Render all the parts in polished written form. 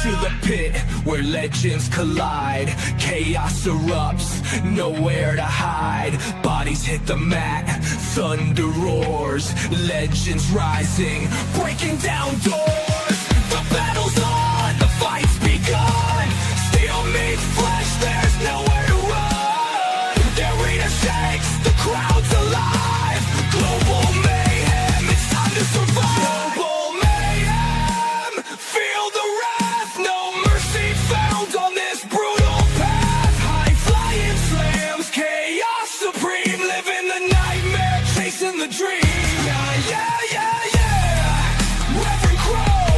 To the pit where legends collide, chaos erupts, nowhere to hide. Bodies hit the mat, thunder roars, legends rising, breaking down doors. The battle's on, the fight's begun. Steel meets flesh, there's nowhere to run. The arena shakes, the crowd's alive. Global mayhem, it's time to survive. Global mayhem, feel the wrath. No mercy found on this brutal path. High flying slams, chaos supreme. Living the nightmare, chasing the dream. Yeah, yeah, yeah, yeah. Reverend Crow,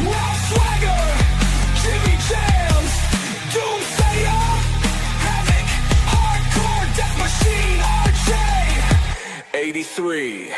Ralph Swagger, Jimmy Jams, Doomsayer, Havoc, Hardcore, Death Machine, RJ. 83.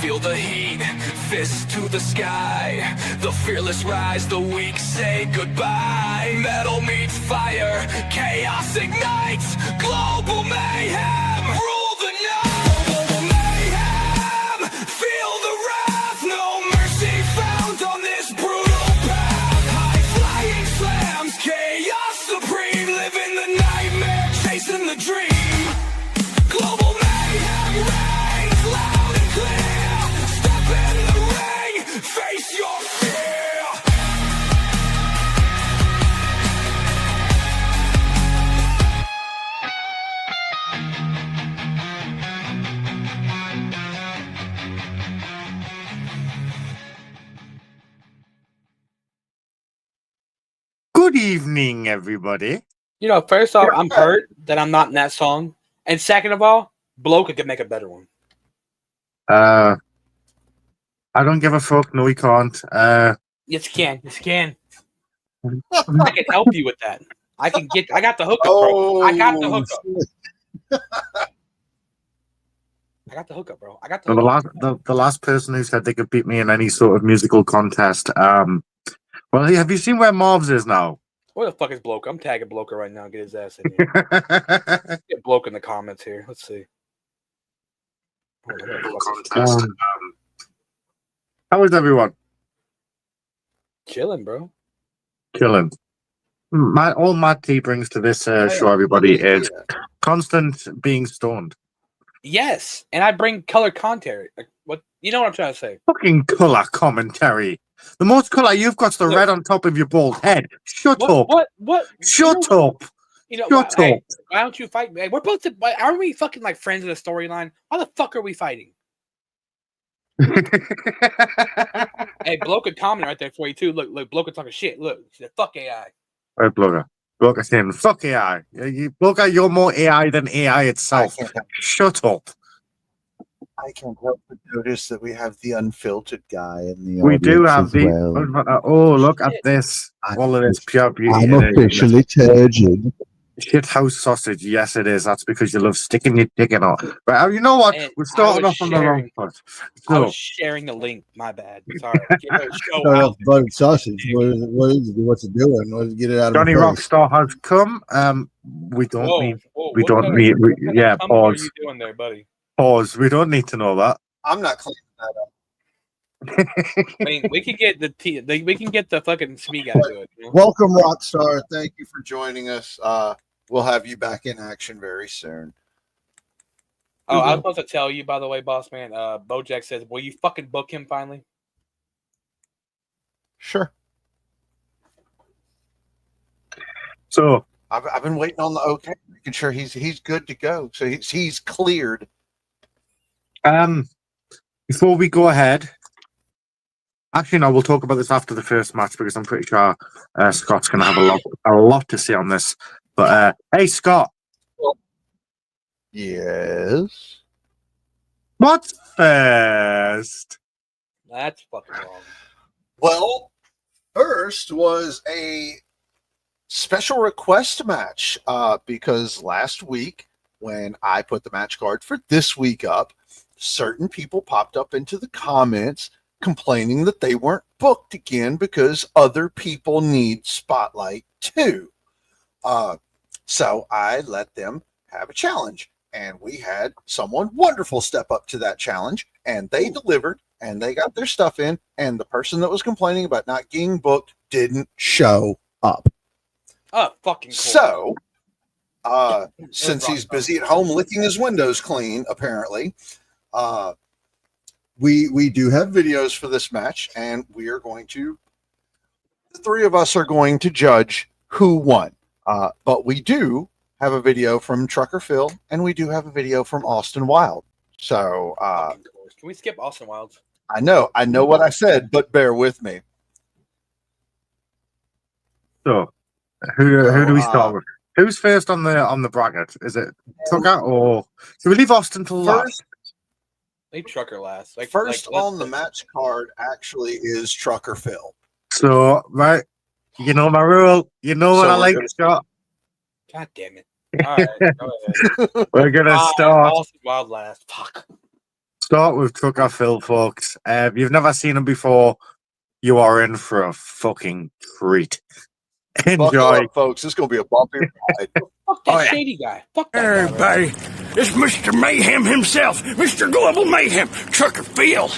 Feel the heat, fists to the sky. The fearless rise, the weak say goodbye. Metal meets fire, chaos ignites. Global mayhem, rule the night. Global mayhem, feel the wrath. No mercy found on this brutal path. High flying slams, chaos supreme. Living the nightmare, chasing the dream. Global mayhem reigns loud and clear. Face your fear. Good evening, everybody. You know, first off, I'm hurt that I'm not in that song. And second of all, Bloke could make a better one. I don't give a fuck. No, he can't. Yes, you can. Yes, you can. I can help you with that. I got the hookup, bro. I got the hookup. I got the hookup, bro. I got the hookup. The last person who said they could beat me in any sort of musical contest. Well, have you seen where Marv's is now? Where the fuck is Bloke? I'm tagging Bloke right now. Get his ass in here. Get Bloke in the comments here. Let's see. How is everyone? Chilling, bro. Chilling. All Matt T brings to this show, everybody, is constant being stoned. Yes, and I bring color commentary. Like, what? You know what I'm trying to say? Fucking color commentary. The most color you've got's the red on top of your bald head. Shut up. What? Shut up. You know, Shut up. Hey, why don't you fight? Hey, we're both. Aren't we fucking like friends in a storyline? Why the fuck are we fighting? Hey, Bloke and comment right there for you too. Look, Bloke talking shit. Look, she said, "Fuck AI." Right, Bloke is saying, "Fuck AI." Bloke, you're more AI than AI itself. Shut up. I can't help but notice that we have the unfiltered guy in the We do have the. well. Oh, look at this! All of this pure beauty. I'm officially turgid. Shit house sausage. Yes, it is. That's because you love sticking your dick in it. But you know what? And We're starting off on the wrong foot. I So, was sharing the link. My bad. Sorry. Buttered sausage. What's it doing? Let's get it out Johnny of the face. Rockstar has come. We don't Whoa, need. whoa, We what don't kind of- need. what kind of Yeah, comment pause. Are you doing there, buddy? Pause. We don't need to know that. I'm not cleaning that up. I mean, we can get we can get the fucking speak out of it. You know? Welcome, Rockstar. Thank you for joining us. We'll have you back in action very soon. Oh, I was supposed to tell you, by the way, boss man. Bojack says, "Will you fucking book him finally?" Sure. So I've been waiting on the okay, making sure he's good to go. So he's cleared. before we go ahead, actually, no, we'll talk about this after the first match because I'm pretty sure Scott's going to have a lot to say on this. But hey, Scott. Yes. What's first? That's fucking wrong. Well, first was a special request match because last week when I put the match card for this week up, certain people popped up into the comments complaining that they weren't booked again because other people need spotlight too. So I let them have a challenge. and we had someone wonderful step up to that challenge, and they delivered, and they got their stuff in, and the person that was complaining about not getting booked didn't show up. Oh, fucking cool. So, since he's busy at home licking his windows clean, apparently, we do have videos for this match, and we are going to, the three of us are going to judge who won. But we do have a video from Trucker Phil, and we do have a video from Austin Wild. So, can we skip Austin Wild? I know what I said, but bear with me. So, who do we start with? Who's first on the bracket? Is it Tucker or do we leave Austin till last? Leave Trucker last. First on the match card actually is Trucker Phil. So, right, you know my rule. You know what I like, Scott. God damn it! All right, go ahead. We're gonna start. Austin Wild last. Fuck. Start with Trucker Phil, folks. If you've never seen him before, you are in for a fucking treat. Enjoy, up, folks. This is gonna be a bumpy ride. Fuck that Shady guy. Fuck that everybody. It's Mr. Mayhem himself, Mr. Global Mayhem, Trucker Phil.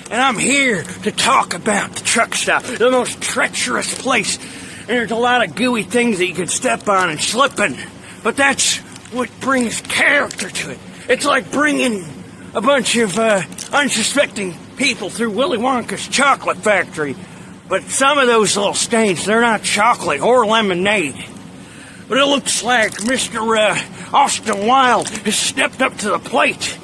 And I'm here to talk about the truck stop, the most treacherous place. And there's a lot of gooey things that you could step on and slip in. But that's what brings character to it. It's like bringing a bunch of unsuspecting people through Willy Wonka's chocolate factory. But some of those little stains, they're not chocolate or lemonade. But it looks like Mr. Austin Wild has stepped up to the plate.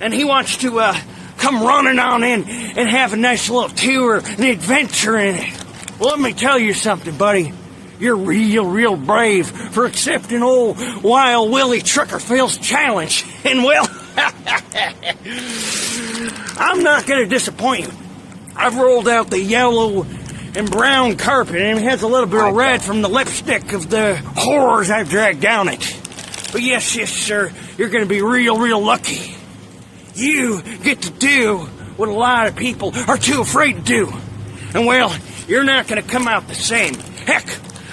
And he wants to come running on in and have a nice little tour and adventure in it. Well, let me tell you something, buddy. You're real brave for accepting old Wild Willie Trucker Phil's challenge. And well, I'm not going to disappoint you. I've rolled out the yellow and brown carpet, and it has a little bit of red from the lipstick of the horrors I've dragged down it. But yes, sir, you're going to be real lucky. You get to do what a lot of people are too afraid to do. And well, you're not going to come out the same. Heck,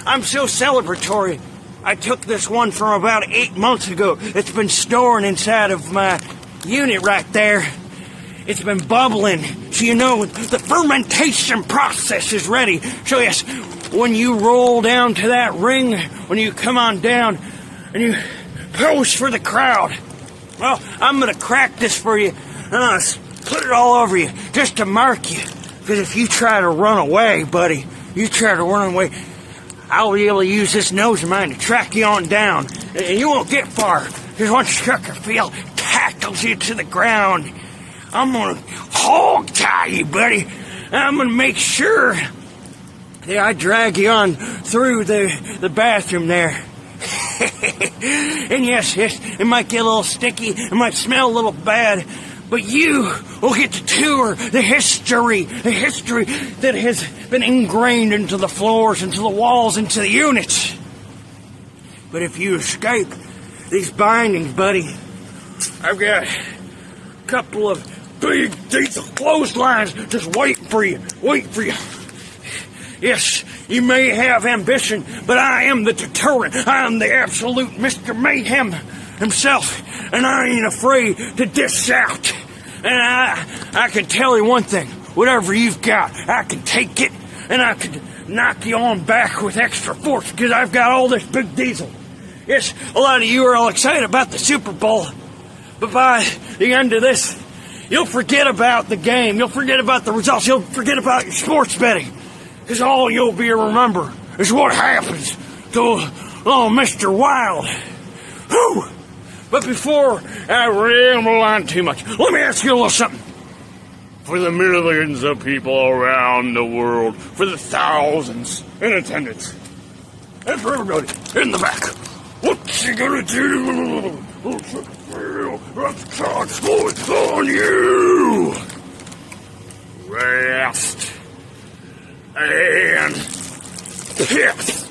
I'm so celebratory. I took this one from about 8 months ago. It's been storing inside of my unit right there. It's been bubbling, so you know the fermentation process is ready. So yes, when you roll down to that ring, when you come on down and you pose for the crowd, well, I'm going to crack this for you and I'll put it all over you just to mark you. Because if you try to run away, buddy, I'll be able to use this nose of mine to track you on down. And you won't get far. Because once Trucker Phil tackles you to the ground, I'm going to hog tie you, buddy. I'm going to make sure that I drag you on through the bathroom there. And yes, it might get a little sticky, it might smell a little bad, but you will get to tour the history that has been ingrained into the floors, into the walls, into the units. But if you escape these bindings, buddy, I've got a couple of big diesel clotheslines just waiting for you. Yes, you may have ambition, but I am the deterrent. I am the absolute Mr. Mayhem himself, and I ain't afraid to dish out. And I can tell you one thing, whatever you've got, I can take it, and I can knock you on back with extra force, because I've got all this big diesel. Yes, a lot of you are all excited about the Super Bowl, but by the end of this, you'll forget about the game, you'll forget about the results, you'll forget about your sports betting. Because all you'll be remember is what happens to Mr. Wild. Whew! But before I ramble on too much, let me ask you a little something. For the millions of people around the world, for the thousands in attendance, and for everybody in the back, what's he gonna do? What's on you? Rest. And piss.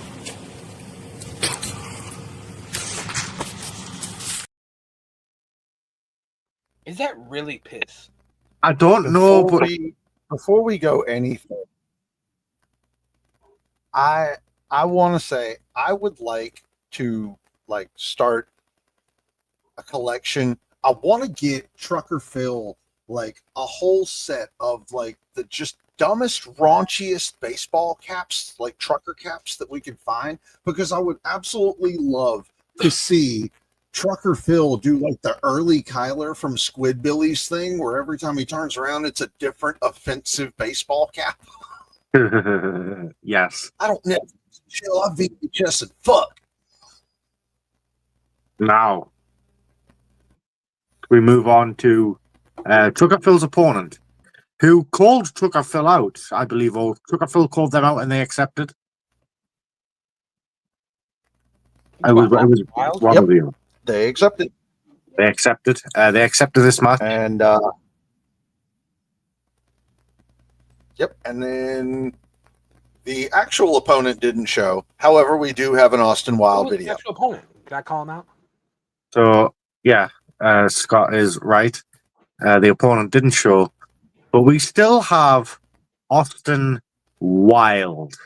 Is that really piss? I don't know, but Before we go anything, I want to say I would like to start a collection. I want to get Trucker Phil like a whole set of like the just dumbest, raunchiest baseball caps, like trucker caps that we can find, because I would absolutely love to see Trucker Phil do like the early Kyler from Squidbillies thing, where every time he turns around, it's a different offensive baseball cap. Yes. I don't know. Chill, I VHS and fuck. Now, we move on to Trucker Phil's opponent, who called Trucker Phil out, I believe, or Trucker Phil called them out and they accepted. It was one of you. They accepted. They accepted. They accepted this match. And yep. And then the actual opponent didn't show. However, we do have an Austin Wild video. The actual opponent. Can I call him out? So, yeah, Scott is right. The opponent didn't show. But we still have Austin Wild.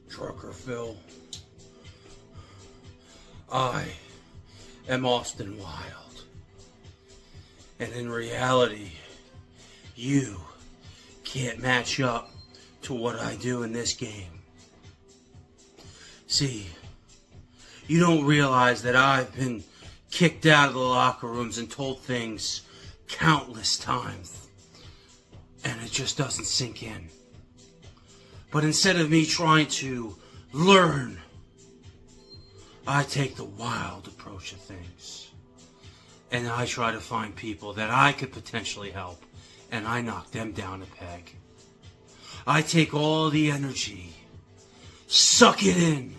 Trucker Phil, I am Austin Wild. And in reality, you can't match up to what I do in this game. See, you don't realize that I've been kicked out of the locker rooms and told things countless times, and it just doesn't sink in. But instead of me trying to learn, I take the wild approach of things. And I try to find people that I could potentially help, and I knock them down a peg. I take all the energy, suck it in,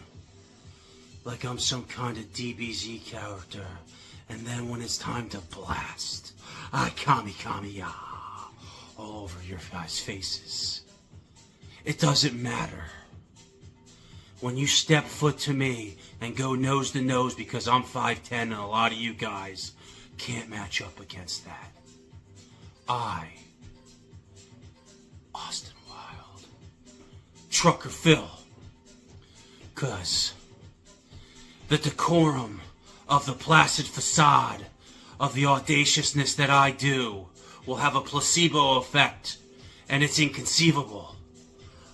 like I'm some kind of DBZ character, and then when it's time to blast, I kami-kami-ya all over your guys' faces. It doesn't matter. When you step foot to me and go nose to nose because I'm 5'10", and a lot of you guys can't match up against that. I, Austin Wild, Trucker Phil, cause the decorum of the placid facade of the audaciousness that I do will have a placebo effect, and it's inconceivable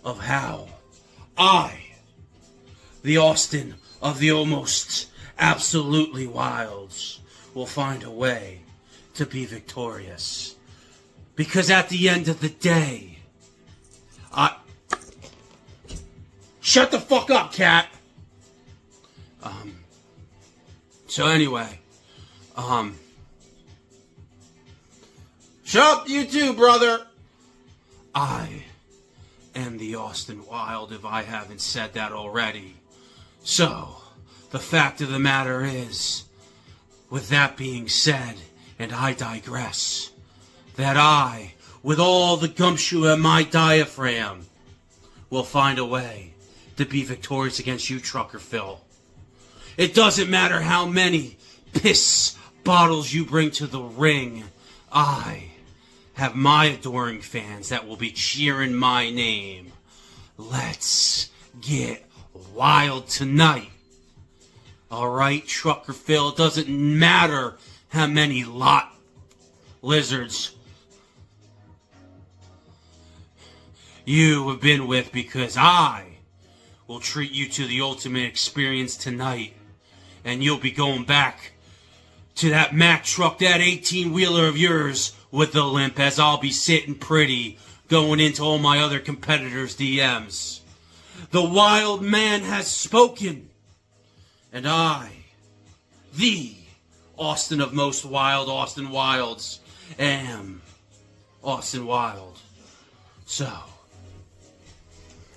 of how I, the Austin of the almost absolutely wilds, will find a way to be victorious. Because at the end of the day, shut the fuck up, cat! So anyway, shut up, you too, brother! I am the Austin Wild, if I haven't said that already. So, the fact of the matter is, with that being said, and I digress, that I, with all the gumshoe in my diaphragm, will find a way to be victorious against you, Trucker Phil. It doesn't matter how many piss bottles you bring to the ring. I have my adoring fans that will be cheering my name. Let's get wild tonight. Alright, Trucker Phil, it doesn't matter how many lot lizards you have been with, because I will treat you to the ultimate experience tonight. And you'll be going back to that Mack truck, that 18-wheeler of yours with the limp, as I'll be sitting pretty going into all my other competitors' DMs. The wild man has spoken. And I, the Austin of most wild Austin Wilds, am Austin Wild. So,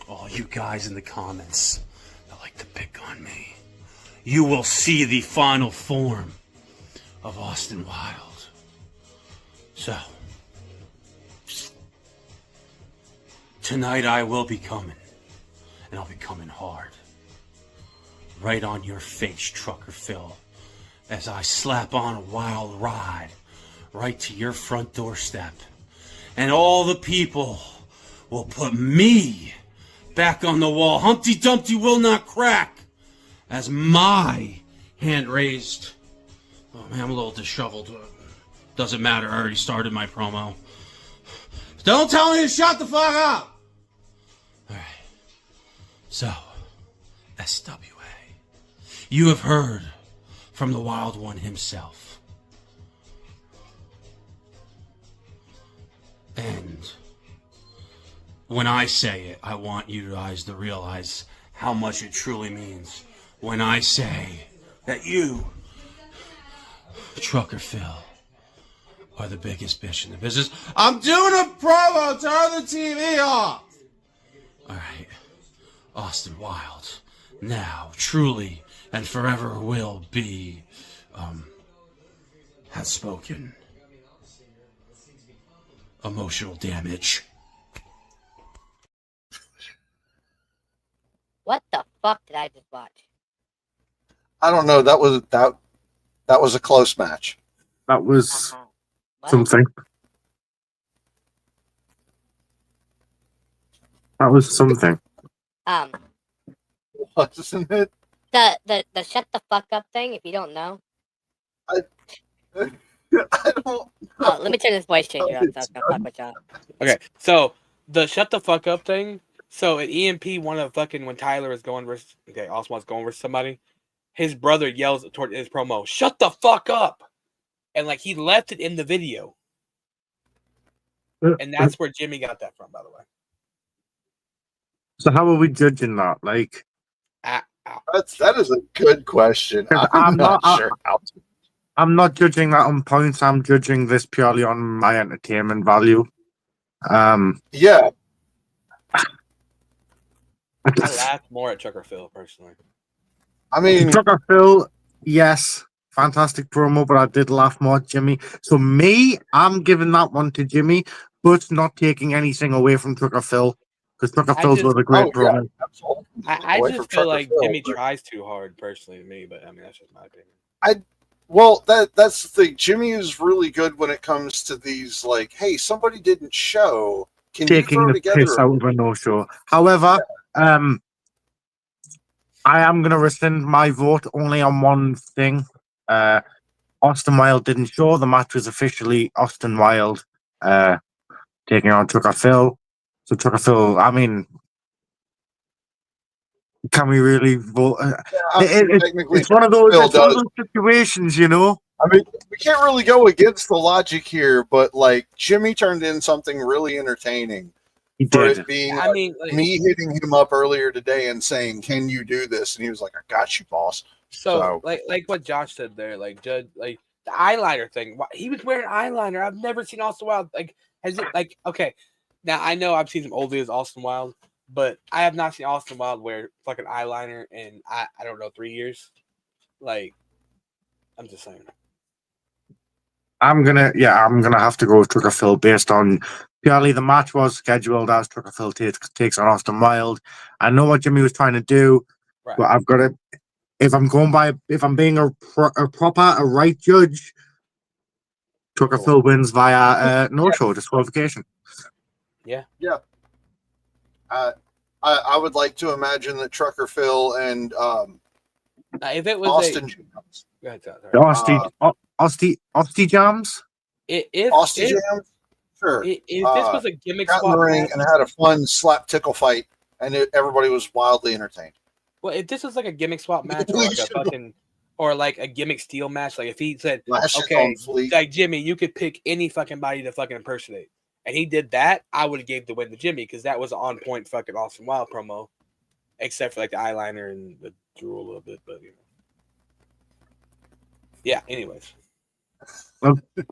all you guys in the comments that like to pick on me, you will see the final form of Austin Wild. So, tonight I will be coming, and I'll be coming hard. right on your face, Trucker Phil, as I slap on a wild ride right to your front doorstep. And all the people will put me back on the wall. Humpty Dumpty will not crack as my hand raised. Oh man, I'm a little disheveled. Doesn't matter, I already started my promo. Don't tell me to shut the fuck up! Alright. So, SWA. You have heard from the Wild One himself. And when I say it, I want you guys to realize how much it truly means. When I say that you, Trucker Phil, are the biggest bitch in the business. I'm doing a promo! Turn the TV off! Alright. Austin Wild, now, truly, and forever will be, has spoken. Emotional damage. What the fuck did I just watch? I don't know. That was a close match. That was What? something. That was something. Wasn't it? The shut the fuck up thing, if you don't know. I don't. Oh, let me turn this voice changer up so I can fuck with y'all. Okay, so the shut the fuck up thing. So at EMP, one of fucking when Tyler was going versus Austin was going versus somebody, his brother yells toward his promo, "Shut the fuck up!" And like he left it in the video, and that's where Jimmy got that from, by the way. So how are we judging that? Like, That is a good question. I'm not sure how to. I'm not judging that on points. I'm judging this purely on my entertainment value. Yeah. I laughed more at Trucker Phil personally. I mean, Trucker Phil, yes, fantastic promo, but I did laugh more at Jimmy. So me, I'm giving that one to Jimmy, but not taking anything away from Trucker Phil, because Trucker Phil's was a great promo. absolutely. I Away just from feel Trucker like Phil, Jimmy but- tries too hard personally to me, but I mean that's just my opinion. Well, that's the thing. Jimmy is really good when it comes to these, like, hey, somebody didn't show. Can you Taking throw the together? piss out of a no-show. However, I am going to rescind my vote only on one thing. Austin Wilde didn't show. The match was officially Austin Wilde taking on Trucker Phil. So Trucker Phil, I mean, can we really vote? Technically, It's one of those. Phil It's one of does. those situations, you know. I mean, we can't really go against the logic here, but like Jimmy turned in something really entertaining He for did. it being I mean, like, me hitting him up earlier today and saying, "Can you do this?" And he was like, "I got you, boss." so like what Josh said there, like Judd, like the eyeliner thing. He was wearing eyeliner. I've never seen Austin Wilde. Like, has it like okay? Now I know I've seen some old videos of Austin Wilde, but I have not seen Austin Wilde wear fucking eyeliner in I don't know 3 years. Like, I'm just saying. I'm gonna have to go with Trucker Phil based on purely the match was scheduled as Trucker Phil takes on Austin Wilde. I know what Jimmy was trying to do, Right. but I've got to. If I'm being a right judge, Trucker Phil wins via no-show disqualification. I would like to imagine that Trucker Phil and If it was Austin go ahead, sorry. Austin Jams. If Jams, sure. If this was a gimmick Got in swap the ring match, and had a fun slap tickle fight, and everybody was wildly entertained. well, if this was like a gimmick swap match or like a fucking or like a gimmick steel match, like if he said, Lashes okay, on fleek. like Jimmy, you could pick any fucking body to fucking impersonate, and he did that, I would have gave the win to Jimmy because that was on point fucking Austin Wild promo, except for like the eyeliner and the drool a little bit, but you know. Yeah. Anyways,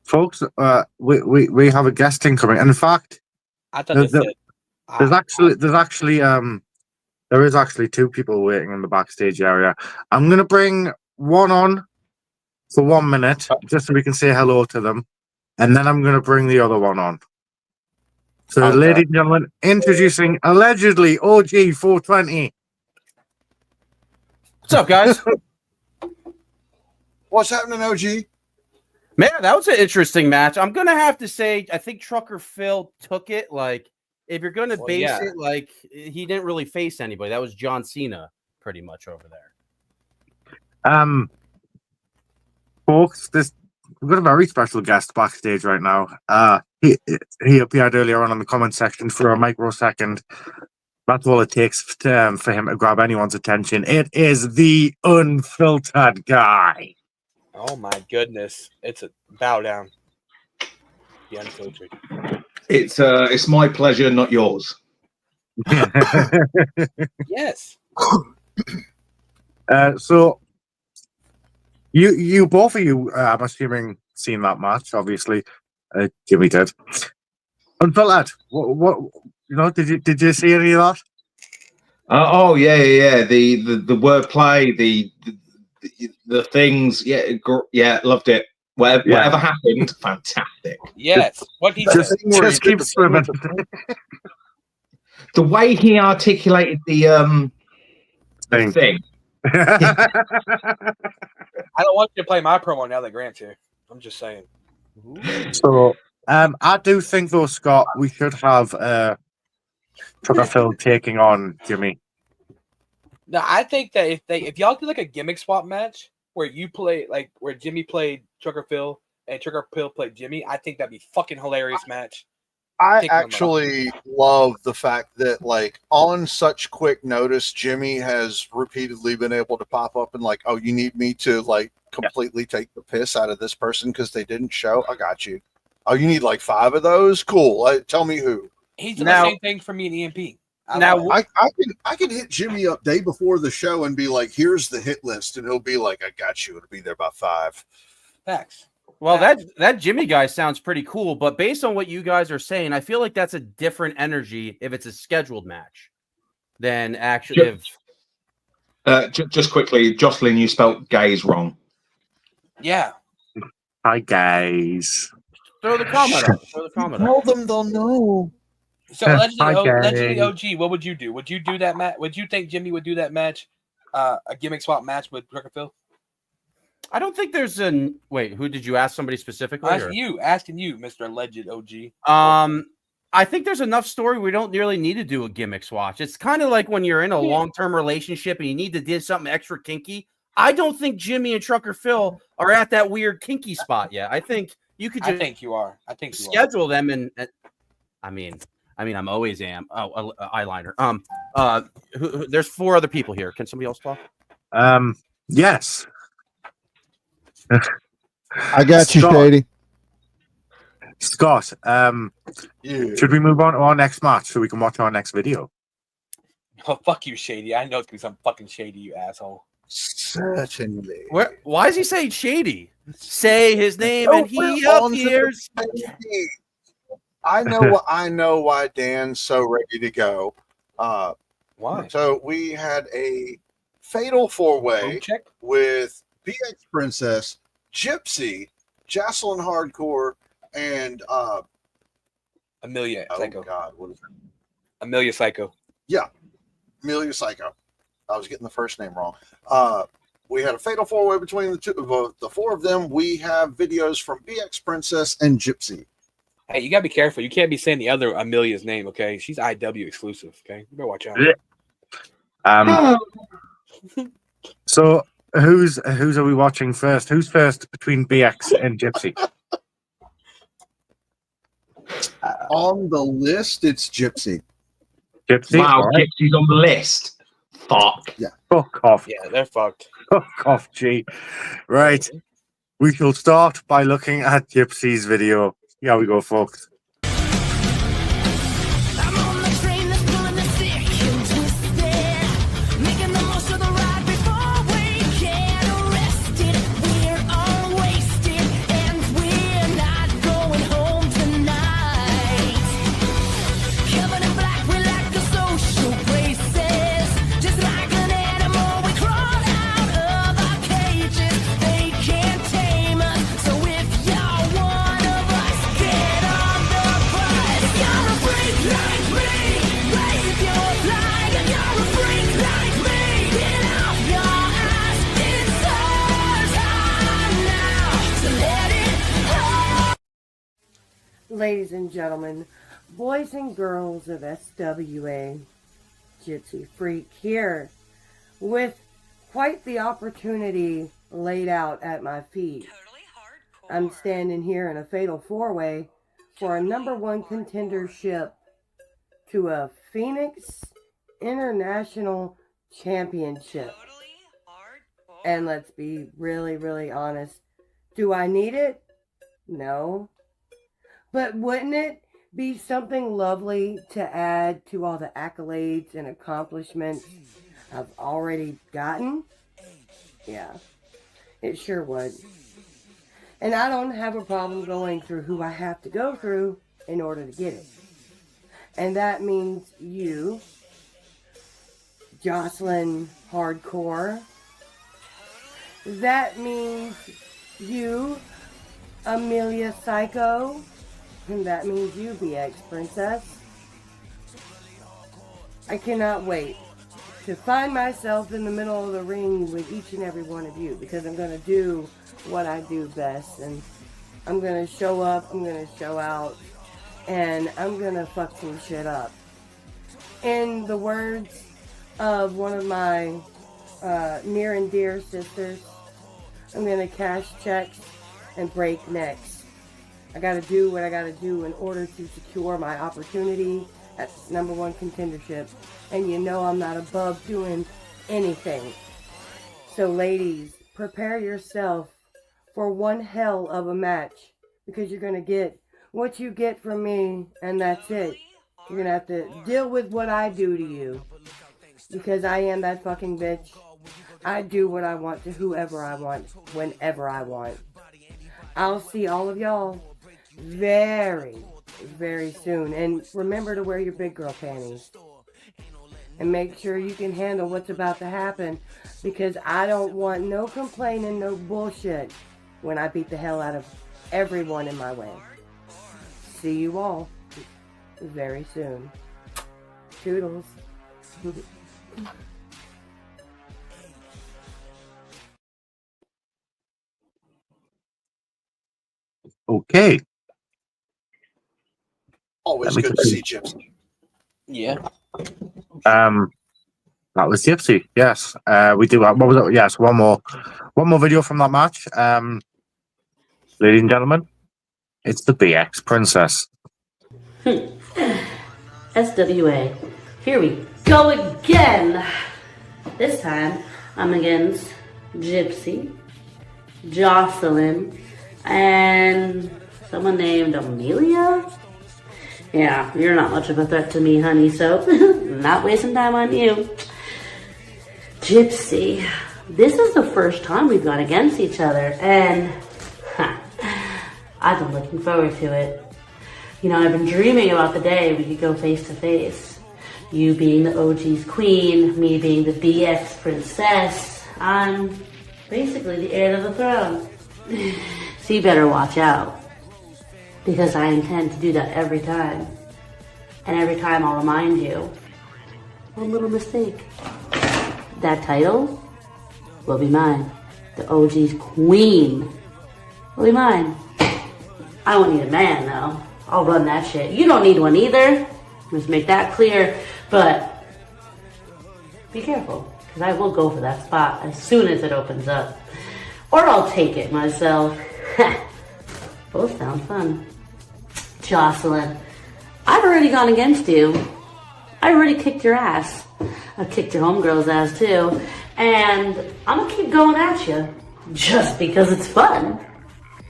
Folks, we have a guest incoming. And in fact, I thought there is actually two people waiting in the backstage area. I'm gonna bring one on for 1 minute just so we can say hello to them, and then I'm gonna bring the other one on. So, Okay. ladies and gentlemen, introducing allegedly OG 420. What's up, guys? What's happening, OG? Man, that was an interesting match. I'm gonna have to say, I think Trucker Phil took it. Like, if you're gonna base it, like, he didn't really face anybody. That was John Cena, pretty much over there. Folks, we've got a very special guest backstage right now. He appeared earlier on in the comment section for a microsecond. That's all it takes for him to grab anyone's attention. It is the unfiltered guy. Oh my goodness. It's a bow down. The unfiltered. It's my pleasure, not yours. Yes. So you both of you, I'm assuming, seen that match, obviously. Jimmy did. Unfiltered. What did you see any of that? Oh yeah. The wordplay, the things, yeah, loved it. Whatever happened, fantastic. Yes. What he Just said. keep swimming. The way he articulated the thing. I don't want you to play my promo now that Grant's here. I'm just saying. So I do think though, Scott, we should have Trucker Phil taking on Jimmy. No, I think that if y'all do like a gimmick swap match where you play like where Jimmy played Trucker Phil and Trucker Phil played Jimmy, I think that'd be fucking hilarious match. I actually love the fact that, like, on such quick notice, Jimmy has repeatedly been able to pop up and, like, oh, you need me to, like, completely take the piss out of this person because they didn't show? I got you. Oh, you need, like, 5 of those? Cool. Tell me who. He's doing the same thing for me and EMP. I can hit Jimmy up day before the show and be like, here's the hit list. And he'll be like, I got you. It'll be there by 5. Facts. Well, that Jimmy guy sounds pretty cool, but based on what you guys are saying, I feel like that's a different energy if it's a scheduled match than actually. Just quickly, Jocelyn, you spelled gays wrong. Yeah. Hi, guys. Throw the comment up. Tell them they'll know. So, Legendary OG, what would you do? Would you do that match? Would you think Jimmy would do that match, a gimmick swap match with Trucker Phil? I don't think there's wait, who did you ask? Somebody specifically? Asking you, Mr. Alleged OG. I think there's enough story. We don't really need to do a gimmick swatch. It's kind of like when you're in a long-term relationship and you need to do something extra kinky. I don't think Jimmy and Trucker Phil are at that weird kinky spot yet. I think you could just I think you are. Schedule them and I mean, I'm always am. Oh, eyeliner. There's 4 other people here. Can somebody else talk? Yes. I got you, Shady. Scott, should we move on to our next match so we can watch our next video? Oh, fuck you, Shady. I know it's gonna be some fucking Shady, you asshole. Certainly. Why is he saying Shady? Say his name and he appears. I know why Dan's so ready to go. Why? So we had a fatal 4-way with BX Princess, Gypsy, Jasolyn Hardcore, and Amelia Psycho. Oh God, what is it? Amelia Psycho. Yeah, Amelia Psycho. I was getting the first name wrong. We had a fatal 4-way between the 4 of them. We have videos from BX Princess and Gypsy. Hey, you gotta be careful. You can't be saying the other Amelia's name, okay? She's IW exclusive, okay? You better watch out. So who's are we watching first? Who's first between BX and Gypsy? On the list, it's Gypsy. Gypsy? Wow, right. Gypsy's on the list. Fuck. Yeah. Fuck off. Yeah, they're fucked. Fuck off, G. Right. We shall start by looking at Gypsy's video. Here we go, folks. ladies and gentlemen, boys and girls of SWA, Gypsy Freak here, with quite the opportunity laid out at my feet. I'm standing here in a fatal four-way for a #1 contendership to a Phoenix International Championship. And let's be really, really honest. Do I need it? No. But wouldn't it be something lovely to add to all the accolades and accomplishments I've already gotten? Yeah, it sure would. And I don't have a problem going through who I have to go through in order to get it. And that means you, Jasolyn Hardcore. That means you, Amelia Psycho. And that means you, BX Princess. I cannot wait to find myself in the middle of the ring with each and every one of you, because I'm going to do what I do best, and I'm going to show up, I'm going to show out, and I'm going to fuck some shit up. In the words of one of my near and dear sisters, I'm going to cash checks and break necks. I got to do what I got to do in order to secure my opportunity at this #1 contendership. And you know I'm not above doing anything. So ladies, prepare yourself for one hell of a match, because you're going to get what you get from me, and that's it. You're going to have to deal with what I do to you, because I am that fucking bitch. I do what I want to whoever I want, whenever I want. I'll see all of y'all very, very soon. And remember to wear your big girl panties. And make sure you can handle what's about to happen, because I don't want no complaining, no bullshit when I beat the hell out of everyone in my way. See you all very soon. Toodles. Okay. Always good to see Gypsy. Yeah. That was Gypsy. Yes. We do. What was it? Yes. One more video from that match. Ladies and gentlemen, it's the BX Princess. SWA. Here we go again. This time, I'm against Gypsy, Jasolyn, and someone named Amelia. Yeah, you're not much of a threat to me, honey, so not wasting time on you. Gypsy, this is the first time we've gone against each other, and I've been looking forward to it. You know, I've been dreaming about the day we could go face to face. You being the OG's queen, me being the BX princess. I'm basically the heir to the throne. So you better watch out, because I intend to do that every time. And every time I'll remind you, one little mistake. That title will be mine. The OG's queen will be mine. I won't need a man, though. I'll run that shit. You don't need one either. Let's make that clear. But be careful, because I will go for that spot as soon as it opens up. Or I'll take it myself. Both sound fun. Jasolyn, I've already gone against you. I already kicked your ass. I kicked your homegirl's ass too. And I'm gonna keep going at you. Just because it's fun.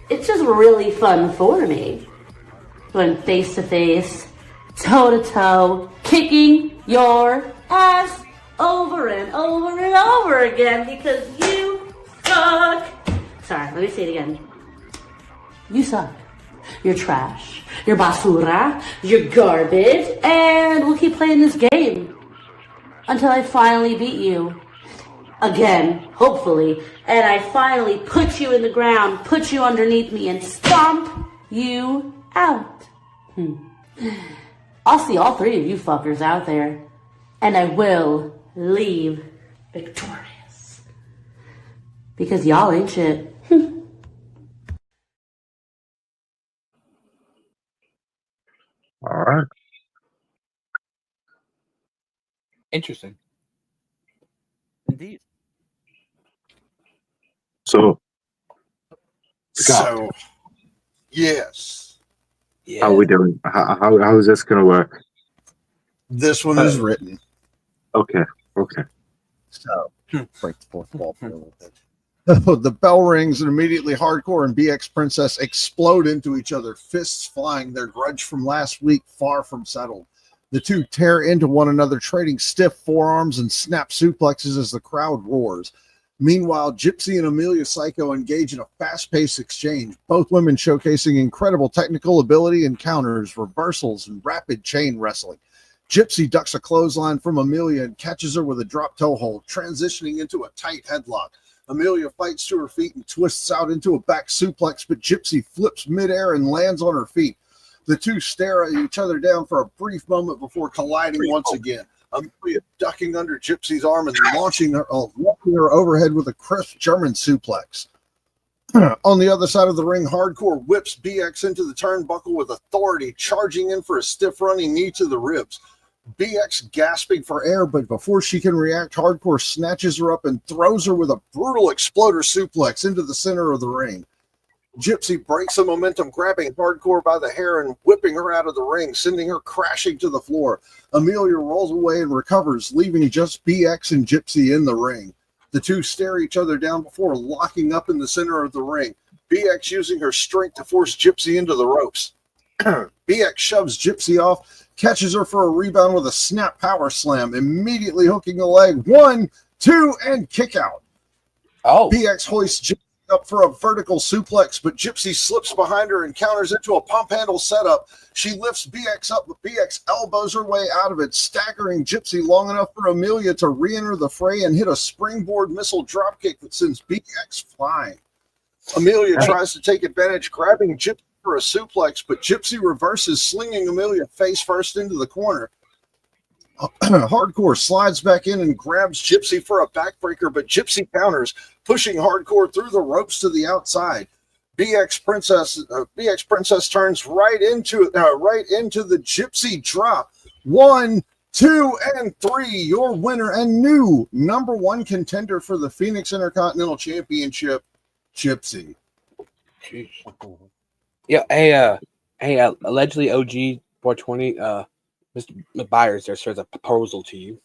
It's just really fun for me. Going face to face, toe to toe, kicking your ass over and over and over again because you suck. Sorry, let me say it again. You suck. You're trash. You're basura. You're garbage. And we'll keep playing this game until I finally beat you. Again, hopefully. And I finally put you in the ground, put you underneath me, and stomp you out. I'll see all three of you fuckers out there. And I will leave victorious. Because y'all ain't shit. All right. Interesting. Indeed. So, Scott, So, yes, Yeah. how are we doing? How is this going to work? this one is written. Okay. So, break the fourth wall for a little bit. The bell rings and immediately Hardcore and BX Princess explode into each other, fists flying, their grudge from last week far from settled. The two tear into one another, trading stiff forearms and snap suplexes as the crowd roars. Meanwhile, Gypsy and Amelia Psycho engage in a fast-paced exchange, both women showcasing incredible technical ability and counters, reversals, and rapid chain wrestling. Gypsy ducks a clothesline from Amelia and catches her with a drop toe hold, transitioning into a tight headlock. Amelia fights to her feet and twists out into a back suplex, but Gypsy flips midair and lands on her feet. The two stare at each other down for a brief moment before colliding once again. Amelia ducking under Gypsy's arm and launching her overhead with a crisp German suplex. On the other side of the ring, Hardcore whips BX into the turnbuckle with authority, charging in for a stiff running knee to the ribs. BX gasping for air, but before she can react, Hardcore snatches her up and throws her with a brutal exploder suplex into the center of the ring. Gypsy breaks the momentum, grabbing Hardcore by the hair and whipping her out of the ring, sending her crashing to the floor. Amelia rolls away and recovers, leaving just BX and Gypsy in the ring. The two stare each other down before locking up in the center of the ring, BX using her strength to force Gypsy into the ropes. BX shoves Gypsy off, catches her for a rebound with a snap power slam, immediately hooking the leg. 1, 2, and kick out. Oh. BX hoists Gypsy up for a vertical suplex, but Gypsy slips behind her and counters into a pump handle setup. She lifts BX up, but BX elbows her way out of it, staggering Gypsy long enough for Amelia to re-enter the fray and hit a springboard missile dropkick that sends BX flying. Amelia tries to take advantage, grabbing Gypsy for a suplex, but Gypsy reverses, slinging Amelia face first into the corner. Hardcore slides back in and grabs Gypsy for a backbreaker, but Gypsy counters, pushing Hardcore through the ropes to the outside. BX Princess turns right into the Gypsy drop. 1, 2, and 3. Your winner and new #1 contender for the Phoenix Intercontinental Championship, Gypsy. Jeez. Yeah, hey, allegedly OG 420, Mr. Byers there says a proposal to you.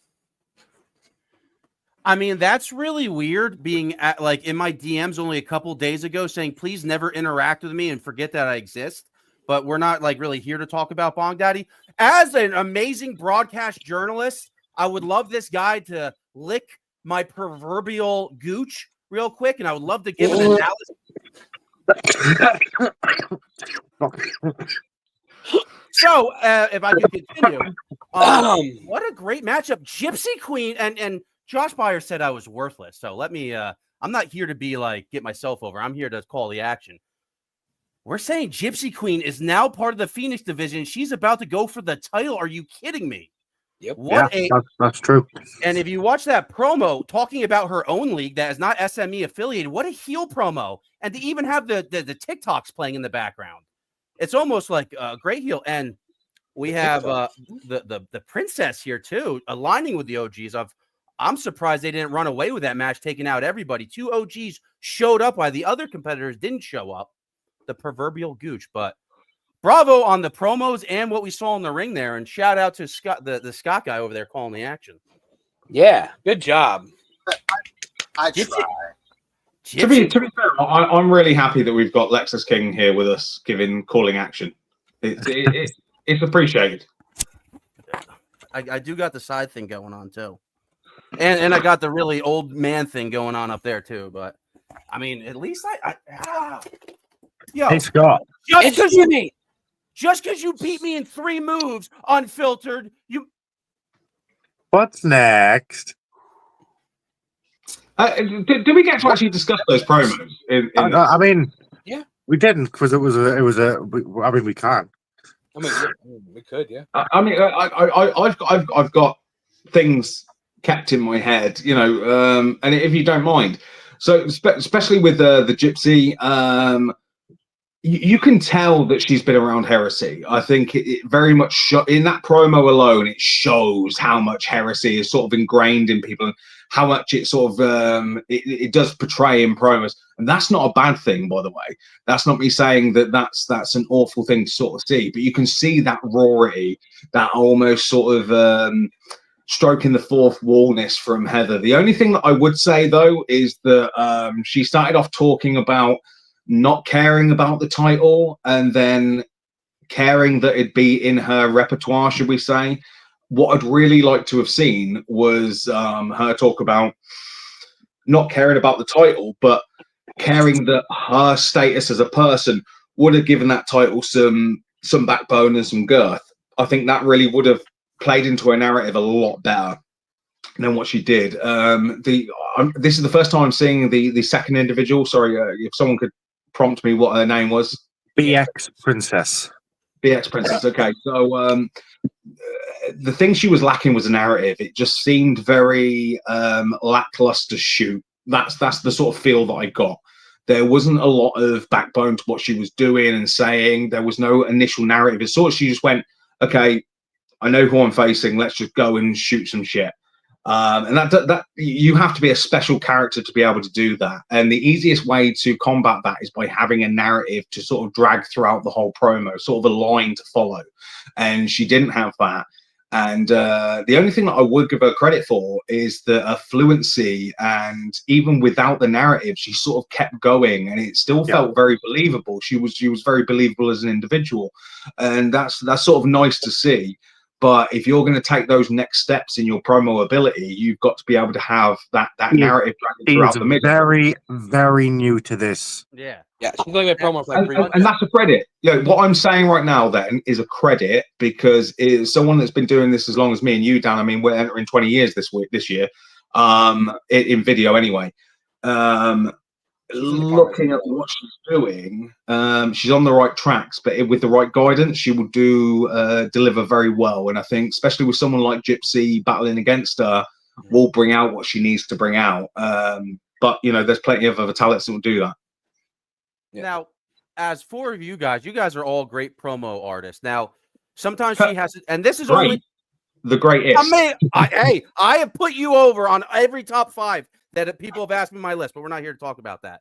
I mean, that's really weird being at, like, in my DMs only a couple days ago saying, please never interact with me and forget that I exist. But we're not like really here to talk about Bong Daddy. As an amazing broadcast journalist, I would love this guy to lick my proverbial gooch real quick. And I would love to give an analysis. So, if I could continue, what a great matchup. Gypsy Queen and Josh Byers said I was worthless. So let me, I'm not here to be like, get myself over. I'm here to call the action. We're saying Gypsy Queen is now part of the Phoenix division. She's about to go for the title. Are you kidding me? Yep. That's true. And if you watch that promo talking about her own league that is not SME affiliated, what a heel promo. And to even have the TikToks playing in the background. It's almost like a great heel. And we have the princess here too, aligning with the OGs. I'm surprised they didn't run away with that match, taking out everybody. 2 OGs showed up while the other competitors didn't show up. The proverbial gooch. But bravo on the promos and what we saw in the ring there. And shout out to Scott, the Scott guy over there calling the action. Yeah, good job. I try. To be fair, I'm really happy that we've got Lexus King here with us, calling action. It's appreciated. I do got the side thing going on too, and I got the really old man thing going on up there too. But I mean, at least yo, Hey Scott, just because you beat me in 3 moves, unfiltered, you. What's next? Did we get to actually discuss those promos? I mean, yeah, we didn't because it was a. I mean, we can't. I mean, we could, yeah. I mean, I've got things kept in my head, you know, and if you don't mind, so especially with the Gypsy, you can tell that she's been around heresy. I think it very much in that promo alone, it shows how much heresy is sort of ingrained in people and how much it sort of it does portray in promos. And that's not a bad thing, by the way. That's not me saying that that's an awful thing to sort of see, but you can see that rawity, that almost sort of stroking the fourth wallness from Heather. The only thing that I would say though is that she started off talking about not caring about the title and then caring that it'd be in her repertoire, should we say. What I'd really like to have seen was her talk about not caring about the title, but caring that her status as a person would have given that title some backbone and some girth. I think that really would have played into her narrative a lot better than what she did. This is the first time I'm seeing the second individual. Sorry, if someone could prompt me what her name was. BX Princess. BX Princess. Okay, so the thing she was lacking was a narrative. It just seemed very lackluster shoot. That's the sort of feel that I got. There wasn't a lot of backbone to what she was doing and saying. There was no initial narrative. It's sort of she just went, okay, I know who I'm facing. Let's just go and shoot some shit. And that you have to be a special character to be able to do that. And the easiest way to combat that is by having a narrative to sort of drag throughout the whole promo, sort of a line to follow. And she didn't have that. And the only thing that I would give her credit for is the fluency. And even without the narrative, she sort of kept going, and it still felt very believable. She was very believable as an individual, and that's sort of nice to see. But if you're going to take those next steps in your promo ability, you've got to be able to have that narrative throughout the middle. Very, very new to this. Yeah, she's only been promo for like 3 months. And that's a credit. What I'm saying right now then is a credit, because it's someone that's been doing this as long as me and you, Dan. I mean, we're entering 20 years this year, in video anyway. Looking at what she's doing, she's on the right tracks, but with the right guidance, she will deliver very well. And I think, especially with someone like Gypsy battling against her, will bring out what she needs to bring out. But there's plenty of other talents that will do that. Now, as for you guys are all great promo artists. Now, sometimes she has, and this is great. Only the greatest. I have put you over on every top 5 that people have asked me my list, but we're not here to talk about that.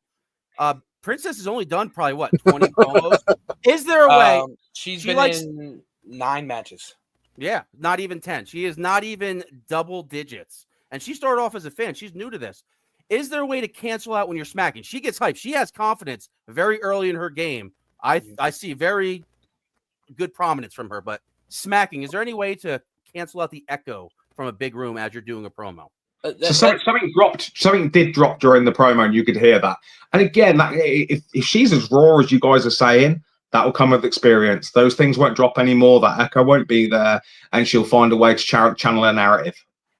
Princess has only done probably 20 promos. Is there a way? She's been in 9 matches. Yeah, not even 10. She is not even double digits. And she started off as a fan. She's new to this. Is there a way to cancel out when you're smacking? She gets hyped. She has confidence very early in her game. I see very good prominence from her, but smacking, is there any way to cancel out the echo from a big room as you're doing a promo? So something did drop during the promo, and you could hear that. And again, if she's as raw as you guys are saying, that will come with experience. Those things won't drop anymore. That echo won't be there, and she'll find a way to channel a narrative.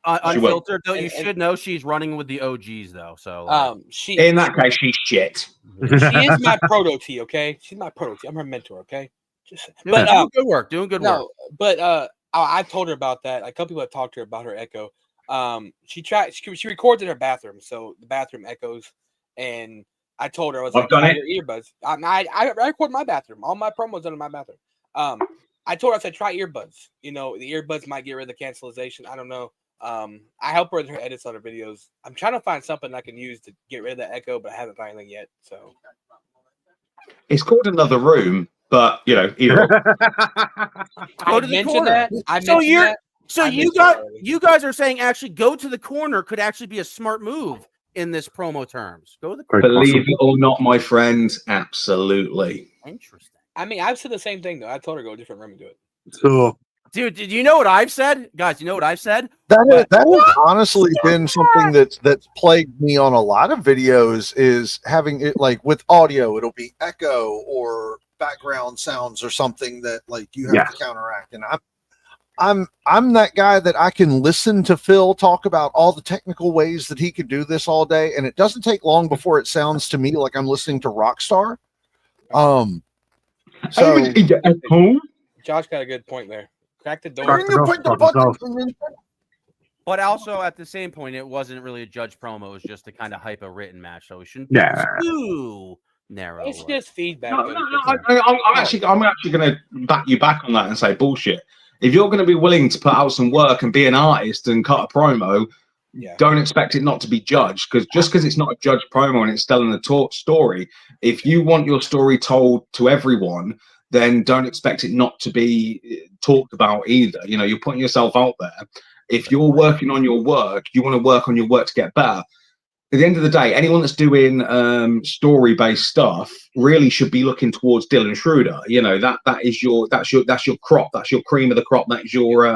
Unfiltered, though, you should know she's running with the OGs, though. So, in that case, she's shit. She is my proto T, okay? She's my proto T. I'm her mentor, okay? Doing good work. But I told her about that. Like, a couple people have talked to her about her echo. She records in her bathroom, so the bathroom echoes. And I told her, I was like, try your earbuds. I record my bathroom. All my promos in my bathroom. I told her, I said, try earbuds. The earbuds might get rid of the cancellation. I don't know. I help her with her edits on her videos. I'm trying to find something I can use to get rid of the echo, but I haven't found anything yet. So it's called Another Room, but either go to the corner. You guys are saying actually go to the corner could actually be a smart move in this promo terms. Go to the corner. Believe it or not, my friend, absolutely. Interesting. I mean, I've said the same thing though. I told her to go to a different room and do it. So, dude, did you know what I've said, guys? You know what I've said? That has honestly been something that's plagued me on a lot of videos. Is having it like with audio, it'll be echo or background sounds or something that like you have to counteract. And I'm that guy that I can listen to Phil talk about all the technical ways that he could do this all day, and it doesn't take long before it sounds to me like I'm listening to Rockstar. So Josh got a good point there. Crack the door. But also at the same point, it wasn't really a judge promo. It was just to kind of hype a written match, so we shouldn't be too narrow. It's just feedback. I'm actually going to back you back on that and say bullshit. If you're going to be willing to put out some work and be an artist and cut a promo, don't expect it not to be judged. Because just because it's not a judged promo and it's telling a story, if you want your story told to everyone, then don't expect it not to be talked about either. You know, you're putting yourself out there. If you're working on your work, you want to work on your work to get better. At the end of the day, anyone that's doing story-based stuff really should be looking towards Dylan Schroeder. You know, that's your crop, that's your cream of the crop, that's your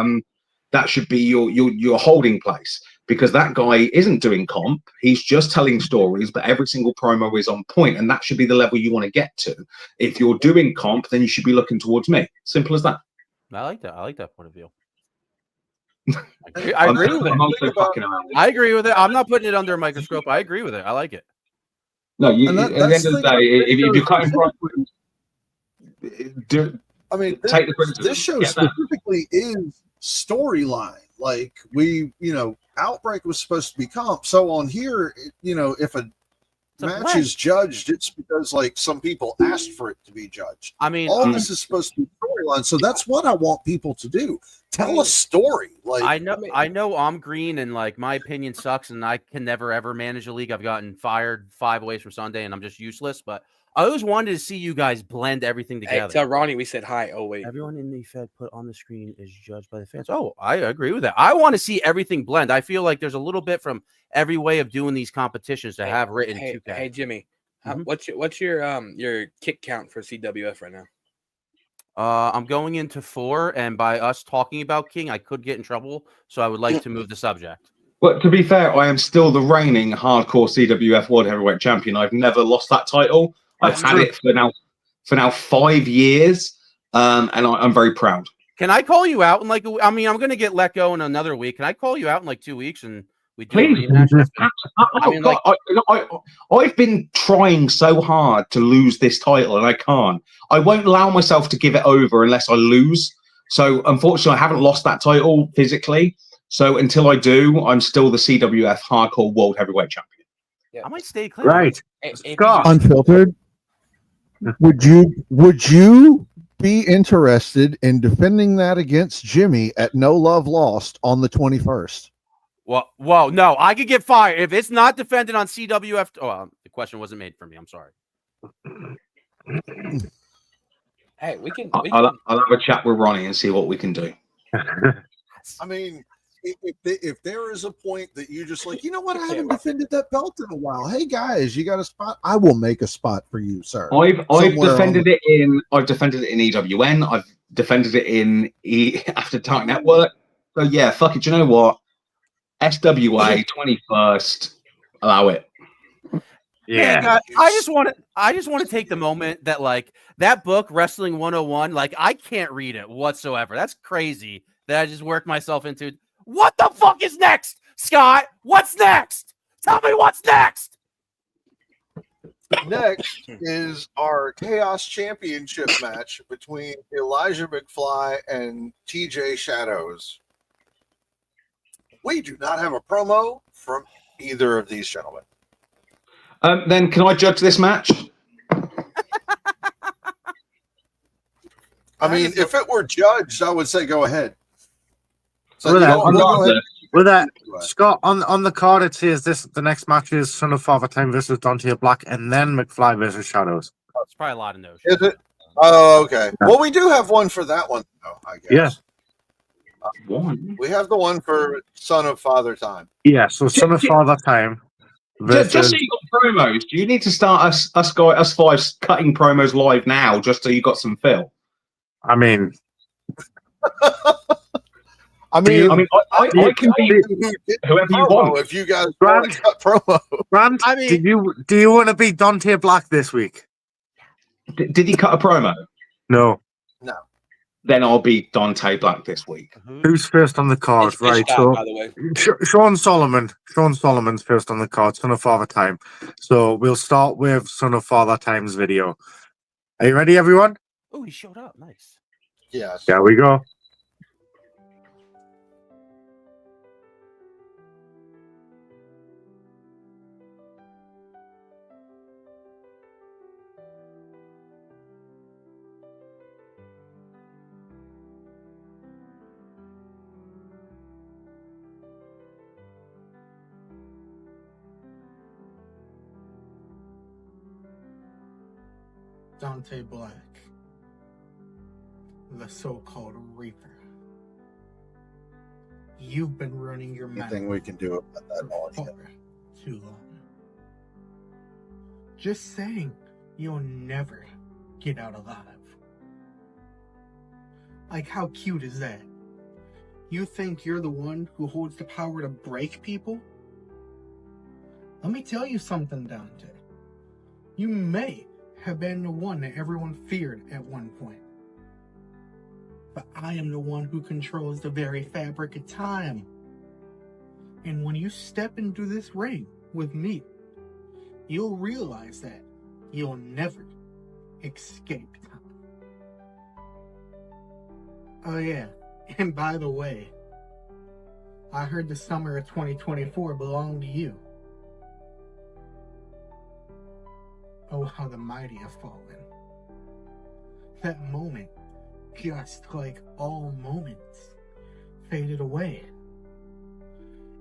that should be your holding place, because that guy isn't doing comp, he's just telling stories, but every single promo is on point, and that should be the level you want to get to. If you're doing comp, then you should be looking towards me. Simple as that. I like that. I like that point of view. I agree with it. I agree with it. I'm not putting it under a microscope. I agree with it. I like it. No, at the end of the day, if you're cutting this show specifically is storyline. Like Outbreak was supposed to be comp. So on here, if a match is judged, it's because like some people asked for it to be judged. I mean, all this is supposed to be storyline. So that's what I want people to do. Tell a story. Like I know I'm green and like my opinion sucks and I can never ever manage a league. I've gotten fired 5 ways from Sunday and I'm just useless. But I always wanted to see you guys blend everything together. Hey, tell Ronnie we said hi. Oh wait, everyone in the Fed put on the screen is judged by the fans. Oh, I agree with that. I want to see everything blend. I feel like there's a little bit from every way of doing these competitions to have written. Hey Jimmy, what's your kick count for CWF right now? I'm going into 4, and by us talking about King, I could get in trouble. So I would like to move the subject. But to be fair, I am still the reigning hardcore CWF World Heavyweight Champion. I've never lost that title. I've had it for now 5 years, and I'm very proud. Can I call you out in like? I'm going to get let go in another week. Can I call you out in like 2 weeks and we do a rematch? I've been trying so hard to lose this title, and I can't. I won't allow myself to give it over unless I lose. So unfortunately, I haven't lost that title physically. So until I do, I'm still the CWF Hardcore World Heavyweight Champion. Yeah. I might stay clear. Right. Unfiltered. Would you be interested in defending that against Jimmy at No Love Lost on the 21st? Well, no, I could get fired if it's not defended on CWF. Oh, the question wasn't made for me. I'm sorry. Hey, we can. I'll have a chat with Ronnie and see what we can do. I mean, if there is a point that you just like, you know what, I haven't defended that belt in a while. Hey guys, you got a spot? I will make a spot for you, sir. I've defended it in EWN. I've defended it in After Dark Network. So yeah, fuck it. Do you know what? SWA 21st, allow it. Yeah, God, I just want to take the moment that like that book Wrestling 101, like I can't read it whatsoever. That's crazy that I just worked myself into. What the fuck is next, Scott? What's next? Tell me what's next. Next is our Chaos Championship match between Elijah McFly and TJ Shadows. We do not have a promo from either of these gentlemen. Then can I judge this match? I mean, if it were judged, I would say go ahead. So with that, Scott, on the card, it says the next match is Son of Father Time versus Dante Black, and then McFly versus Shadows. It's probably a lot of no's. Is it? Oh, okay. Well, we do have one for that one, though, I guess. Yeah. We have the one for Son of Father Time. Yeah, so Son of Father Time. Just so you got promos, do you need to start us five cutting promos live now just so you got some fill? I mean, I can be whoever you want. If you guys want to cut promo, Grant, do you want to be Dante Black this week? Did he cut a promo? No. Then I'll be Dante Black this week. Who's first on the card? It's Right, so by the way. Shawn Solomon. Shawn Solomon's first on the card. Son of Father Time. So we'll start with Son of Father Time's video. Are you ready, everyone? Oh, he showed up. Nice. Yes. There we go. Dante Black, the so-called Reaper. You've been running your mouth Anything we can do about that for audio. far too long. Just saying, you'll never get out alive. Like, how cute is that? You think you're the one who holds the power to break people? Let me tell you something, Dante. You may have been the one that everyone feared at one point. But I am the one who controls the very fabric of time. And when you step into this ring with me, you'll realize that you'll never escape time. Oh yeah, and by the way, I heard the summer of 2024 belonged to you. Oh, how the mighty have fallen. That moment, just like all moments, faded away.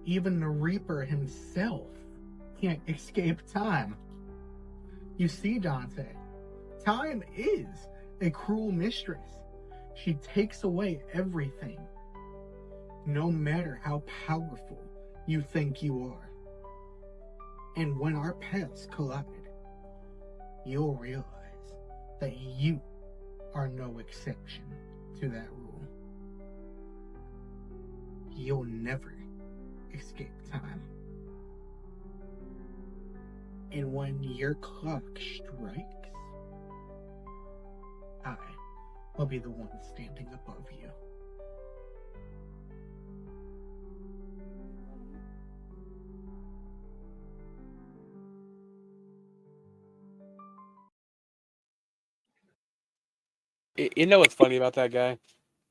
Even the Reaper himself can't escape time. You see, Dante, time is a cruel mistress. She takes away everything, no matter how powerful you think you are. And when our paths collide, you'll realize that you are no exception to that rule. You'll never escape time. And when your clock strikes, I will be the one standing above you. You know what's funny about that guy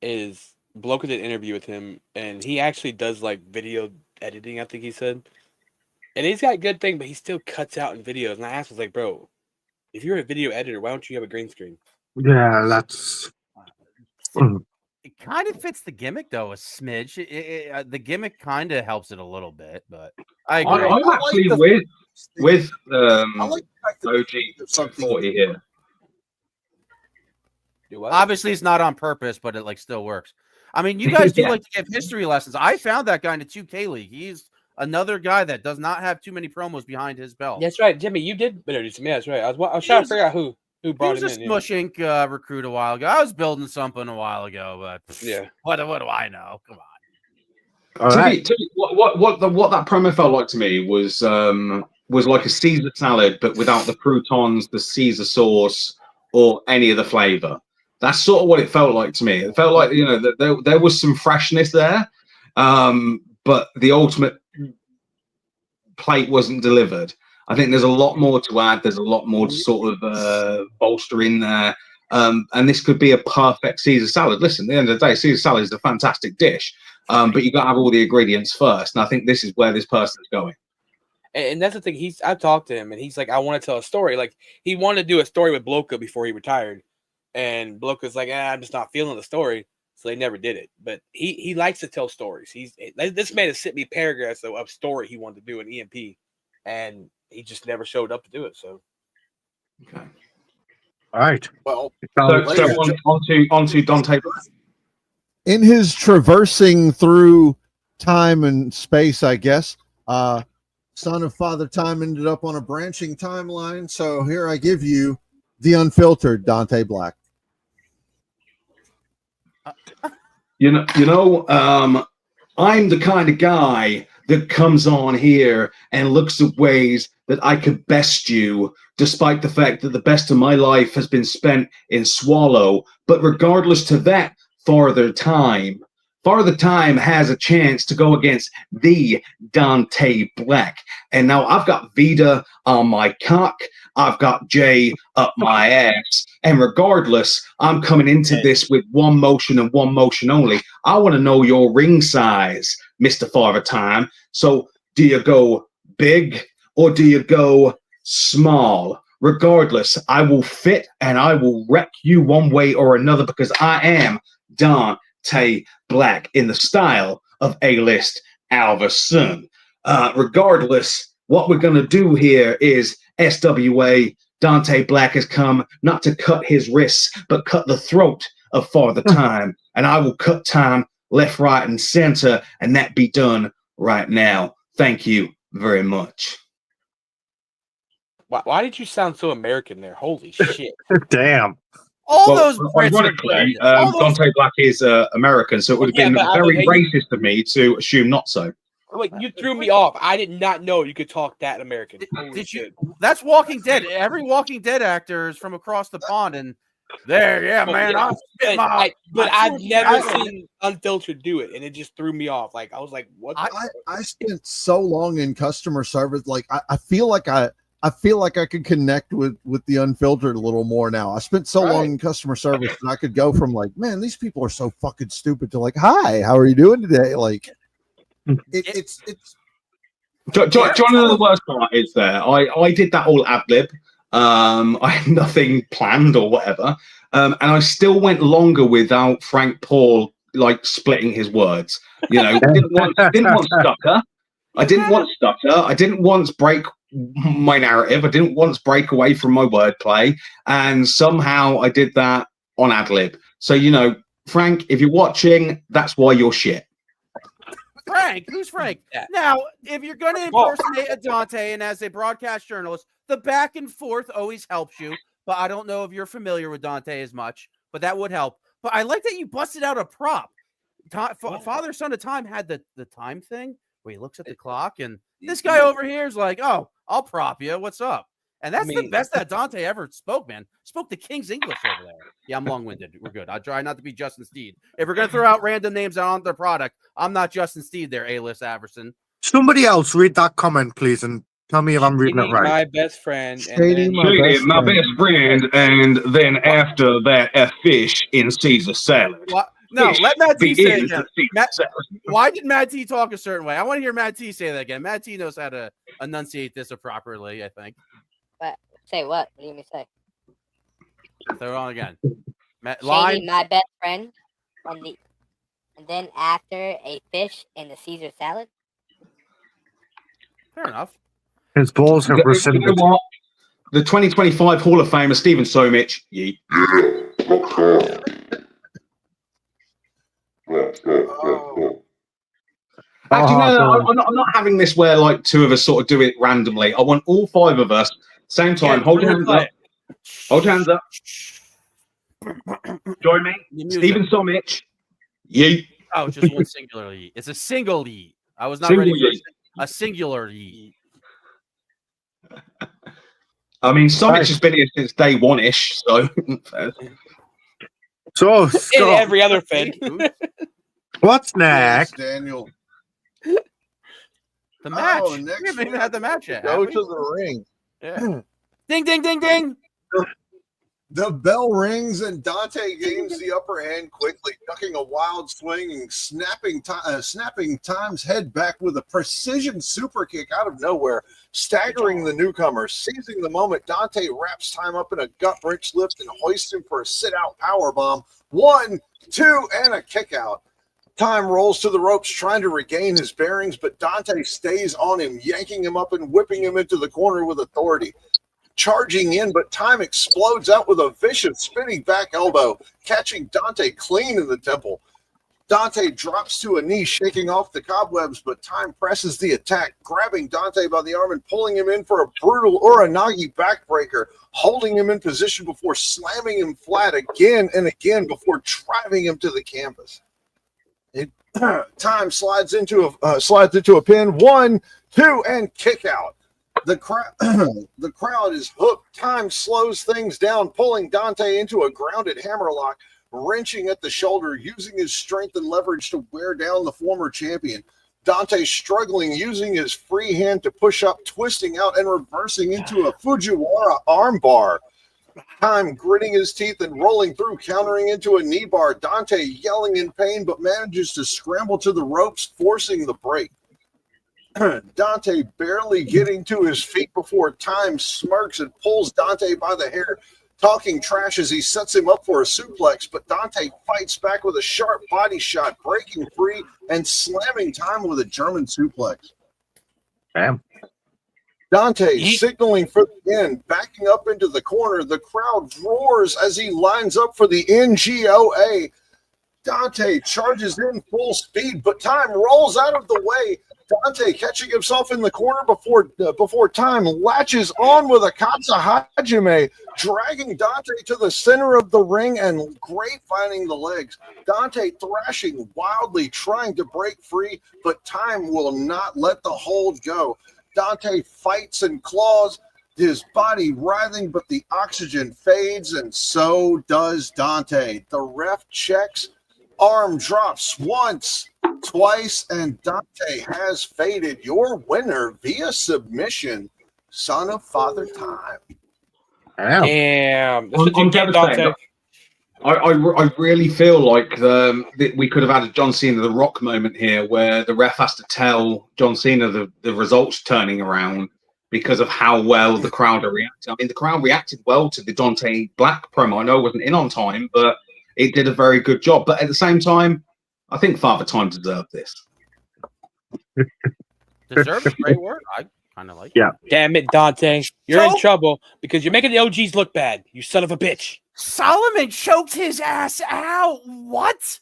is Bloke did an interview with him, and he actually does like video editing. I think he said, and he's got a good thing, but he still cuts out in videos. And I asked, him, like, bro, if you're a video editor, why don't you have a green screen? Yeah, that's. It kind of fits the gimmick, though, a smidge. The gimmick kind of helps it a little bit, but I agree. I'm actually with OG 40 here. Obviously, it's not on purpose, but it like still works. I mean, you guys do like to give history lessons. I found that guy in the 2K League. He's another guy that does not have too many promos behind his belt. That's right, Jimmy. You did introduce me. That's right. I was trying to figure out who brought him in. He was a Smush Inc. Recruit a while ago. I was building something a while ago, but yeah, what do I know? Come on. All right. What that promo felt like to me was like a Caesar salad, but without the croutons, the Caesar sauce, or any of the flavor. That's sort of what it felt like to me. It felt like, you know, that there was some freshness there, but the ultimate plate wasn't delivered. I think there's a lot more to add. There's a lot more to sort of bolster in there. And this could be a perfect Caesar salad. Listen, at the end of the day, Caesar salad is a fantastic dish, but you got to have all the ingredients first. And I think this is where this person is going. And that's the thing. I talked to him, and he's like, I want to tell a story. Like, he wanted to do a story with Bloka before he retired. And Bloka's like, I'm just not feeling the story. So they never did it. But he likes to tell stories. This man has sent me paragraphs of story he wanted to do in EMP. And he just never showed up to do it. So, okay. All right. Well, so on to Dante. In his traversing through time and space, I guess, son of Father Time ended up on a branching timeline. So here I give you the unfiltered Dante Black. I'm the kind of guy that comes on here and looks at ways that I could best you, despite the fact that the best of my life has been spent in Swallow. But regardless to that, Father Time has a chance to go against the Dante Black. And now I've got Vita on my cock. I've got Jay up my ass. And regardless, I'm coming into this with one motion and one motion only. I want to know your ring size, Mr. Father Time. So do you go big or do you go small? Regardless, I will fit and I will wreck you one way or another because I am Dante Black in the style of A-List Alverson. Regardless, what we're going to do here is SWA Dante Black has come not to cut his wrists, but cut the throat of Father Time. And I will cut time left, right, and center, and that be done right now. Thank you very much. Why did you sound so American there? Holy shit! Damn. All those Brits are ironically, good. All those- Dante Black is American, so it would have been very racist of me to assume not so. Wait, you threw me off. I did not know you could talk that American. Did you? That's Walking Dead. Every Walking Dead actor is from across the pond, and there, yeah, man. Yeah, I'll spit my. but I've never seen Unfiltered do it, and it just threw me off. Like I was like, "What?" I spent so long in customer service. Like I feel like I could connect with the Unfiltered a little more now. I spent so long in customer service, and I could go from like, man, these people are so fucking stupid to like, hi, how are you doing today? Like, it's. Do you want to know the worst part is there? I did that all ad lib. I had nothing planned or whatever, and I still went longer without Frank Paul like splitting his words. You know, didn't want stutter. I didn't want stutter. I didn't once break my narrative. I didn't once break away from my wordplay, and somehow I did that on ad lib. So you know, Frank, if you're watching, that's why you're shit. Frank, who's Frank? Now, if you're going to impersonate a Dante, and as a broadcast journalist, the back and forth always helps you. But I don't know if you're familiar with Dante as much, but that would help. But I like that you busted out a prop. Father, Son of Time had the time thing where he looks at the clock, and this guy over here is like, "Oh, I'll prop you. What's up?" And that's the best that Dante ever spoke, man. Spoke the King's English over there. Yeah, I'm long-winded. We're good. I try not to be Justin Steed. If we're going to throw out random names on their product, I'm not Justin Steed there, A-list Averson. Somebody else read that comment, please, and tell me if I'm reading it right. My best friend. Shady, my best friend, and then after that, a fish in Caesar salad. What? No, Fish let Matt T say it begins again. the Caesar Why did Matt T talk a certain way? I want to hear Matt T say that again. Matt T knows how to enunciate this properly, I think. What? Say what? What do you mean say? Throw it on again. Shady, my best friend, and then after a fish in the Caesar salad. Fair enough. His balls have rescinded. You know what? The 2025 Hall of Famer Stephen Somich. Yeet. Actually, no, I'm not having this where like two of us sort of do it randomly. I want all five of us same time. Hold your hands up. Hold your hands up. Join me. Stephen Somich. Yeet. Oh, just one singular yeet. It's a single yeet. I was not Single ready for yeet. a singular yeet. I mean, Somich has been here since day one-ish, so. So, In every other Fed. What's next? Daniel. The match. Oh, We next haven't even had the match yet. Go have we? to the ring. Yeah. Ding, ding, ding, ding. The bell rings and Dante gains the upper hand quickly, ducking a wild swing and snapping Time's head back with a precision super kick out of nowhere, staggering the newcomer. Seizing the moment, Dante wraps Time up in a gut wrench lift and hoists him for a sit-out powerbomb. 1, 2, and a kick out. Time rolls to the ropes trying to regain his bearings, but Dante stays on him, yanking him up and whipping him into the corner with authority. Charging in, but Time explodes out with a vicious spinning back elbow, catching Dante clean in the temple. Dante drops to a knee, shaking off the cobwebs, but Time presses the attack, grabbing Dante by the arm and pulling him in for a brutal Uranagi backbreaker, holding him in position before slamming him flat again and again before driving him to the canvas. Time slides into a pin. 1, 2, and kick out. The crowd is hooked. Time slows things down, pulling Dante into a grounded hammerlock, wrenching at the shoulder, using his strength and leverage to wear down the former champion. Dante struggling, using his free hand to push up, twisting out and reversing into a Fujiwara armbar. Time gritting his teeth and rolling through, countering into a knee bar. Dante yelling in pain, but manages to scramble to the ropes, forcing the break. Dante barely getting to his feet before Time smirks and pulls Dante by the hair, talking trash as he sets him up for a suplex, but Dante fights back with a sharp body shot, breaking free and slamming Time with a German suplex. Damn. Dante signaling for the end, backing up into the corner. The crowd roars as he lines up for the NGOA. Dante charges in full speed, but Time rolls out of the way. Dante catching himself in the corner before Time latches on with a Katsa Hajime, dragging Dante to the center of the ring and grapevine the legs. Dante thrashing wildly, trying to break free, but Time will not let the hold go. Dante fights and claws, his body writhing, but the oxygen fades, and so does Dante. The ref checks, arm drops once, twice, and Dante has faded. Your winner via submission, Son of Father Time. Damn. I'm devastated. I really feel like that we could have had a John Cena The Rock moment here where the ref has to tell John Cena the results turning around because of how well the crowd are reacting. I mean, the crowd reacted well to the Dante Black promo. I know it wasn't in on time, but it did a very good job. But at the same time, I think Father Time deserved this. Deserved a great word. I kind of like it. Yeah. Damn it, Dante. You're in trouble because you're making the OGs look bad. You son of a bitch. Solomon choked his ass out. What?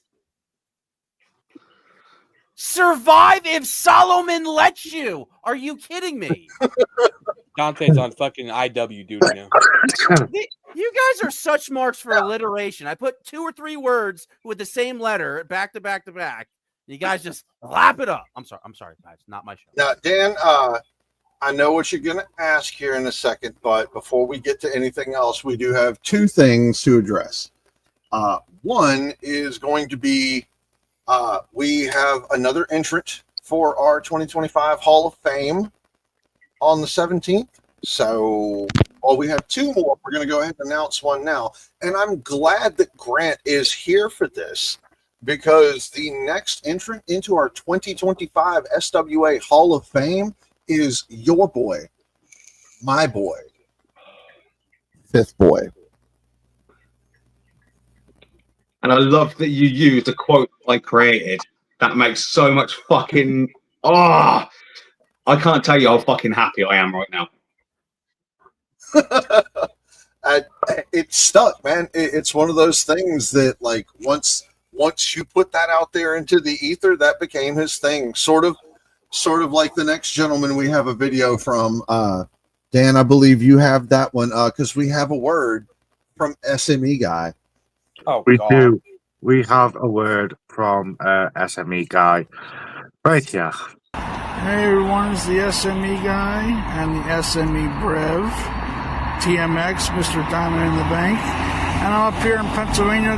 Survive if Solomon lets you. Are you kidding me? Dante's on fucking IW duty now. You guys are such marks for alliteration. I put 2 or 3 words with the same letter back to back to back. You guys just lap it up. I'm sorry, guys. Not my show. Now, Dan, I know what you're going to ask here in a second, but before we get to anything else, we do have 2 things to address. One is going to be we have another entrant for our 2025 Hall of Fame on the 17th. So, we have 2 more. We're going to go ahead and announce one now. And I'm glad that Grant is here for this because the next entrant into our 2025 SWA Hall of Fame is your boy, my boy, 5th boy. And I love that you used a quote I created. That makes so much fucking... I can't tell you how fucking happy I am right now. It stuck, man. It's one of those things that, like, once you put that out there into the ether, that became his thing. Sort of like the next gentleman we have a video from. Dan, I believe you have that one because we have a word from SME Guy. Oh, we do. We have a word from SME Guy right here. Hey everyone, it's the SME Guy and the SME Brev, TMX, Mr. Diamond in the Bank, and I'm up here in Pennsylvania,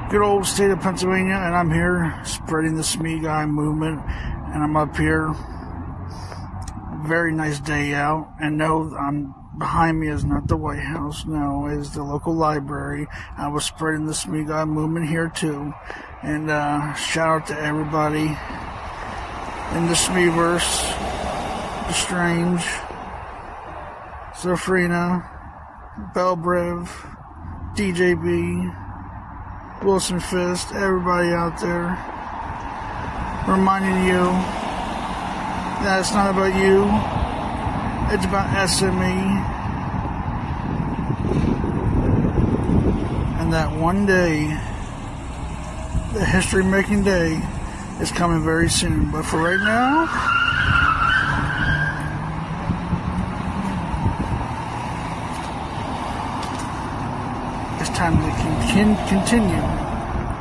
good old state of Pennsylvania, and I'm here spreading the SME Guy movement, and I'm up here, very nice day out, and no, behind me is not the White House, no, it's the local library. I was spreading the SME Guy movement here too, and shout out to everybody in the Smeeverse, The Strange, Zofrina, Belbrev, DJB, Wilson Fist, everybody out there, reminding you that it's not about you, it's about SME, and that one day, the history-making day, is coming very soon. But for right now, it's time to continue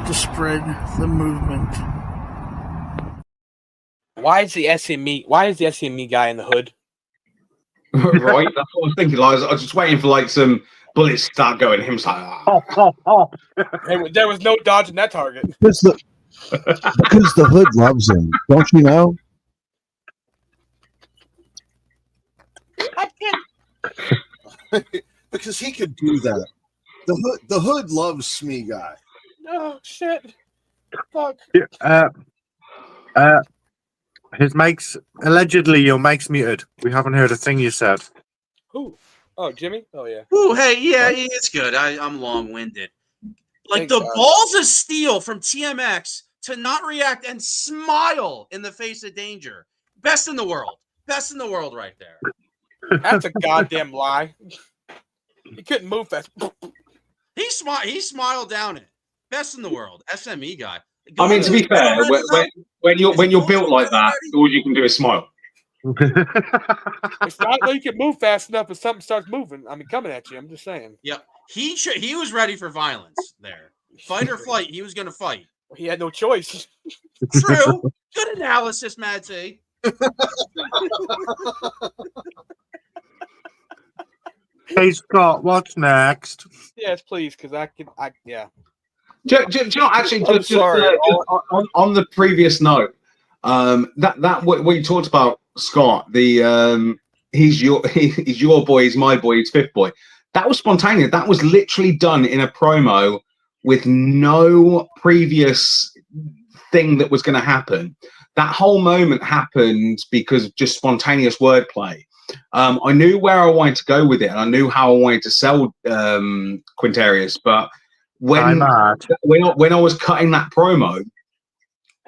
to spread the movement. Why is the SME guy in the hood? Right, that's what I was thinking. Like, I was just waiting for like some bullets to start going. Him like, There was no dodging that target. Because the hood loves him, don't you know? Because he could do that. The hood loves SME Guy. Oh shit! Fuck. His mic's allegedly your mic's muted. We haven't heard a thing you said. Who? Oh, Jimmy? Oh yeah. Ooh, hey, yeah, it's good. I'm long-winded. Like Thank the God. balls of steel from TMX to not react and smile in the face of danger. Best in the world. Best in the world right there. That's a goddamn lie. He couldn't move fast. He smiled down it. Best in the world. SME guy. I mean, to be fair, when you're built like that, all you can do is smile. It's not like you can move fast enough if something starts moving. I mean, coming at you. I'm just saying. Yep. He was ready for violence there. Fight or flight. He was going to fight. He had no choice. True. Good analysis, Mad T. Hey Scott, what's next? Yes, please, because yeah. Actually, just on the previous note, that what you talked about, Scott. The he's your boy, he's my boy, he's fifth boy. That was spontaneous. That was literally done in a promo with no previous thing that was going to happen. That whole moment happened because of just spontaneous wordplay. I knew where I wanted to go with it, and I knew how I wanted to sell Quintarius. But when I was cutting that promo,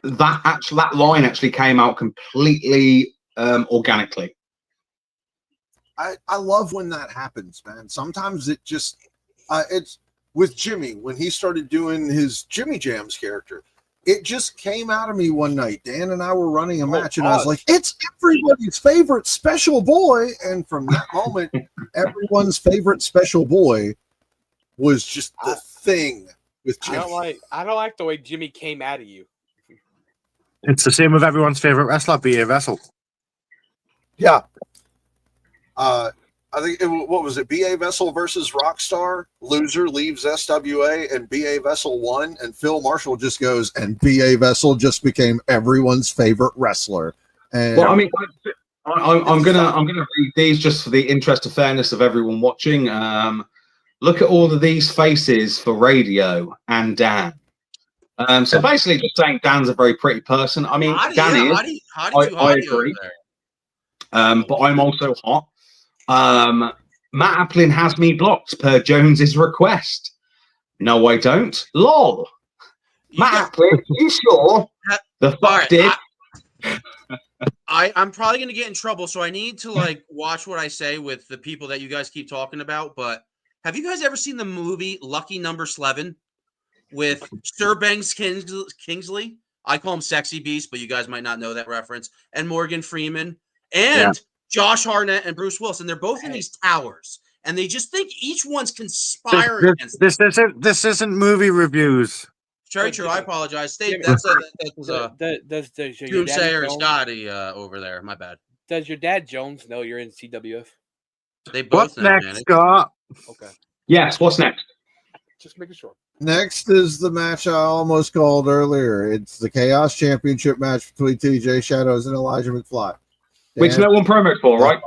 that line actually came out completely organically. I love when that happens, man. Sometimes it just it's with Jimmy when he started doing his Jimmy Jams character. It just came out of me one night. Dan and I were running a match, and I was like, "It's everybody's favorite special boy." And from that moment, everyone's favorite special boy was just the thing with Jimmy. I don't like the way Jimmy came out of you. It's the same with everyone's favorite wrestler, B.A. Vessel. Yeah. I think what was it? B.A. Vessel versus Rockstar. Loser leaves SWA, and B.A. Vessel won. And Phil Marshall just goes, and B.A. Vessel just became everyone's favorite wrestler. And well, I mean, I'm gonna read these just for the interest of fairness of everyone watching. Look at all of these faces for radio and Dan. So basically, just saying Dan's a very pretty person. I mean, Dan is. I agree. But I'm also hot. Matt Applin has me blocked per Jones's request. No, I don't. LOL. Matt Applin, you sure? The fuck did? I'm probably gonna get in trouble, so I need to watch what I say with the people that you guys keep talking about. But have you guys ever seen the movie Lucky Number 11 with Sir Banks Kingsley? I call him Sexy Beast, but you guys might not know that reference. And Morgan Freeman and Josh Hartnett and Bruce Wilson. They're both in these towers, and they just think each one's conspiring against them. This isn't movie reviews. Very true. I apologize. That's Doomsayer Scotty over there. My bad. Does your dad Jones know you're in CWF? They both what's next, Scott? Okay. Yes, what's next? Just making sure. next is the match I almost called earlier. It's the Chaos Championship match between TJ Shadows and Elijah McFly. Which no one promoted for, right?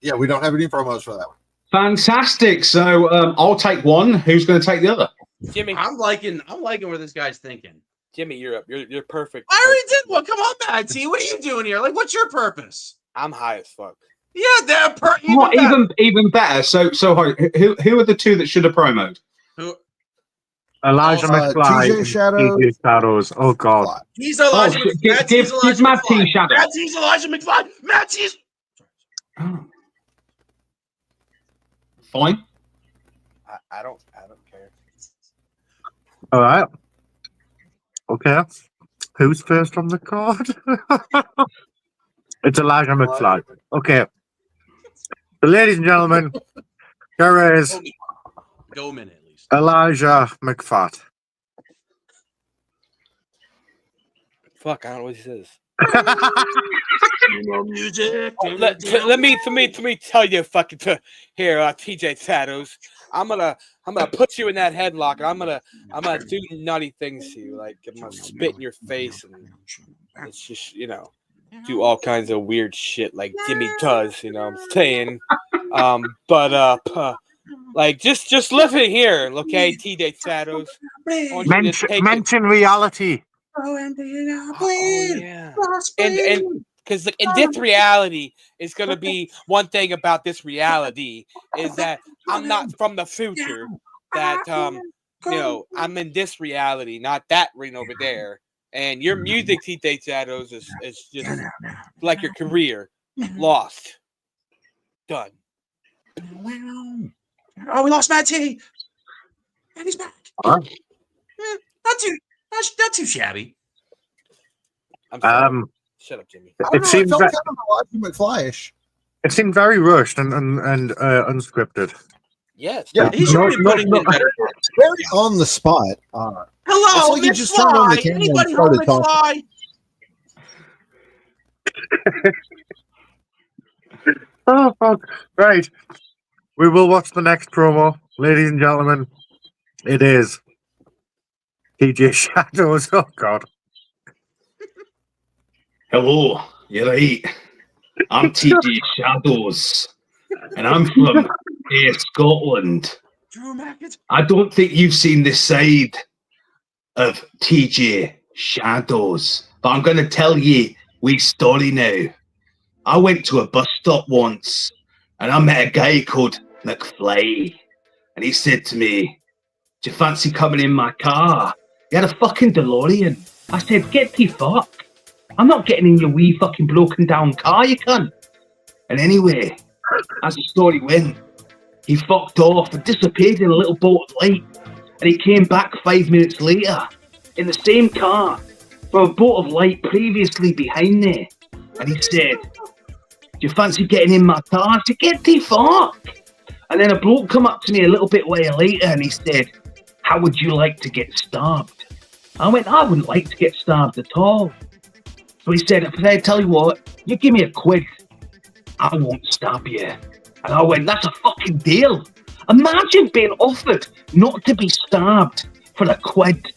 Yeah, we don't have any promos for that one. Fantastic. So I'll take one. Who's going to take the other? Jimmy, I'm liking where this guy's thinking. Jimmy, you're up. You're perfect. I already did one. Come on, Bad T. What are you doing here? Like, what's your purpose? I'm high as fuck. Yeah, they're even better. So who are the two that should have promoted? Who? Elijah McFly, TJ Shadows. TJ Shadows. Oh God. He's Elijah McFly. Give Matt T Shadows. Matt T's Elijah McFly. Matt T's. Fine. I don't care. All right. Okay. Who's first on the card? It's Elijah McFly. Okay. So, ladies and gentlemen, there is Go a minute, at least. Elijah McFat. Fuck, I don't know what he says. Music. Let me tell you, fucking here, TJ Shadows. I'm gonna put you in that headlock, and I'm gonna do nutty things to you, like I'm gonna spit in your face, and it's just do all kinds of weird shit like Jimmy does. You know what I'm saying? Like just live it here, okay, TJ Shadows. Mention reality. Oh yeah, and because in this reality, it's gonna be one thing about this reality is that I'm not from the future. That I'm in this reality, not that ring over there. And your music, TJ Shadows, is just like your career. Lost. Done. Oh, we lost Matt T. And he's back. Not too shabby. I'm sorry. Shut up, Jimmy. It seems felt kind of McFly-ish. It seemed very rushed and unscripted. Yes. Yeah. He should be putting in better. Very on the spot. Hello, like you just turned on the McFly. camera and Anybody home, started talking. McFly? Oh, fuck. Right. We will watch the next promo. Ladies and gentlemen, it is TJ Shadows. Oh, God. Hello, you're right. I'm TJ Shadows, and I'm from Scotland. I don't think you've seen this side of TJ Shadows, but I'm going to tell you a story now. I went to a bus stop once, and I met a guy called McFly, and he said to me, "Do you fancy coming in my car?" He had a fucking DeLorean. I said, "Get the fuck. I'm not getting in your wee fucking broken down car, you cunt." And anyway, as the story went, he fucked off and disappeared in a little boat of light. And he came back 5 minutes later in the same car with a boat of light previously behind there. And he said, "Do you fancy getting in my car?" I said, "Get the fuck." And then a bloke come up to me a little bit while later and he said, "How would you like to get stabbed?" I went, "I wouldn't like to get stabbed at all." So he said, "If I tell you what, you give me £1, I won't stab you." And I went, "That's a fucking deal. Imagine being offered not to be stabbed for £1.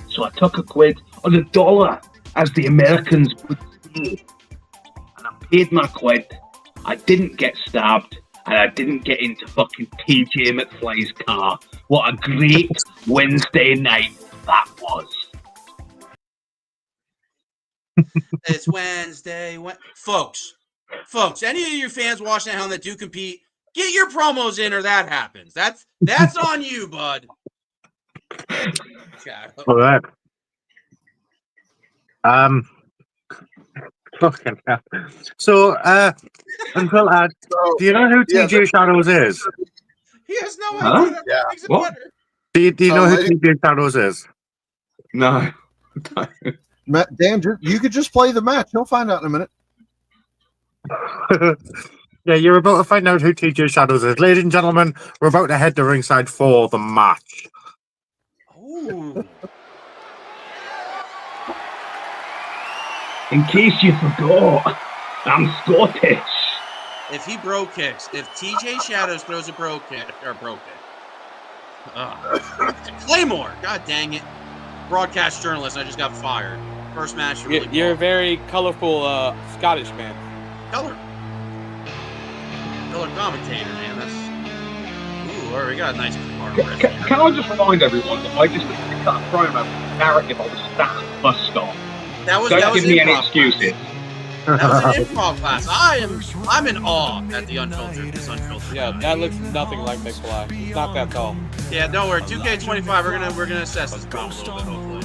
So I took £1 or $1, as the Americans would say. And I paid my £1. I didn't get stabbed, and I didn't get into fucking TJ McFly's car. What a great Wednesday night that was. It's Wednesday. Folks, any of you fans watching at home that do compete, get your promos in or that happens. That's on you, bud. All right. Fucking hell. So, Uncle Ad, do you know who TJ Shadows is? He has no Huh? idea. Yeah. Makes it What? better. Do you know who TJ Shadows is? No. Dan, you could just play the match. You'll find out in a minute. Yeah, you're about to find out who TJ Shadows is. Ladies and gentlemen, we're about to head to ringside for the match. Ooh. In case you forgot, I'm Scottish. If he bro kicks, if TJ Shadows throws a bro kick. Claymore, god dang it. Broadcast journalist, I just got fired. First match. Really You're a very colorful Scottish man. Color commentator, man. That's. Ooh, all right, we got a nice arm wrist here. Can I just remind everyone that I just cut a promo with Garrett if I was sat at the bus stop? Don't give me any excuses. That was an improv class. I'm in awe at the unfiltered. This unfiltered. Yeah, that looks nothing like McFly. He's not that tall. Yeah, don't worry. 2K25. We're gonna assess this a little bit. Hopefully.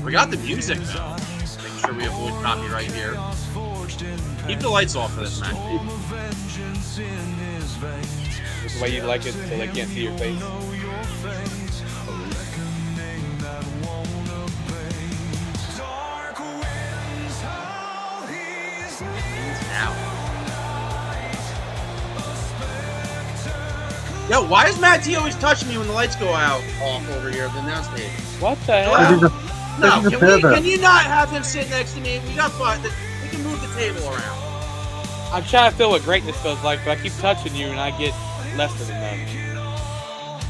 We got the music though. Make sure we avoid copyright here. Keep the lights off for this match. This is the way you like it, so they can't see your face. Yo, why is Matt T always touching me when the lights go out off over here at the announce table? What the hell? No, can you not have him sit next to me? We got fun. We can move the table around. I'm trying to feel what greatness feels like, but I keep touching you and I get lesser than that.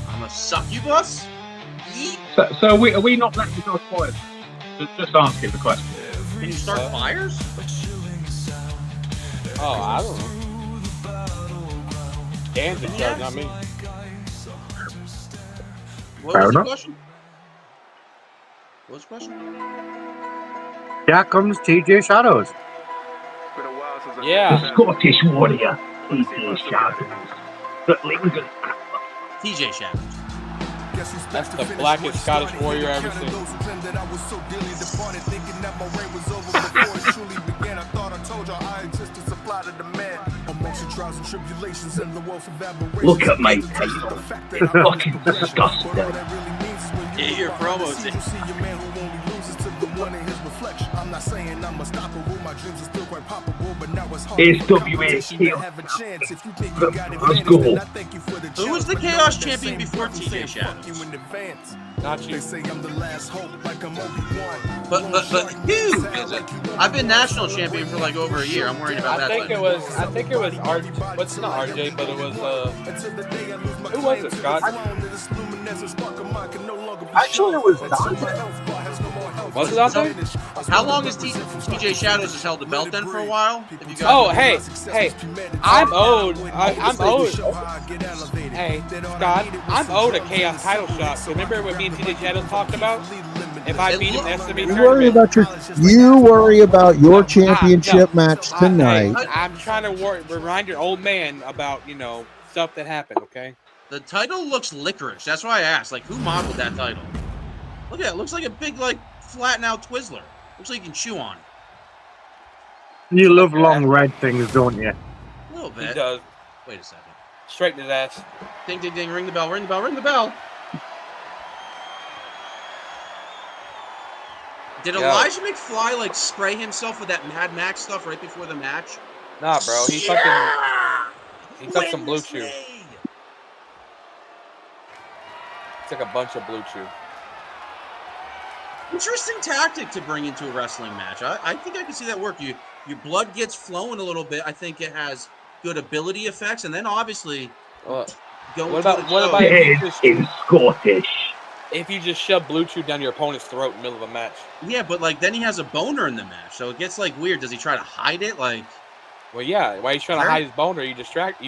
I'm a succubus? So are we not letting you go spoilers? Just asking the question. Can you start fires? Oh, I don't know. Dan's in charge, not me. What was the question? What was the question? Here comes TJ Shadows. Yeah. The Scottish warrior, TJ Shadows. TJ Shadows. That's the blackest Scottish warrior I've ever seen. that I was so dearly departed, thinking that my reign was over before it truly began. I thought I told y'all I exist to supply the demand. Amongst the trials and tribulations and the wealth of aberrations. Look at my title. It's fucking disgusting. Yeah, your promos. You see your man who only loses to the one in his reflection. I'm not saying I'm unstoppable. My dreams are still quite palpable, but now it's hard. SWA Let's go. Who was the Chaos Champion before TJ Shadows? Not you. They say I'm the last hope, like I'm Obi-Wan. But who is it? I've been national champion for like over a year. I'm worried about that. I think it was RJ. What's not RJ, but it was who was it, Scott? Actually, it was Dante. Was it Dante? How long has TJ Shadows has held the belt then for a while? Oh, hey, I'm owed. Hey, Scott, I'm owed a Chaos title shot. So remember what me and TJ Shadows talked about? If I beat him in SWA You worry about your championship match tonight. I'm trying to remind your old man about stuff that happened. Okay. The title looks licorice. That's why I asked. Like, who modeled that title? Look at it. It looks like a big, like, flattened out Twizzler. Looks like you can chew on. You love long red things, don't you? A little bit. He does. Wait a second. Straight in his ass. Ding, ding, ding. Ring the bell. Ring the bell. Ring the bell. Did Elijah McFly, like, spray himself with that Mad Max stuff right before the match? Nah, bro. He took some Blue Chew. He took a bunch of Blue Chew. Interesting tactic to bring into a wrestling match. I think I can see that work. Your blood gets flowing a little bit. I think it has good ability effects, and then obviously what about if you just shove Blue Chew down your opponent's throat in the middle of a match? Yeah, but like then he has a boner in the match, so it gets like weird. Does he try to hide it? Like, well, yeah. Why are you trying to hide his boner? You just take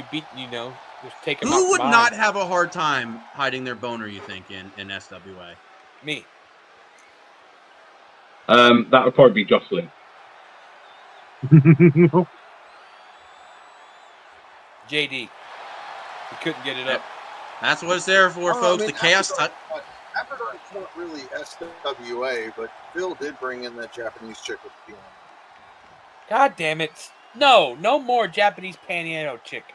him. Who would not have a hard time hiding their boner? You think in SWA? Me. That would probably be Jasolyn. JD. He couldn't get it up. That's what it's there for, folks. The Chaos. Appetite's not really SWA, but Phil did bring in that Japanese chick with the piano. God damn it. No more Japanese piano chick.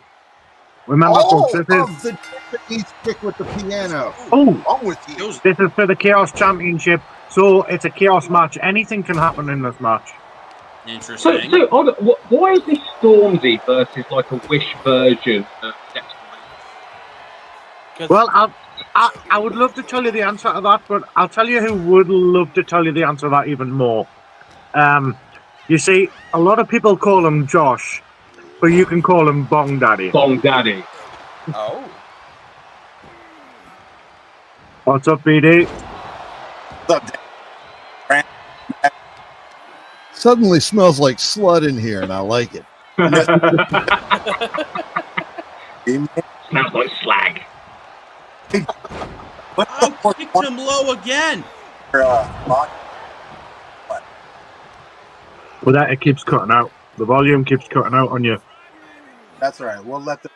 Remember, folks, this is the Japanese chick with the piano. Oh, with you. This is for the Chaos Championship, so it's a Chaos match. Anything can happen in this match. Interesting. So why is this Stormzy versus like a Wish version of Next Well, I would love to tell you the answer to that, but I'll tell you who would love to tell you the answer to that even more. You see, a lot of people call him Josh, but you can call him Bong Daddy. Bong Daddy. Oh. What's up, BD? What's up, Suddenly smells like slut in here, and I like it. Smells like slag. I kicked him low again. Well, that it keeps cutting out. The volume keeps cutting out on you. That's all right. We'll let them.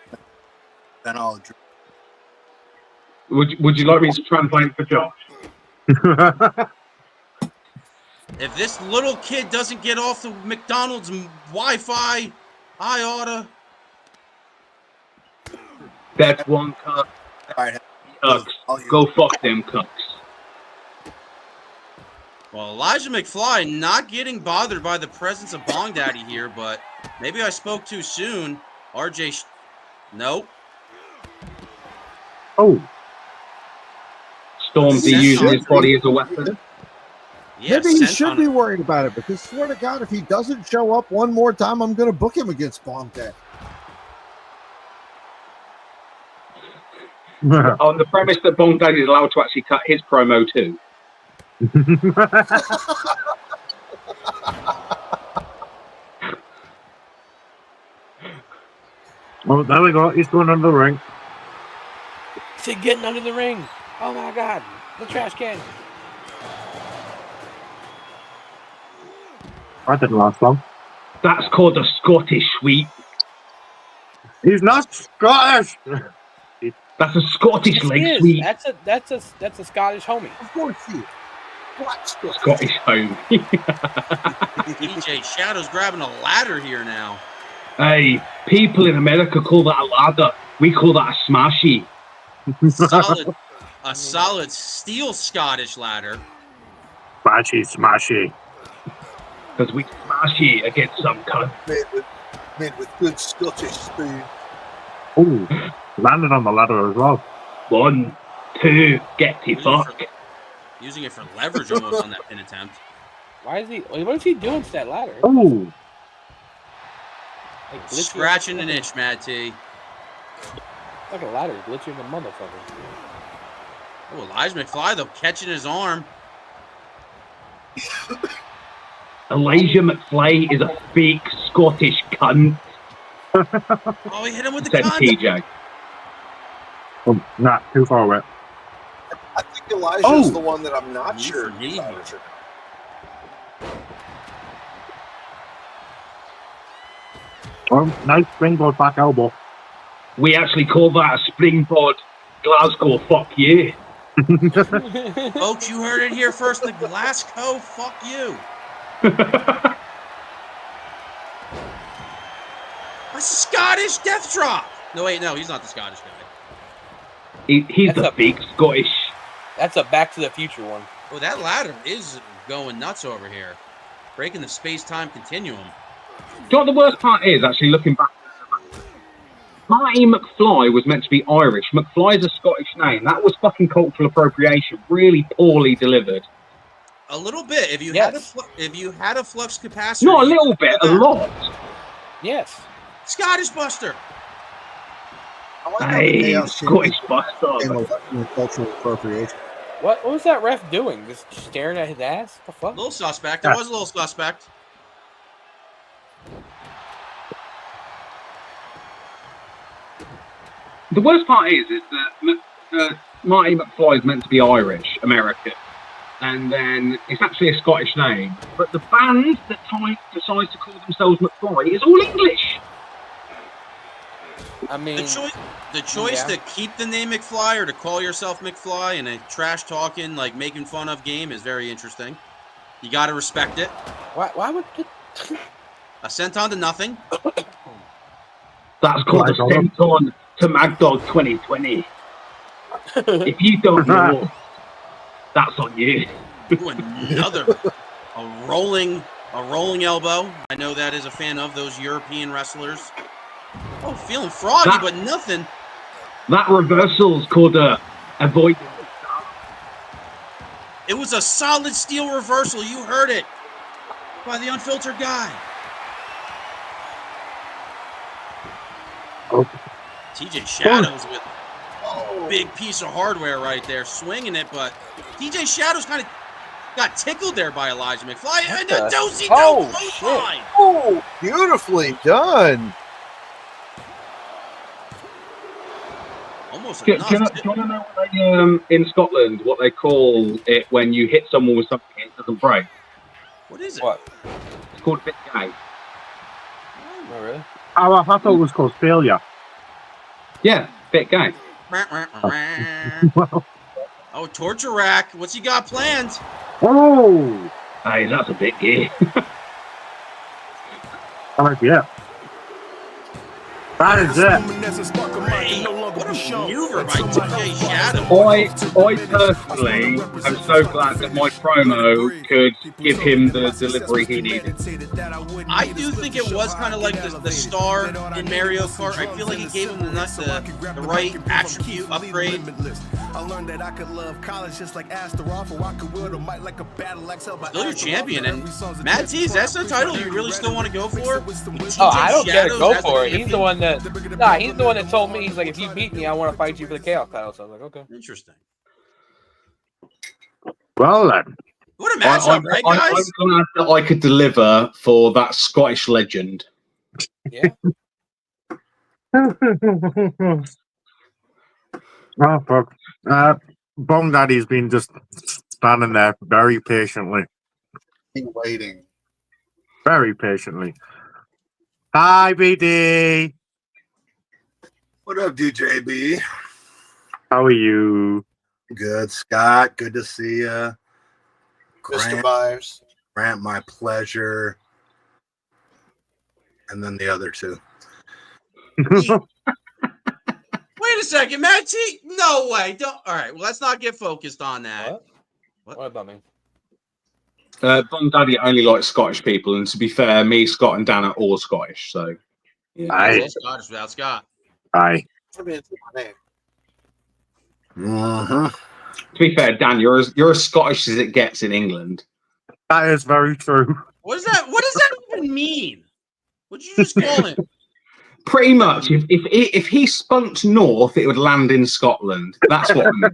Then I'll. Would you like me to translate for Josh? If this little kid doesn't get off the McDonald's Wi-Fi, I oughta. That's one cuck. All right. Cucks. Go fuck them cucks. Well, Elijah McFly not getting bothered by the presence of Bong Daddy here, but maybe I spoke too soon. RJ, nope. Oh. Stormzy using his body as a weapon. Yeah, maybe he should be worried about it, because swear to God, if he doesn't show up one more time, I'm going to book him against Bong Daddy. On the premise that Bong Daddy is allowed to actually cut his promo too. Oh, there we go. He's going under the ring. Is he getting under the ring? Oh my God. The trash can. That didn't last long. That's called a Scottish sweep. He's not Scottish. That's a Scottish leg sweep. That's a Scottish homie. Of course he is. Scottish home. DJ Shadow's grabbing a ladder here now. Hey, people in America call that a ladder. We call that a smashy. A solid steel Scottish ladder. Smashy. Because we smashy against some cunt. Made with good Scottish spoon. Ooh, landed on the ladder as well. 1, 2, get to fuck. Using it for leverage almost on that pin attempt. What is he doing to that ladder? Ooh. Like, Scratching an itch, Mad T. Like a ladder, glitching the motherfucker. Oh, Elijah McFly, though, catching his arm. Elijah McFly is a fake Scottish cunt. Oh, he hit him with the Said condom. TJ. Oh, nah, too far away. I think Elijah's the one that I'm not sure. Oh, nice springboard back elbow. We actually call that a springboard. Glasgow, fuck you. Folks, you heard it here first. The Glasgow, fuck you. A Scottish death drop. No, wait, no, he's not the Scottish guy. He's the big Scottish. That's a Back to the Future one. Oh, that ladder is going nuts over here. Breaking the space-time continuum. Do you know what the worst part is, actually, looking back? Marty McFly was meant to be Irish. McFly is a Scottish name. That was fucking cultural appropriation. Really poorly delivered. A little bit. If you had a flux capacitor. Not a little bit, a lot. Yes. Scottish Buster. Hey, Scottish Buster. Cultural appropriation. What was that ref doing? Just staring at his ass? What the fuck? A little suspect. There was a little suspect. The worst part is that Marty McFly is meant to be Irish, American, and then it's actually a Scottish name. But the band that decides to call themselves McFly is all English. I mean, the choice to keep the name McFly or to call yourself McFly in a trash talking, like making fun of game is very interesting. You got to respect it. Why would a senton to nothing? That's called a senton to MagDog 2020. If you don't know, that's on you. Ooh, another a rolling elbow. I know that is a fan of those European wrestlers. Oh, feeling froggy, but nothing. That reversal's called avoid. It was a solid steel reversal. You heard it by the unfiltered guy. Oh. TJ Shadows with a big piece of hardware right there, swinging it, but TJ Shadows kind of got tickled there by Elijah McFly. And a do-si-do clothesline. Oh, beautifully done. Almost Do you want to know what they, in Scotland, what they call it when you hit someone with something and it doesn't break? What is it? What? It's called a bit gay. Oh, really? Oh, I thought it was called failure. Yeah, bit gay. Oh, torture rack. What's he got planned? Oh! Hey, that's a bit gay. Yeah. That is it. What a maneuver by TJ Shadow. I personally am so glad that my promo could give him the delivery he needed. I do think it was kind of like the star in Mario Kart. I feel like it gave him the right attribute upgrade. I learned that I could love college just like Astaroth, or I could wield a mic like a battle axe. Still your champion, and Matt T, is that the title you really still want to go for? Oh, I don't care to go for it. He's the one that told me, he's like, if you beat me, I want to fight you for the Chaos title. So I was like, okay. Interesting. Well then. What a matchup, right, guys? I'm glad that I could deliver for that Scottish legend. Yeah. Oh, fuck. Bong Daddy's been just standing there very patiently. Waiting. Very patiently. Hi, BD. What up, DJB? How are you? Good, Scott. Good to see you. Mr. Myers. Grant, my pleasure. And then the other two. Wait a second, Matt T. No way. Don't. All right. Well, let's not get focused on that. What about me? Bon Daddy only likes Scottish people, and to be fair, me, Scott, and Dan are all Scottish. So, Yeah, Aye. Scottish without Scott. Aye. I mean, it's my name. To be fair, Dan, you're as Scottish as it gets in England. That is very true. What does that even mean? What'd you just call him? Pretty much. If he spunked north, it would land in Scotland. That's what I mean.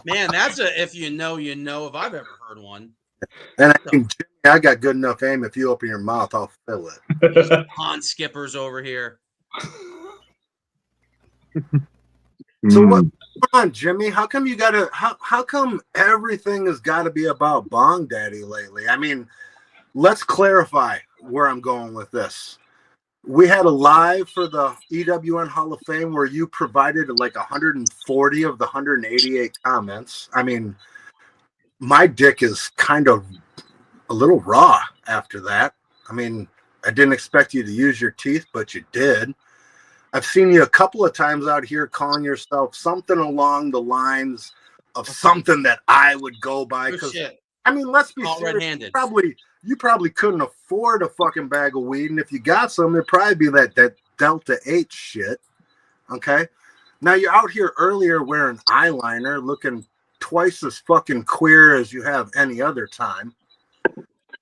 Man, that's a if you know, you know, if I've ever heard one. And I think, Jimmy, I got good enough aim. If you open your mouth, I'll fill it. These pond skippers over here. So what? Come on, Jimmy. How come you gotta? How come everything has got to be about Bong Daddy lately? I mean, let's clarify where I'm going with this. We had a live for the EWN Hall of Fame where you provided like 140 of the 188 comments. I mean, my dick is kind of a little raw after that. I mean, I didn't expect you to use your teeth, but you did. I've seen you a couple of times out here calling yourself something along the lines of something that I would go by. Because I mean, let's be All serious. red-handed. You probably couldn't afford a fucking bag of weed, and if you got some, it'd probably be that Delta 8 shit. Okay? Now you're out here earlier wearing eyeliner, looking twice as fucking queer as you have any other time.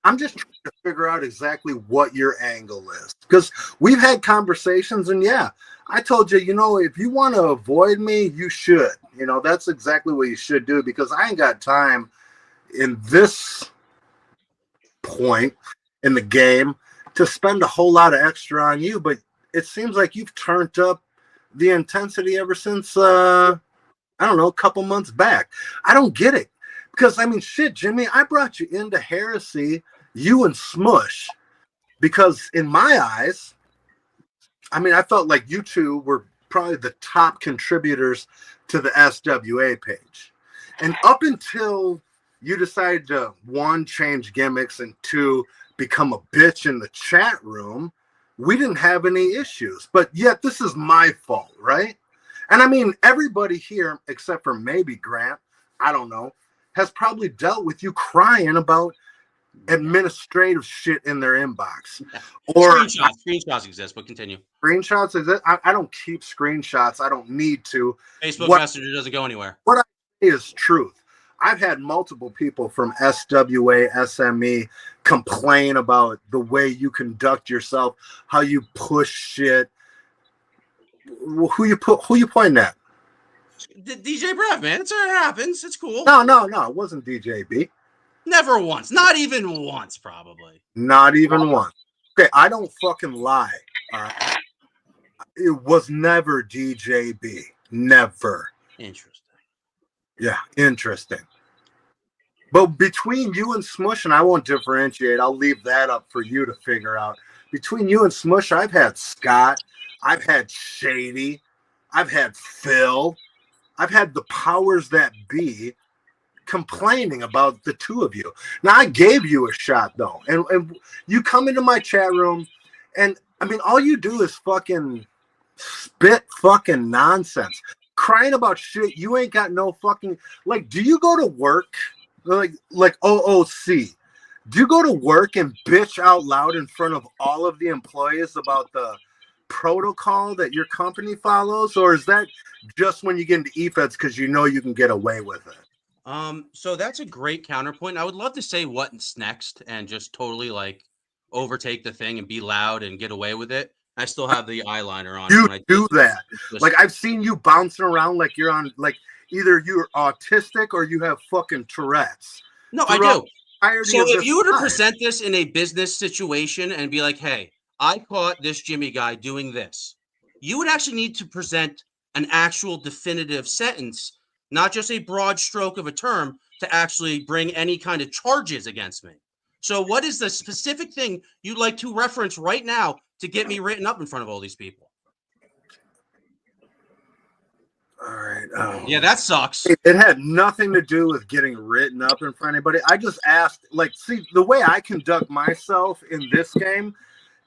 I'm just trying to figure out exactly what your angle is. Because we've had conversations, and yeah, I told you, you know, if you want to avoid me, you should. You know, that's exactly what you should do, because I ain't got time in this point in the game to spend a whole lot of extra on you. But it seems like you've turned up the intensity ever since, I don't know, a couple months back. I don't get it. Because, I mean, shit, Jimmy, I brought you into Heresy, you and Smush, because in my eyes, I mean, I felt like you two were probably the top contributors to the SWA page. And up until you decided to, one, change gimmicks, and two, become a bitch in the chat room, we didn't have any issues. But yet this is my fault, right? And I mean, everybody here, except for maybe Grant, I don't know, has probably dealt with you crying about administrative shit in their inbox. Or Screenshots exist, but continue. Screenshots exist. I don't keep screenshots. I don't need to. Facebook Messenger doesn't go anywhere. What I say is truth. I've had multiple people from SWA, SME complain about the way you conduct yourself, how you push shit. Who you pointing at? DJ Brev, man. It happens. It's cool. No. It wasn't DJ B. Never once. Not even once, probably. Not even once. Okay, I don't fucking lie. All right. It was never DJ B. Never. Interesting. Yeah, interesting. But between you and Smush, and I won't differentiate, I'll leave that up for you to figure out. Between you and Smush, I've had Scott, I've had Shady, I've had Phil, I've had the powers that be complaining about the two of you. Now, I gave you a shot, though. And you come into my chat room, and, I mean, all you do is fucking spit fucking nonsense. Crying about shit you ain't got no fucking... Like, do you go to work... Like OOC, do you go to work and bitch out loud in front of all of the employees about the protocol that your company follows, or is that just when you get into EFEDs because you know you can get away with it? So that's a great counterpoint. I would love to say what's next and just totally like overtake the thing and be loud and get away with it. I still have the eyeliner on. You when I do that. Like, I've seen you bouncing around like you're on, like, either you're autistic or you have fucking Tourette's. No, I do. So if you were to present this in a business situation and be like, hey, I caught this Jimmy guy doing this, you would actually need to present an actual definitive sentence, not just a broad stroke of a term, to actually bring any kind of charges against me. So what is the specific thing you'd like to reference right now to get me written up in front of all these people? All right. Yeah, that sucks. It had nothing to do with getting written up in front of anybody. I just asked, like, see, the way I conduct myself in this game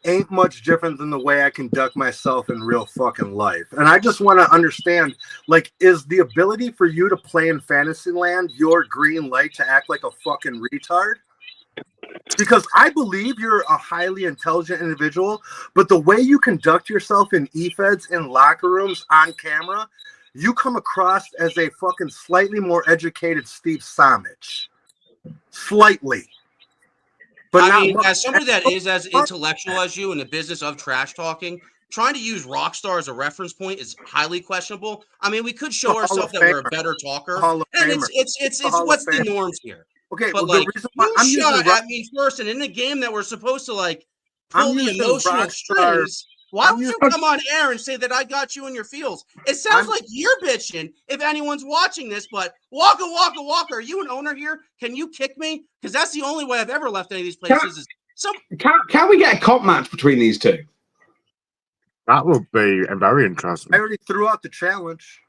ain't much different than the way I conduct myself in real fucking life. And I just want to understand, like, is the ability for you to play in Fantasyland your green light to act like a fucking retard? Because I believe you're a highly intelligent individual, but the way you conduct yourself in e-feds, in locker rooms, on camera, you come across as a fucking slightly more educated Steve Samich. Slightly. But I not mean, much. as somebody that is as intellectual as you in the business of trash talking, trying to use Rockstar as a reference point is highly questionable. I mean, we could show ourselves that we're a better talker, and it's what's the norms here. Okay, but well, like the reason why I'm you shot using at me first, and in a game that we're supposed to like pull I'm the using emotional Rockstar- strings. Why I'm would you using- come on air and say that I got you in your feels? It sounds like you're bitching if anyone's watching this, but Waka, are you an owner here? Can you kick me? Because that's the only way I've ever left any of these places. Can we get a comp match between these two? That would be very interesting. I already threw out the challenge.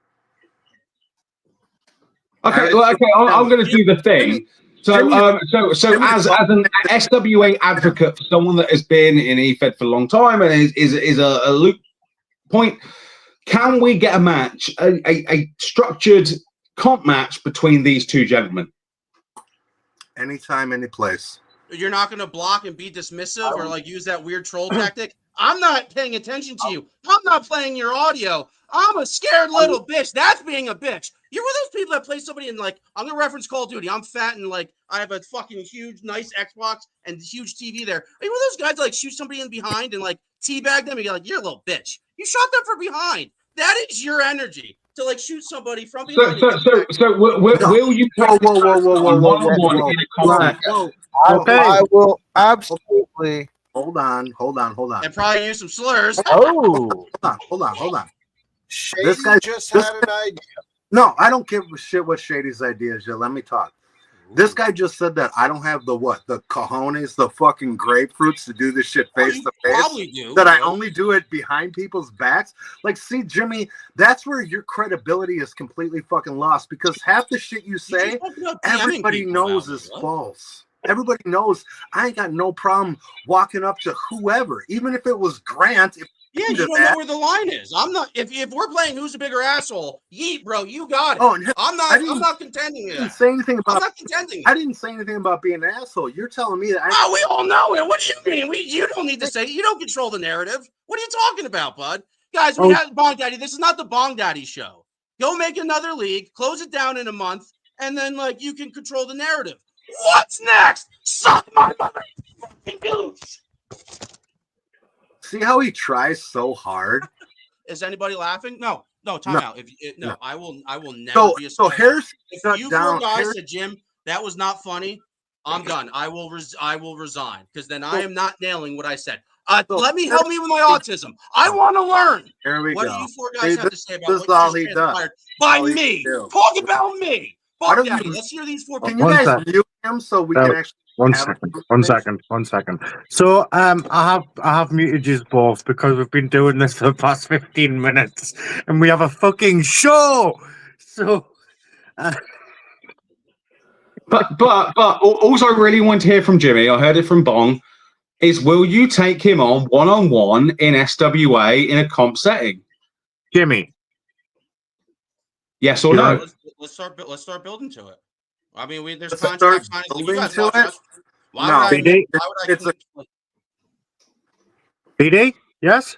Okay, well, okay, I'm going to do the thing. So as an SWA advocate, for someone that has been in EFED for a long time and is a loop point, can we get a match, a structured comp match between these two gentlemen? Anytime, any place. You're not going to block and be dismissive or like use that weird troll tactic. I'm not paying attention to you. I'm not playing your audio. I'm a scared little bitch. That's being a bitch. You're one of those people that play somebody in like, I'm gonna reference Call of Duty. I'm fat and like I have a fucking huge, nice Xbox and huge TV there. Are you one of those guys that like shoot somebody in behind and like teabag them and you're like, you're a little bitch. You shot them from behind. That is your energy to like shoot somebody from behind. So will you take one-on-one in a comp match? I will absolutely. Hold on. And probably use some slurs. Hold on. This guy just had an idea. No, I don't give a shit what Shady's idea is. Let me talk. This guy just said that I don't have the cojones, the fucking grapefruits to do this shit face to face. That I only do it behind people's backs. Like, see, Jimmy, that's where your credibility is completely fucking lost because half the shit you say, everybody knows is false. Everybody knows I ain't got no problem walking up to whoever, even if it was Grant. Yeah, you don't know where the line is. I'm not. If we're playing who's a bigger asshole, yeet, bro, you got it. Oh, no, I'm not contending. I didn't say anything about. I'm not contending. I didn't say anything about being an asshole. You're telling me that. We all know it. What do you mean? You don't need to say it. You don't control the narrative. What are you talking about, bud? Guys, we had Bong Daddy. This is not the Bong Daddy show. Go make another league, close it down in a month, and then like you can control the narrative. What's next? Suck my motherfucking goose. See how he tries so hard? Is anybody laughing? No, time out. I will never be a so Harris. If you four guys said, Jim, that was not funny, I'm done. I will resign because then I am not nailing what I said. Help me with my autism. I want to learn. Here we what go. do you four guys have to say about this what is all you he just does. transpired by me? Talk about me. Fuck Daddy. Let's hear these four Can people. you guys mute him so we can actually? One second. So I have muted you both because we've been doing this for the past 15 minutes and we have a fucking show. So But also I really want to hear from Jimmy. I heard it from Bong. Is will you take him on one-on-one in SWA in a comp setting? Jimmy. Yes or no? Let's start building to it. I mean, there's contract signing. If you guys watch us, BD? Yes?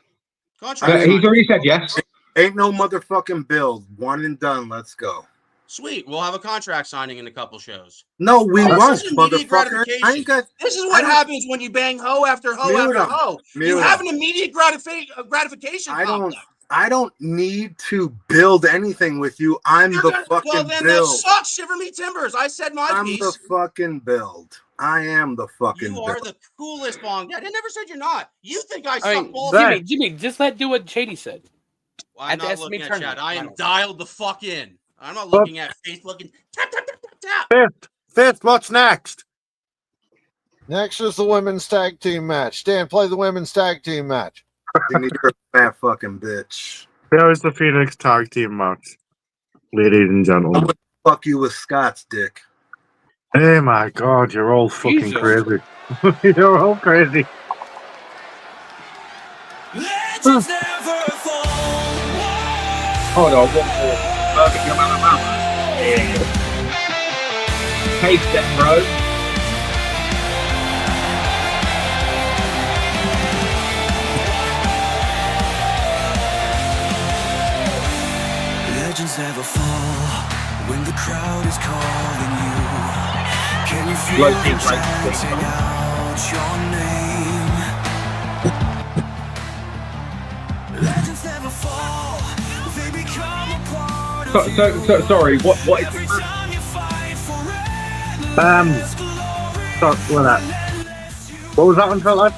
He's already said yes. Ain't no motherfucking build. One and done. Let's go. Sweet. We'll have a contract signing in a couple shows. No, we won't, motherfucker. This is what happens when you bang hoe after hoe after hoe. You have an immediate gratification. I don't need to build anything with you. I'm the fucking Well, then build. that sucks. Shiver me timbers. I said my piece. I'm the fucking build. I am the fucking You are build. the coolest Bong Dad. I never said you're not. You think I I suck mean, balls. Jimmy, just let do what Shady said. Well, I'm At the not SMA looking at tournament. chat. I am dialed the fuck in. I'm not looking at face looking. Tap, tap, tap, tap, tap. Fifth, what's next? Next is the women's tag team match. Dan, play the women's tag team match. You're a fat fucking bitch. There is the Phoenix tag team match. ladies and I gentlemen. would fuck you with Scott's dick. Hey, my God, you're all fucking Jesus. crazy. You're all crazy. Hold on, one more. Birmingham, Alabama. Yeah. Taste it, bro. Legends never fall when the crowd is calling you. Can you feel them chanting out your name? Legends never fall, they become a part of So sorry. What is What was that one, fella?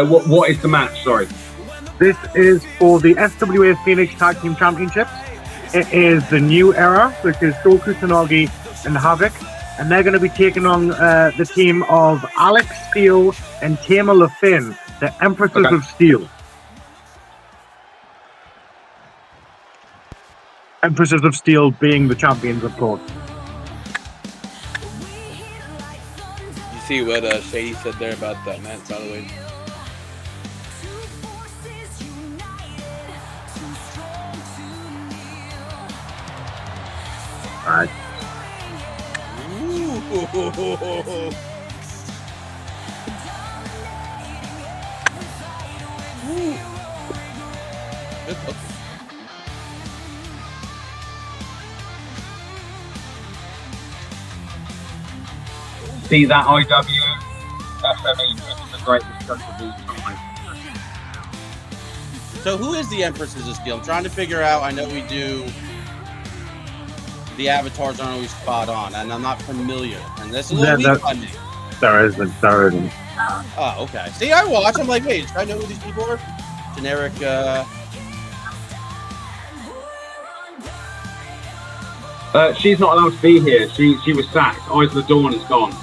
what is the match? Sorry. This is for the SWA Phoenix Tag Team Championships. It is the new era, which is Kusanagi and Havoc, and they're going to be taking on the team of Alex Steele and Taema Lafyn, the Empresses of Steel. Empresses of Steel being the champions, of course. You see what Shady said there about that match, by the way? Alright. See that IW FME is the greatest stuff of all time. So who is the Empresses of Steel? I'm trying to figure out. I know we do. The avatars aren't always spot on, and I'm not familiar. And this is a little weak by me. There isn't. Oh, okay. See, I watch. I'm like, wait, I know who these people are. Generic. She's not allowed to be here. She was sacked. Eyes of the Dawn is gone.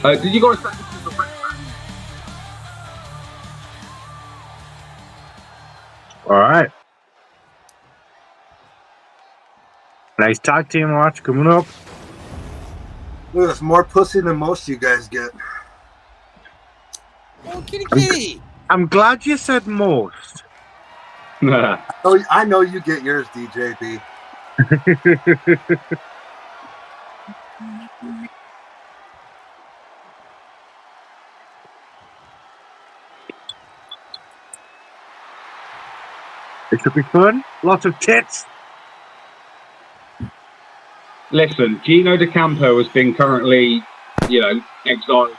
Did you guys say this is the red match? Alright. Nice tag team match coming up. Look, that's more pussy than most of you guys get. Oh, kitty kitty! I'm glad you said most. Oh, I know you get yours, DJB. It should be fun. Lots of tits. Listen, Gino DeCampo has been currently, exiled.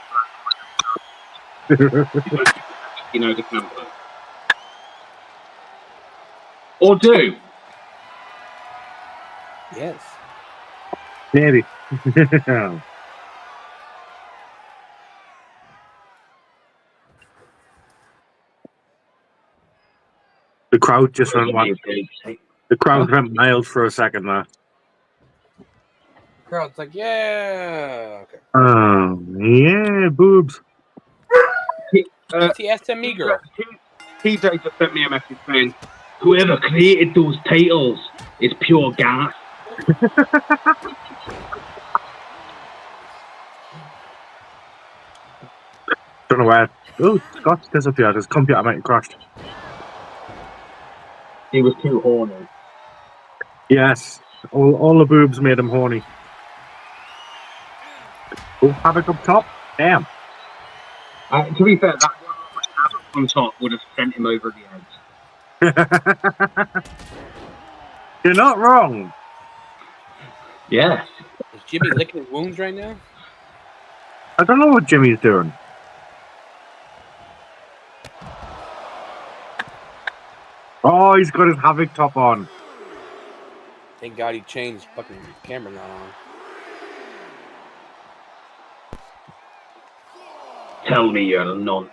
Gino DeCampo. Or do. Yes. Maybe. The crowd just went wild. The crowd went mild for a second there. Crowd's like, yeah. Okay. Oh, yeah, boobs. It's the SME girl. TJ just sent me a message saying, whoever created those titles is pure gas. Don't know where. Oh, Scott's disappeared. His computer might have crashed. He was too horny. Yes, all the boobs made him horny. Oh, Havoc up top. Damn. To be fair, that one on top would have sent him over the edge. You're not wrong. Yes. Is Jimmy licking his wounds right now? I don't know what Jimmy's doing. Oh, he's got his Havoc top on. Thank God he changed. Fucking camera not on. Tell me you're a nonce.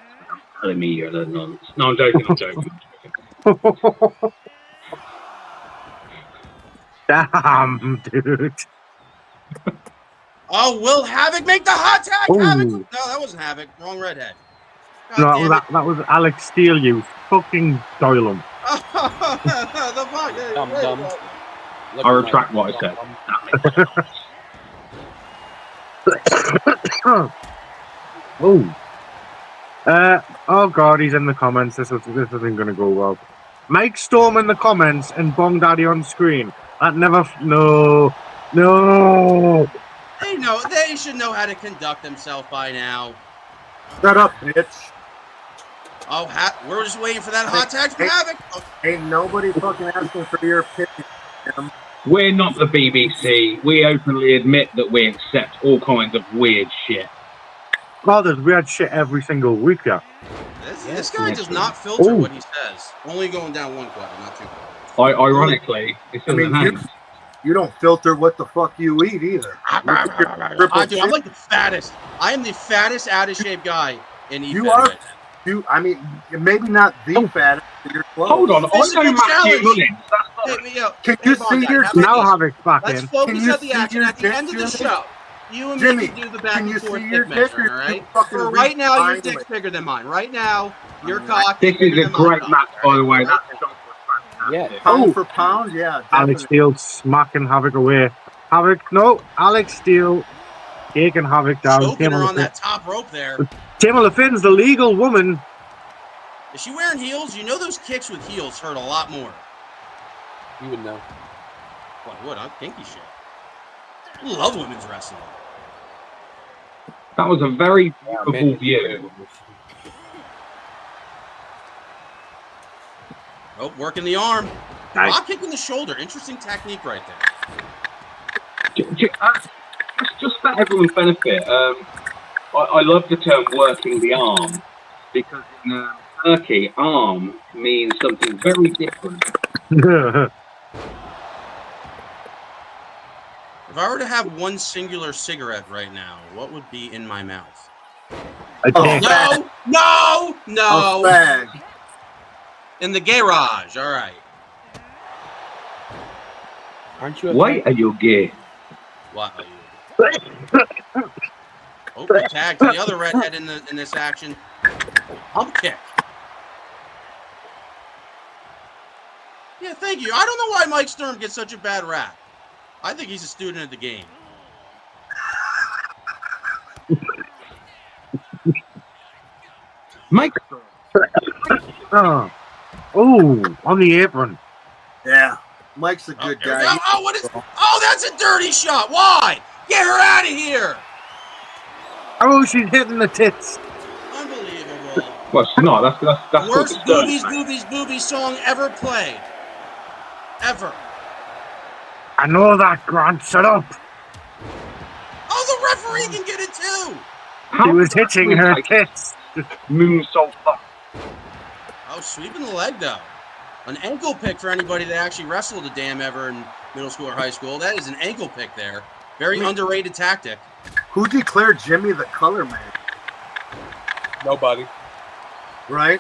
Telling me you're a nonce. No, I'm joking. Damn, dude. Oh, will Havoc make the hot tag? Ooh. Havoc? No, that wasn't Havoc. Wrong redhead. No, God damn that was Alex Steele, you fucking Doylem. the fuck? Hey, Dumb, wait, dumb. what? I retract what I said. Oh god, he's in the comments. This isn't going to go well. Mike Storm in the comments and Bong Daddy on screen. That never. No. They should know how to conduct themselves by now. Shut up, bitch. Oh, we're just waiting for that hot tag from Havoc. Oh. Ain't nobody fucking asking for your opinion, Tim. We're not the BBC. We openly admit that we accept all kinds of weird shit. Oh, there's weird shit every single week, yeah. This guy does not filter what he says. Only going down one quarter, not two quarters. Ironically, it's in the hands. You don't filter what the fuck you eat either. I'm like the fattest. I am the fattest, out of shape guy in East. You are. I mean, maybe not the fattest. You're close. Hold on, I know Matthew Mullins. Can you see your? Now Havoc's back Let's in. focus on the action at the end of the show. You and me can do the back and forth dick measuring, all right? For right now, your dick's bigger than mine. Right now, your cock. This is a great match, by the way. Yeah, pound for pound, yeah. Definitely. Alex Steele smacking Havoc away. Alex Steele taking Havoc down. Choking her on that top rope there. Taema Lafyn's the legal woman. Is she wearing heels? You know those kicks with heels hurt a lot more. You would know. What? I'm kinky shit. I love women's wrestling. That was a very beautiful view. Oh, working the arm. Nice. Rock kicking the shoulder. Interesting technique right there. Just for everyone's benefit, I love the term working the arm because in Turkey, arm means something very different. If I were to have one singular cigarette right now, what would be in my mouth? No! A fag. In the garage. All right. Aren't you? Why are you gay? What are you? Oh, good tag to the other redhead in this action. Hump kick. Yeah, thank you. I don't know why Mike Sturm gets such a bad rap. I think he's a student of the game. Mike. Oh, on the apron. Yeah, Mike's a good guy. What is? Oh, that's a dirty shot. Why? Get her out of here. Oh, she's hitting the tits. Unbelievable. Well, it's not. That's Worst boobies song ever played. Ever. I know that, Grant. Shut up. Oh, the referee can get it too. She was hitting her tits. Moonsault. Oh, sweeping the leg though. An ankle pick for anybody that actually wrestled a damn ever in middle school or high school. That is an ankle pick there. Very underrated tactic. Who declared Jimmy the color man? Nobody. Right?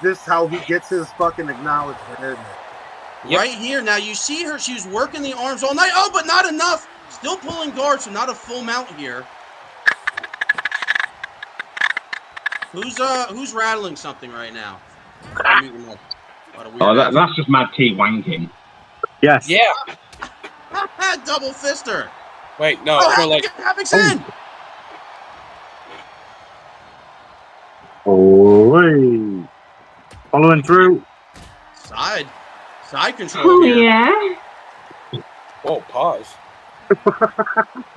This is how he gets his fucking acknowledgement, isn't it? Yep. Right here. Now you see her. She was working the arms all night. Oh, but not enough. Still pulling guard, so not a full mount here. Who's rattling something right now? That's just Mad T wanking. Yes. Yeah. Double fister. Wait, no. Oh, Havoc's in. Oh, following through. Side control. Here. Yeah. Oh, pause.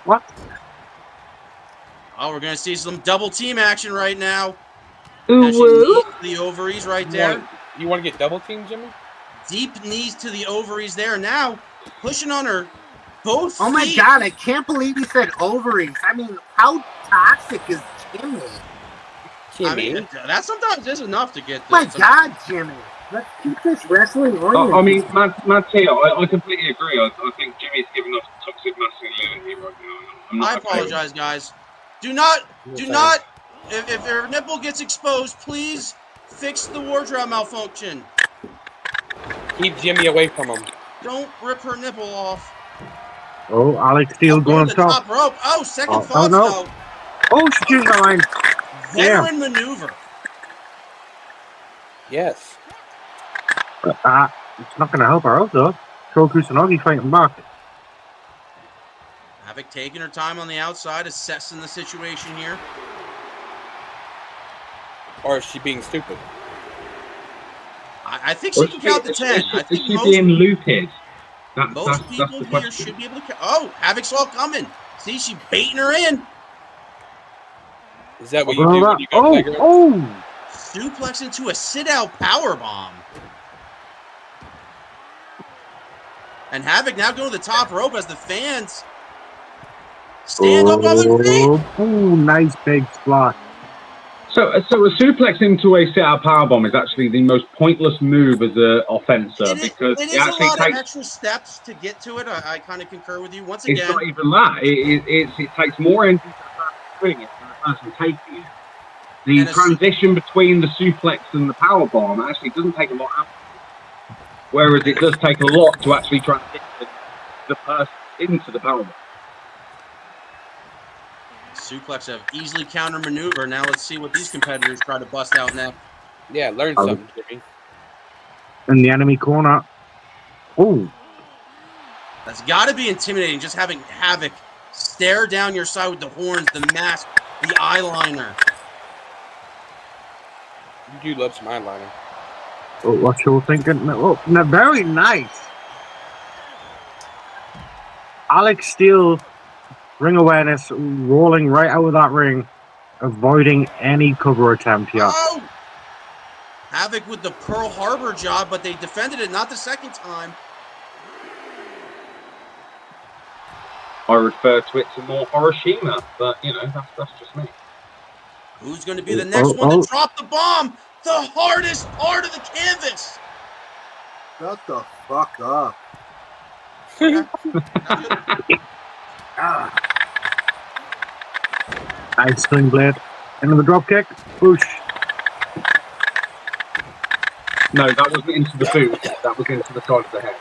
What? Oh, we're gonna see some double team action right now. Ooh. The ovaries right there. You want to get double teamed, Jimmy? Deep knees to the ovaries there. Now pushing on her both. Oh my feet. God! I can't believe he said ovaries. I mean, how toxic is Jimmy? I mean, that sometimes is enough to get. My God, Jimmy! Let's keep this wrestling oriented. I mean, Mad T, I completely agree. I think Jimmy's giving us toxic masculinity right now. I apologize, guys. Do not. If your nipple gets exposed, please fix the wardrobe malfunction. Keep Jimmy away from him. Don't rip her nipple off. Oh, Alex Steele going the top. top rope. Oh, second Oh, thoughts no. though. Oh, she's using the line. Veteran maneuver. Yes. It's not going to help her out, though. Kusanagi fighting back. Havoc taking her time on the outside, assessing the situation here. Or is she being stupid? I think she can count to 10. I think she's being looped. Most people here should be able to count. Oh, Havoc saw it coming. See, she baiting her in. Is that what you do when you go bigger? Oh! Suplex into a sit-out powerbomb. And Havoc now going to the top rope as the fans stand up on their feet. Oh, nice big spot. So a suplex into a sit-out powerbomb is actually the most pointless move as an offenser because It is actually a lot takes. of extra steps to get to it. I kind of concur with you. Once again, It's not even that. It takes more energy for the person doing it than the person taking it. The transition between the suplex and the powerbomb actually doesn't take a lot out. Whereas it does take a lot to actually transition the person into the powerbomb. suplex have easily counter maneuver. Now let's see what these competitors try to bust out now. Yeah, learn something, Jimmy. In the enemy corner. Oh. That's got to be intimidating, just having Havoc stare down your side with the horns, the mask, the eyeliner. You do love some eyeliner. Oh, what you're thinking? Oh, no, very nice. Alex Steele, ring awareness, rolling right out of that ring, avoiding any cover attempt here. Oh! Havoc with the Pearl Harbor job, but they defended it not the second time. I refer to it to more Hiroshima, but you know, that's just me. Who's going to be the next one to drop the bomb? The hardest part of the canvas. Shut the fuck up. Nice swing blade. Into the drop kick. Push. No, that wasn't into the boot. That was into the side of the head.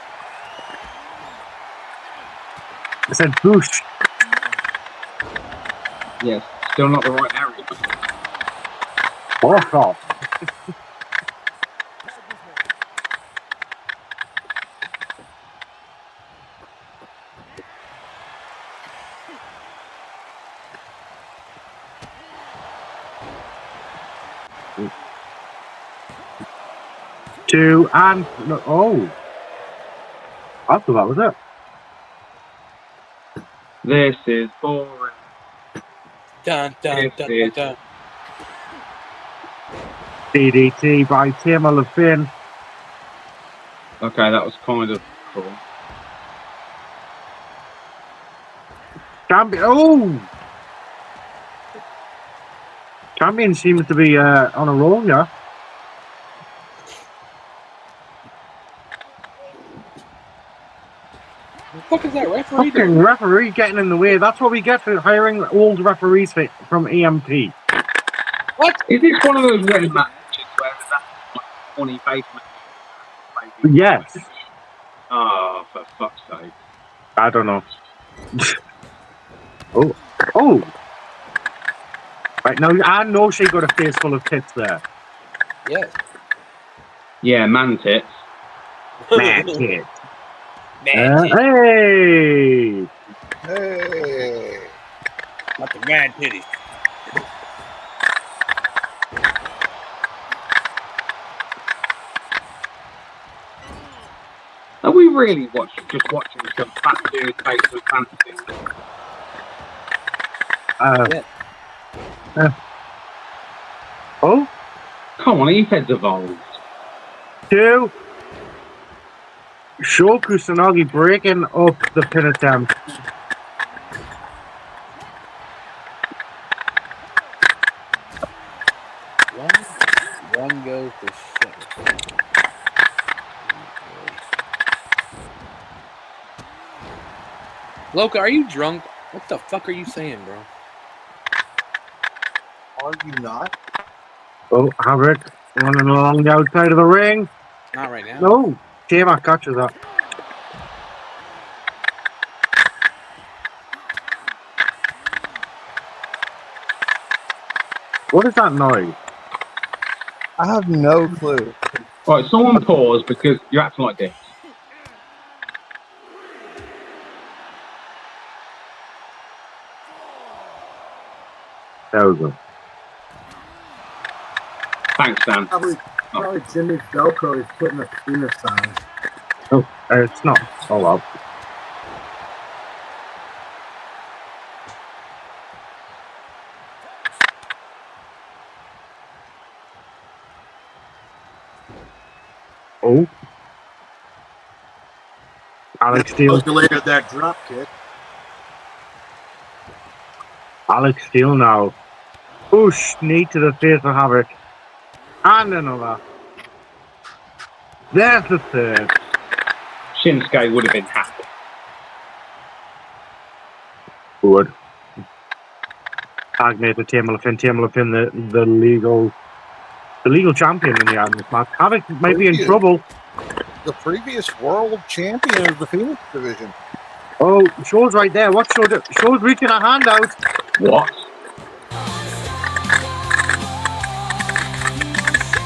I said push. Yes, still not the right area. Walk off. Two and no, oh, I thought that was it. This is boring. Dun dun dun dun. DDT by Taema Lafyn. Okay, that was kind of cool. Champion. Oh, champion seems to be on a roll, yeah. What the fuck is that referee? Fucking referee getting in the way. That's what we get for hiring old referees from EMP. What? Is this one of those red matches where it's that funny face match? Yes. Oh, for fuck's sake. I don't know. Oh. Right, now I know she got a face full of tits there. Yes. Yeah, man tits. Man tits. Man Hey. Not the man titties. Are we really just watching some fat dude face with fantasy? Oh? Come on, his head's evolved. Two. Sho Kusanagi breaking up the pin attempt. One go for sure. Loka, are you drunk? What the fuck are you saying, bro? Are you not? Oh, Havoc running along the outside of the ring. Not right now. No. Taema catches that. What is that noise? I have no clue. Right, someone pause because you're acting like this. There we go. Thanks, Dan. Probably Jimmy Velcro is putting a penis on. Oh, it's not. Oh well. Oh. Alex Steele. Calculated that drop kick. Alex Steele now. Push knee to the face of Havoc. And another. There's the third. Shinsuke would have been happy. Would. Tag made the Taema Lafyn, the legal champion in the end of this match. Havoc might be in trouble. The previous world champion of the Phoenix division. Oh, Shaw's right there. What Shaw do? Shaw's reaching a hand out. What?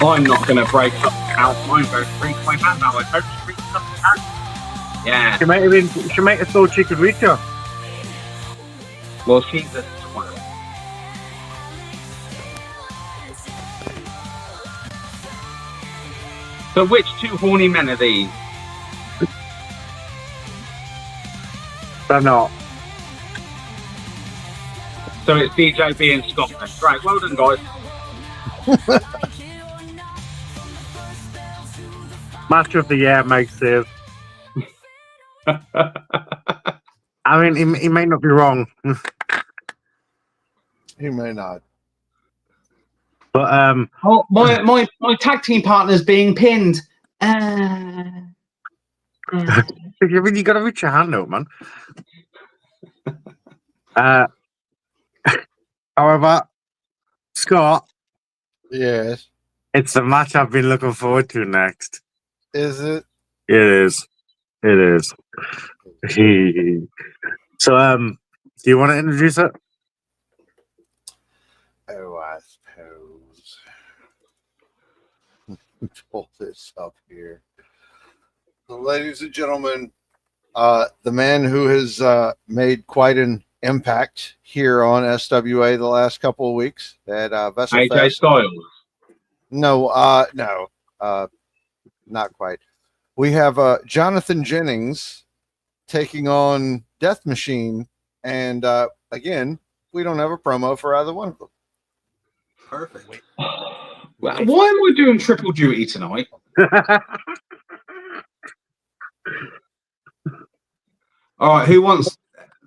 I'm not going to break up out. I'm going to reach my hand out. I don't reach something out. Yeah. She might have thought she could reach her. Well, she's a twat. So which two horny men are these? They're not. So it's DJB and Scotland. Right, well done, guys. Match of the year, Mike says. I mean, he may not be wrong. He may not. But oh, my tag team partner's being pinned. You really got to reach your hand out, man. However, Scott. Yes. It's the match I've been looking forward to next. Is it? It is. It is. So, do you want to introduce it? Oh, I suppose. Pull this up here. So, ladies and gentlemen, the man who has made quite an impact here on SWA the last couple of weeks at Vessel AJ Fest. Styles. No, not quite. We have Jonathon Jennings taking on Death Machine, and again, we don't have a promo for either one of them. Perfect. Why am I doing triple duty tonight? All right, who wants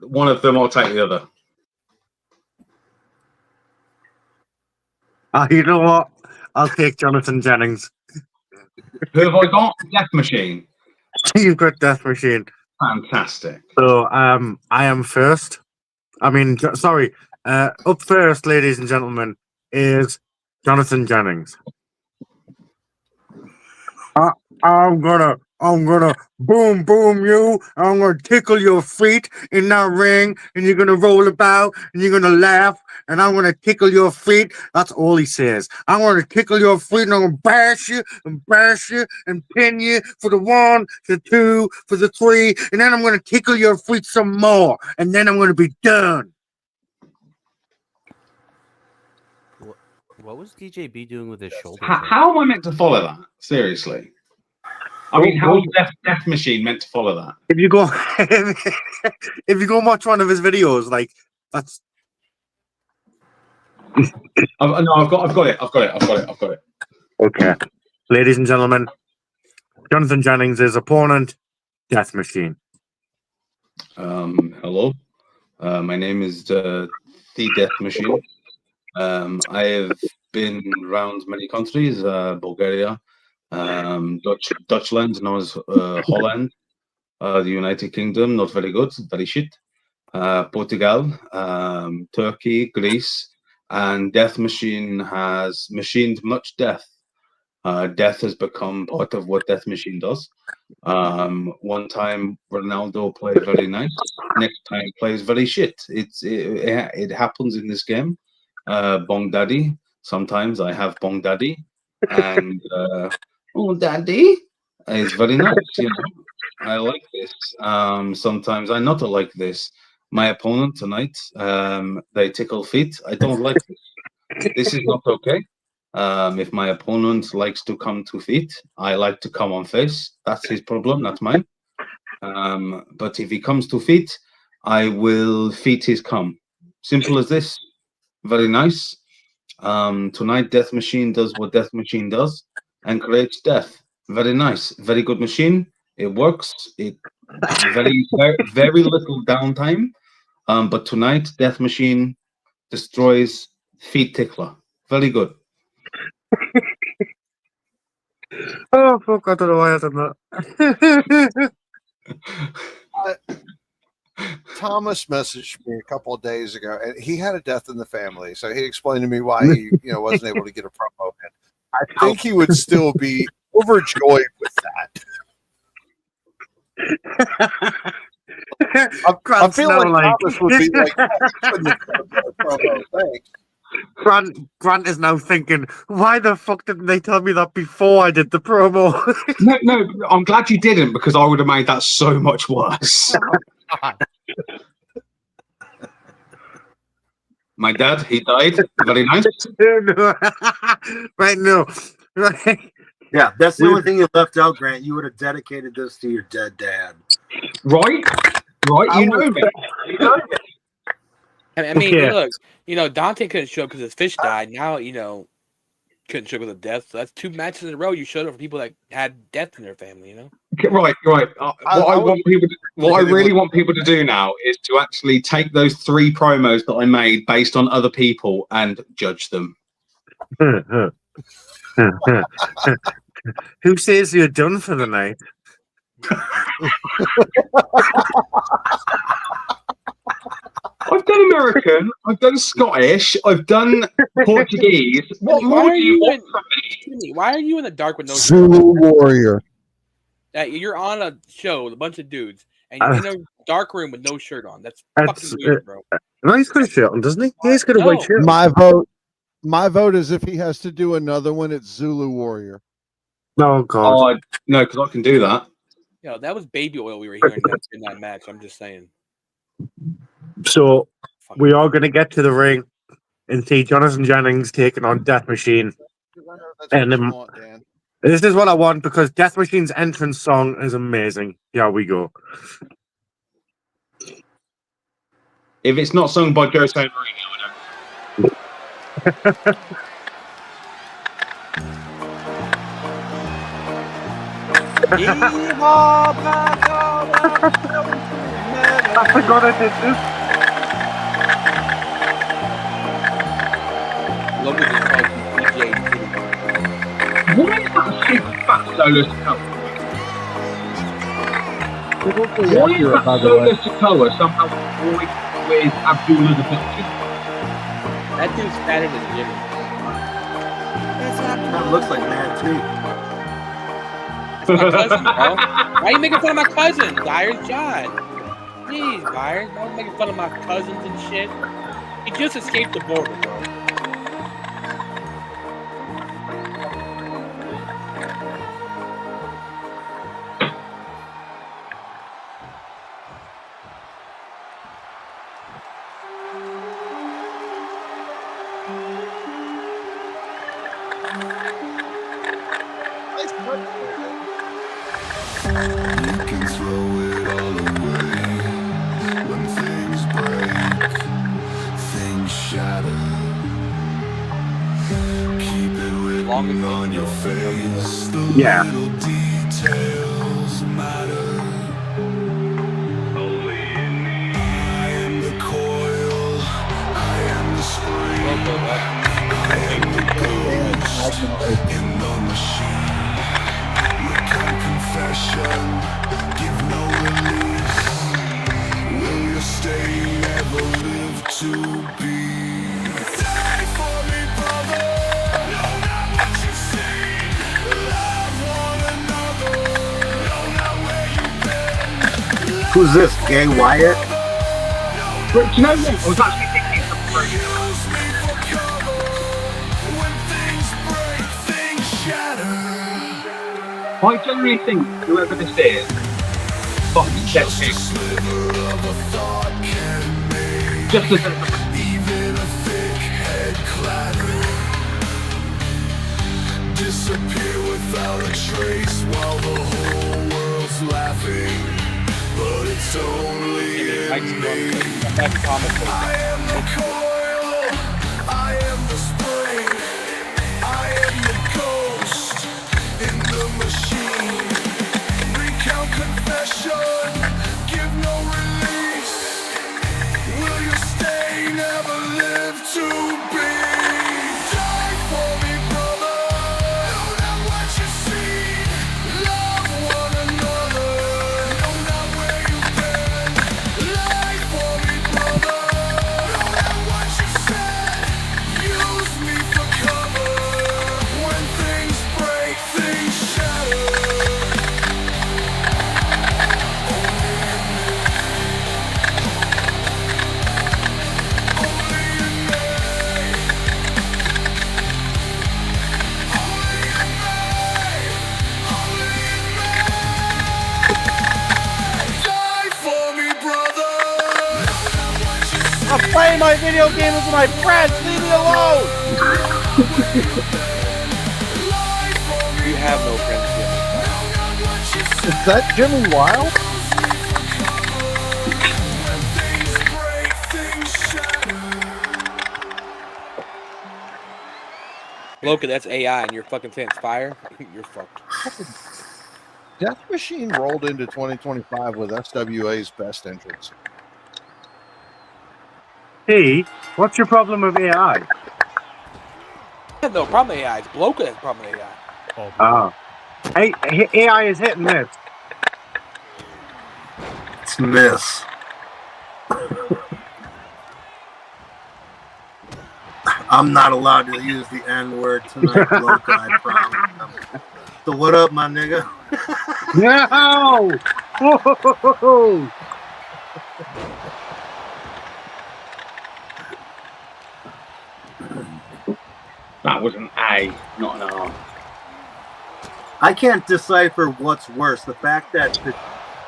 one of them? I'll take the other. You know what? I'll take Jonathon Jennings. Who have I got? Death Machine. You've got Death Machine. Fantastic. So, I am first. I mean, sorry. Up first, ladies and gentlemen, is Jonathon Jennings. I'm gonna boom you. I'm gonna tickle your feet in that ring, and you're gonna roll about, and you're gonna laugh, and I'm gonna tickle your feet. That's all he says. I'm gonna tickle your feet, and I'm gonna bash you and pin you for the 1, the 2, for the 3, and then I'm gonna tickle your feet some more, and then I'm gonna be done. What was DJB doing with his shoulder? How am I meant to follow that? Seriously. I mean, how is Death Machine meant to follow that? If you go, if you go and watch one of his videos, like that's. I've got it. Okay, ladies and gentlemen, Jonathon Jennings' opponent, Death Machine. Hello, my name is the Death Machine. I have been around many countries, Bulgaria, Dutchland, known as Holland, the United Kingdom, not very good, very shit, Portugal, Turkey, Greece, and Death Machine has machined much death. Death has become part of what Death Machine does. One time Ronaldo played very nice, next time plays very shit. It happens in this game. Bong Daddy, Sometimes I have Bong Daddy, and oh, Daddy, it's very nice. You know, I like this. Sometimes I not like this. My opponent tonight, they tickle feet. I don't like this. This is not okay. If my opponent likes to come to feet, I like to come on face. That's his problem, not mine. But if he comes to feet, I will feet his come. Simple as this. Very nice. Tonight, Death Machine does what Death Machine does and creates death. Very nice. Very good machine. It works. It very, very little downtime. But tonight, Death Machine destroys Feet Tickler. Very good. Oh, fuck, I don't know why I done that. Thomas messaged me a couple of days ago, and he had a death in the family. So he explained to me why he, wasn't able to get a promo in. I think he would still be overjoyed with that. I feel like Thomas would be like, promo, thanks. Grant is now thinking, why the fuck didn't they tell me that before I did the promo? No, I'm glad you didn't, because I would have made that so much worse. My dad, he died. Very nice. Right, no. Right. Yeah, that's the only thing you left out, Grant. You would have dedicated this to your dead dad. Right, you know me. I mean, look, Dante couldn't show up because his fish died. Now, couldn't show up because of death. So that's 2 matches in a row you showed up for people that had death in their family, Right. What I really want people to do now is to actually take those 3 promos that I made based on other people and judge them. Who says you're done for the night? I've done American, I've done Scottish, I've done Portuguese. What more do you want from me? Why are you in the dark with no Zulu Warrior? You're on a show with a bunch of dudes, and you're in a dark room with no shirt on. That's fucking weird, bro. No, he's got a shirt on, doesn't he? He's got a white shirt. My vote is if he has to do another one, it's Zulu Warrior. No, God. No, because I can do that. That was baby oil we were hearing in that match. I'm just saying. So we are going to get to the ring and see Jonathon Jennings taking on Death Machine. And this is what I want, because Death Machine's entrance song is amazing. Here we go. If it's not sung by Joe Marino, I don't. I forgot I did this. Why is that super fat solo Sikoa? Why is that solo Sikoa somehow with Abdullah the Butcher? That dude's fatter than Jimmy. That looks like that too. That's my cousin, bro. Why are you making fun of my cousin? Dyer's John. Jeez, Byron. Don't making fun of my cousins and shit. He just escaped the border, bro. Yeah. Who's this? Gay Wyatt? But do you know what? I was actually thinking of I generally think whoever this is, fucking dead pig. Just as Even a thick head clatter, disappear without a trace while the whole world's laughing, but it's only in me. I am the coil, I am the spring, I am the ghost in the machine. Recount confession, give no release. Will you stay, never live to be? Die for me, brother. Know not what you see. Love one another. Know not where you've been. Lie for me, brother. Know not what you said. Use me for cover. When things break, things shatter. I'm playing my video games with my friends. Leave me alone. You have no friends yet. Is that Jimmy Wild? Loki, that's AI, and you're fucking saying it's fire. You're fucked. Death Machine rolled into 2025 with SWA's best entrance. Hey, what's your problem with AI? I have no problem with AI. It's Bloka has a problem with AI. Ah. Hey, AI is hit and miss. It's miss. I'm not allowed to use the N-word tonight, Loca, I promise. So what up, my nigga? No! Whoa! that was an A, not an R. I can't decipher what's worse. The fact that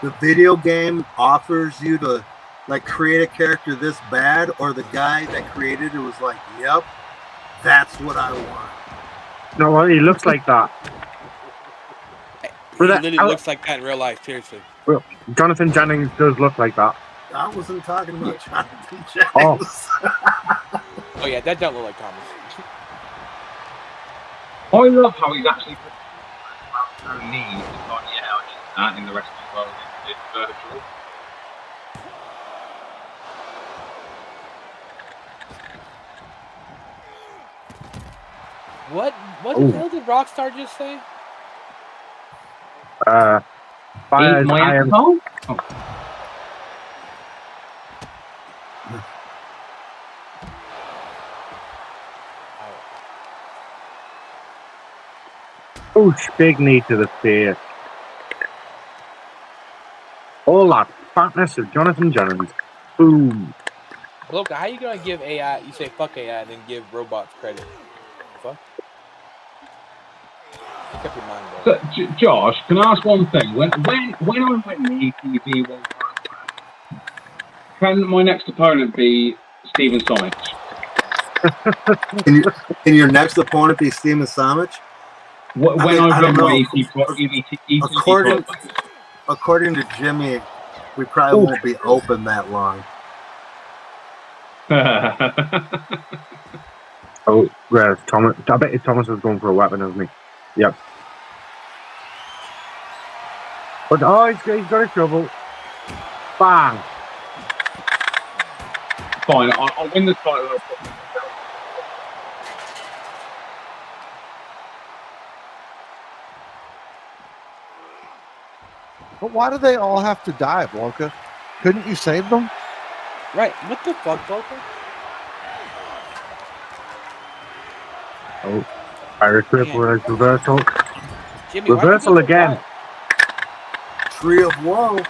the video game offers you to like create a character this bad, or the guy that created it was like, yep, that's what I want. No, well, he looks like that. He literally looks like that in real life, seriously. Well, Jonathon Jennings does look like that. I wasn't talking about Jonathon Jennings. Oh. Oh yeah, that don't look like Thomas. I love how he's actually put no need to not yet that in the rest of the world. It's virtual. What Ooh. the hell did Rockstar just say? Fires, my I am. alcohol? Oosh, big knee to the face. All that fatness of Jonathon Jennings. Boom. Look, how you gonna give AI? You say fuck AI and then give robots credit? Fuck. Make up your mind, bro. So, Josh, can I ask one thing? When I win the ETV World Cup, can my next opponent be Steven Somich? Can your next opponent be Steven Somich? When I win my ETV according to Jimmy, we probably won't be open that long. Oh, where's Thomas? I bet Thomas is going for a weapon, isn't he? Yep. But he's got a shovel. Bang. Fine, I'll win this title. But why do they all have to die, Blanca? Couldn't you save them? Right. What the fuck, Blanca? Oh, Irish Whip with reversal. Jimmy, Reversal again. Tree of Woe.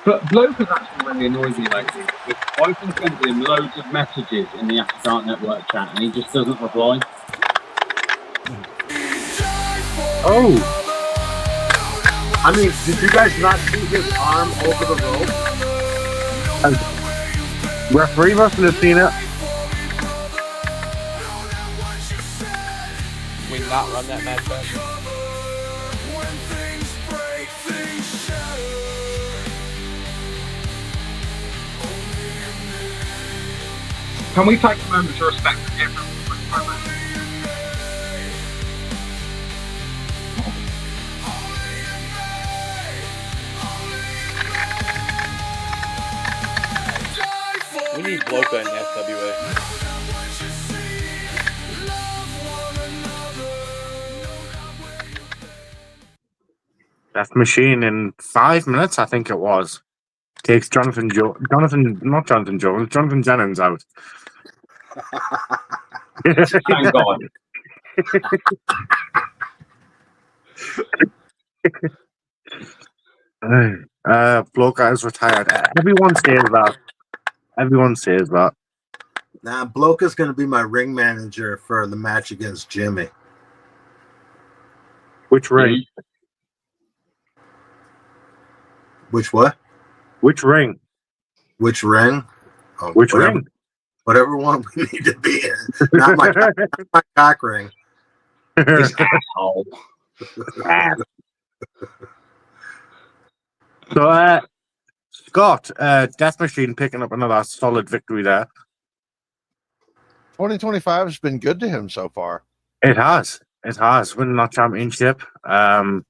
But Bloke has actually really annoyed me lately. I've been sending him loads of messages in the After Dark Network chat and he just doesn't reply. Oh, I mean, did you guys not see his arm over the rope? referee must have seen it. We not run that match back. Can we take a moment to respect everyone? We need Bloka in SWA. Death Machine in 5 minutes, I think it was. Takes Jonathon Jennings out. Thank God. Bloka is retired. Everyone says that. Everyone says that. Nah, Bloka's going to be my ring manager for the match against Jimmy. Which ring? Which what? Which ring? Which ring? Oh, Which whatever, ring? Whatever one we need to be in. Not my cock ring. This asshole. So, Scott, Death Machine picking up another solid victory there. 2025 has been good to him so far. It has. It has. Winning that championship. I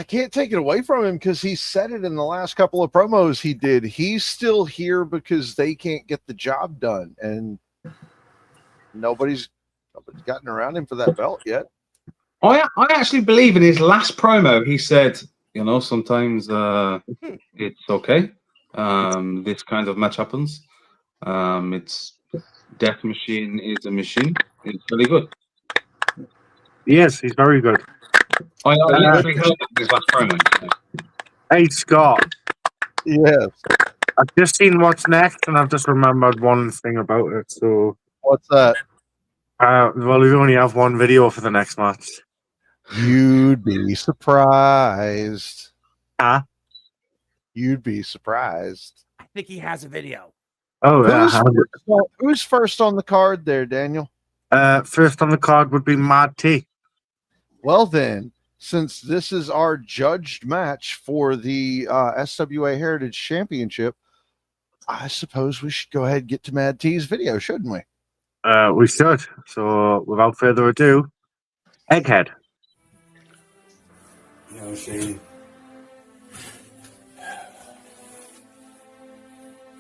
can't take it away from him because he said it in the last couple of promos he did. He's still here because they can't get the job done, and nobody's gotten around him for that belt yet. I actually believe in his last promo, he said, you know, sometimes it's okay. This kind of match happens. It's Death Machine is a machine. It's really good. Yes, he's very good. I literally heard his last promo. Hey, Scott. Yes. I've just seen what's next, and I've just remembered one thing about it. So, what's that? Well, we only have one video for the next match. You'd be surprised. Huh? You'd be surprised. I think he has a video. Oh, who's first on the card there, Daniel? First on the card would be Mad T. Well, then, since this is our judged match for the SWA Heritage Championship, I suppose we should go ahead and get to Mad T's video, shouldn't we? We should. So, without further ado, Egghead. You know, Shady,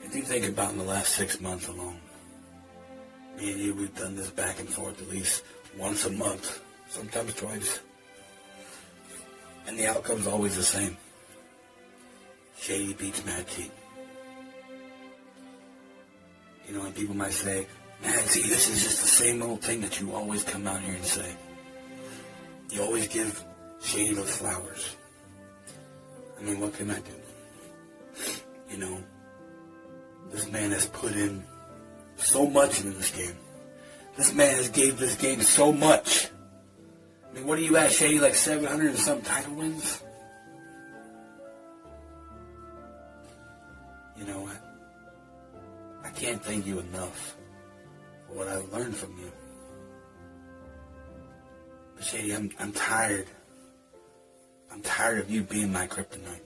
if you think about in the last 6 months alone, me and you, we've done this back and forth at least once a month, sometimes twice. And the outcome's always the same. Shady beats Mad T. You know, and people might say, Mad T, this is just the same old thing that you always come out here and say. You always give Shady those flowers. I mean, what can I do? You know, this man has put in so much into this game. This man has gave this game so much. I mean, what are you at, Shady? Like 700 and some title wins? You know what? I can't thank you enough for what I've learned from you. But Shady, I'm tired. I'm tired of you being my kryptonite.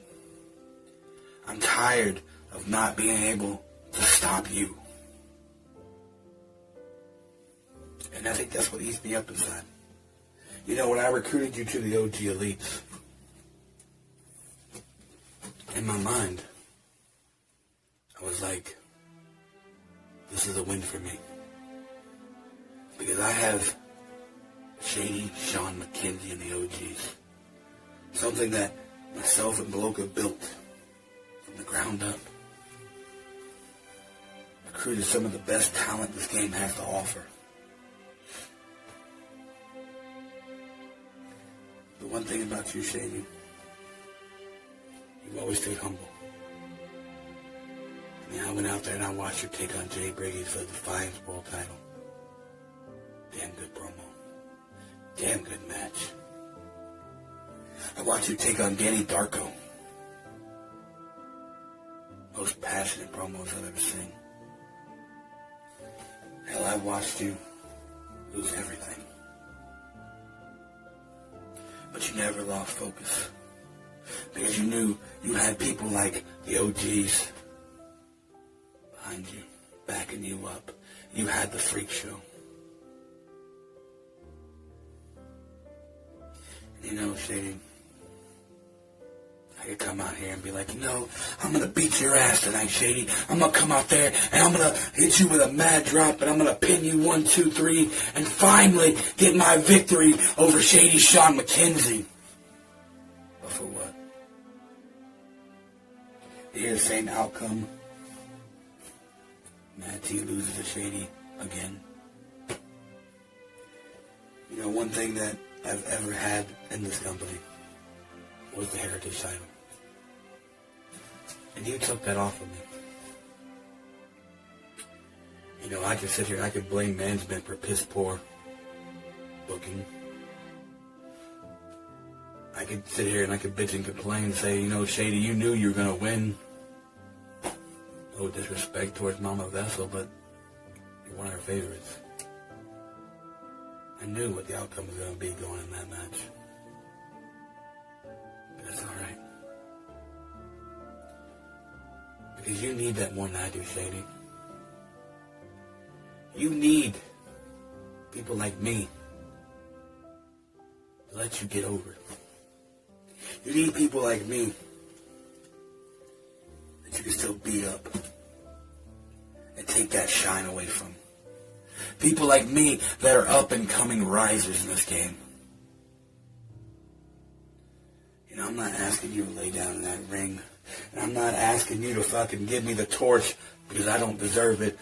I'm tired of not being able to stop you. And I think that's what eats me up inside. You know, when I recruited you to the OG Elites, in my mind, I was like, this is a win for me. Because I have Shady, Shawn, McKenzie, and the OGs. Something that myself and Bloka built from the ground up. Recruited some of the best talent this game has to offer. The one thing about you, Shady, you've always stayed humble. I mean, I went out there and I watched you take on Jay Briggs for the Defiance World title. Damn good promo. Damn good match. I watched you take on Danny Darko. Most passionate promos I've ever seen. Hell, I watched you lose everything. But you never lost focus. Because you knew you had people like the OGs behind you, backing you up. You had the freak show. You know, Shady, I could come out here and be like, I'm going to beat your ass tonight, Shady. I'm going to come out there and I'm going to hit you with a mad drop and I'm going to pin you 1, 2, 3 and finally get my victory over Shady Shawn McKenzie. But for what? You hear the same outcome? Mad T loses to Shady again. You know, one thing that I've ever had in this company was the Heritage title. And you took that off of me. You know, I could sit here and I could blame management for piss poor booking. I could sit here and I could bitch and complain and say, Shady, you knew you were going to win. No disrespect towards Mama Vessel, but you're one of her favorites. I knew what the outcome was going to be going in that match. But that's alright. Because you need that more than I do, Shady. You need people like me to let you get over it. You need people like me that you can still beat up and take that shine away from. People like me that are up and coming risers in this game. I'm not asking you to lay down in that ring. And I'm not asking you to fucking give me the torch because I don't deserve it.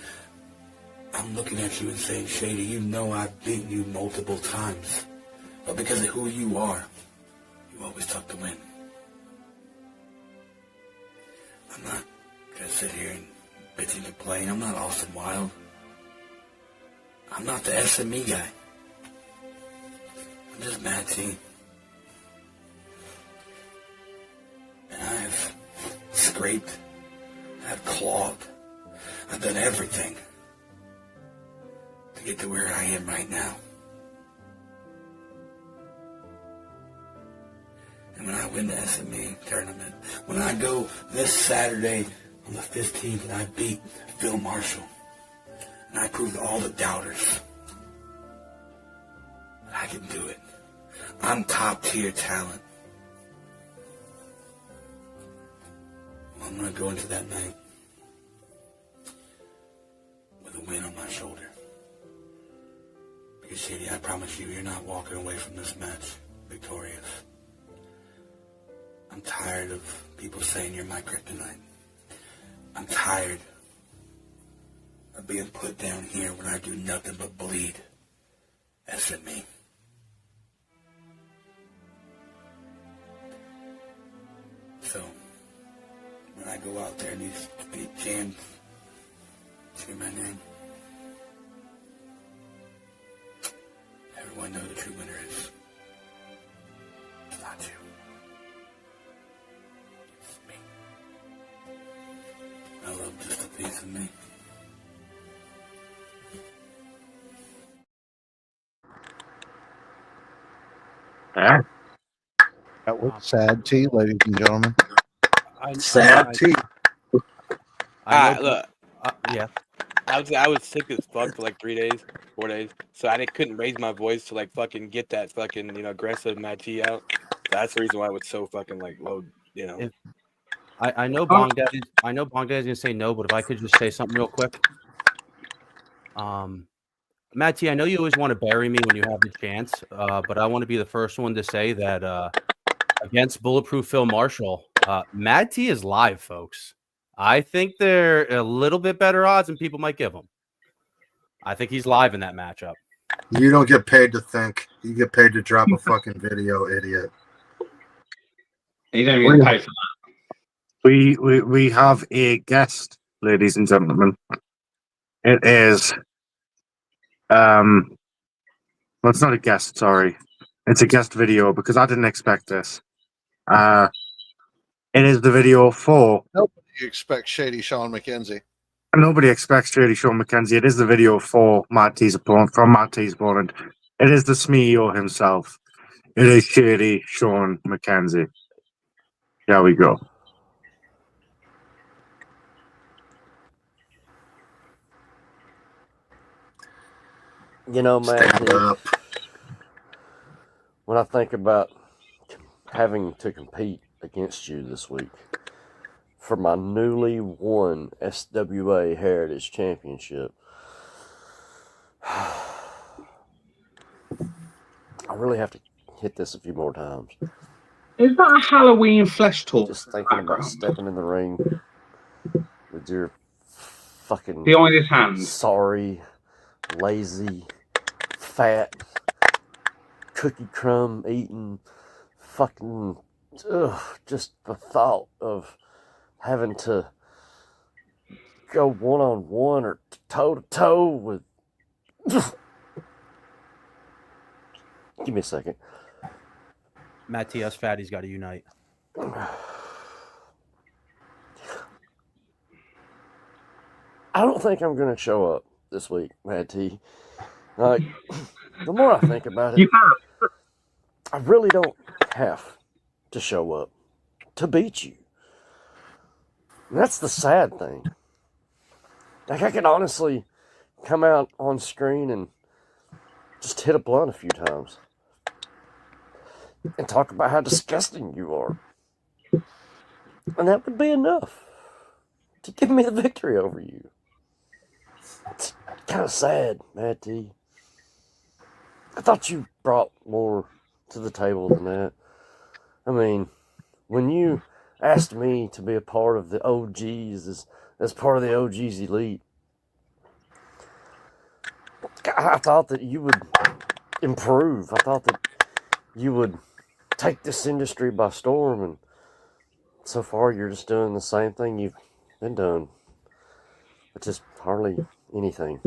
I'm looking at you and saying, Shady, you know I've beaten you multiple times. But because of who you are, you always took the win. I'm not going to sit here and bitch and complain. I'm not Austin Wild. I'm not the SME guy. I'm just Mad T. And I've scraped. I've clawed. I've done everything to get to where I am right now. And when I win the SME tournament, when I go this Saturday on the 15th and I beat Phil Marshall, and I prove to all the doubters that I can do it. I'm top tier talent. Well, I'm going to go into that night with a win on my shoulder. Because, Shady, I promise you, you're not walking away from this match victorious. I'm tired of people saying you're my kryptonite. I'm tired of being put down here when I do nothing but bleed. SME. So, when I go out there and these big jams scream my name, everyone knows the true winner is. It's not you. It's me. I love just a piece of me. Yeah. That was sad tea, ladies and gentlemen. Sad tea. Look, Yeah. I was sick as fuck for like 3 days, 4 days, so I couldn't raise my voice to like fucking get that fucking aggressive Mad T out. That's the reason why it was so fucking like low, I know Bong Daddy's gonna say no, but if I could just say something real quick. Matt T, I know you always want to bury me when you have the chance, but I want to be the first one to say that against Bulletproof Phil Marshall, Matt T is live, folks. I think they're a little bit better odds than people might give him. I think he's live in that matchup. You don't get paid to think. You get paid to drop a fucking video, idiot. You don't even pay for that. We have a guest, ladies and gentlemen. It is Well, it's not a guest, sorry. It's a guest video because I didn't expect this. It is the video for... Nobody expects Shady Shawn McKenzie. Nobody expects Shady Shawn McKenzie. It is the video for Matt T's opponent, from Matt T's opponent. It is the SMEO himself. It is Shady Shawn McKenzie. Here we go. You know, man, when I think about having to compete against you this week for my newly won SWA Heritage Championship, I really have to hit this a few more times. Is that a Halloween flesh talk? Just thinking about stepping in the ring with your fucking behind his hands, sorry, lazy, fat, cookie crumb eating, fucking, just the thought of having to go one-on-one or toe-to-toe with... Give me a second. Matt T, us fatties got to unite. I don't think I'm going to show up this week, Matt T. Like, the more I think about it, I really don't have to show up to beat you. And that's the sad thing. Like, I could honestly come out on screen and just hit a blunt a few times and talk about how disgusting you are. And that would be enough to give me the victory over you. It's kind of sad, Matt T. I thought you brought more to the table than that. I mean, when you asked me to be a part of the OGs as part of the OGs Elite, I thought that you would improve. I thought that you would take this industry by storm, and so far you're just doing the same thing you've been doing, which is hardly anything.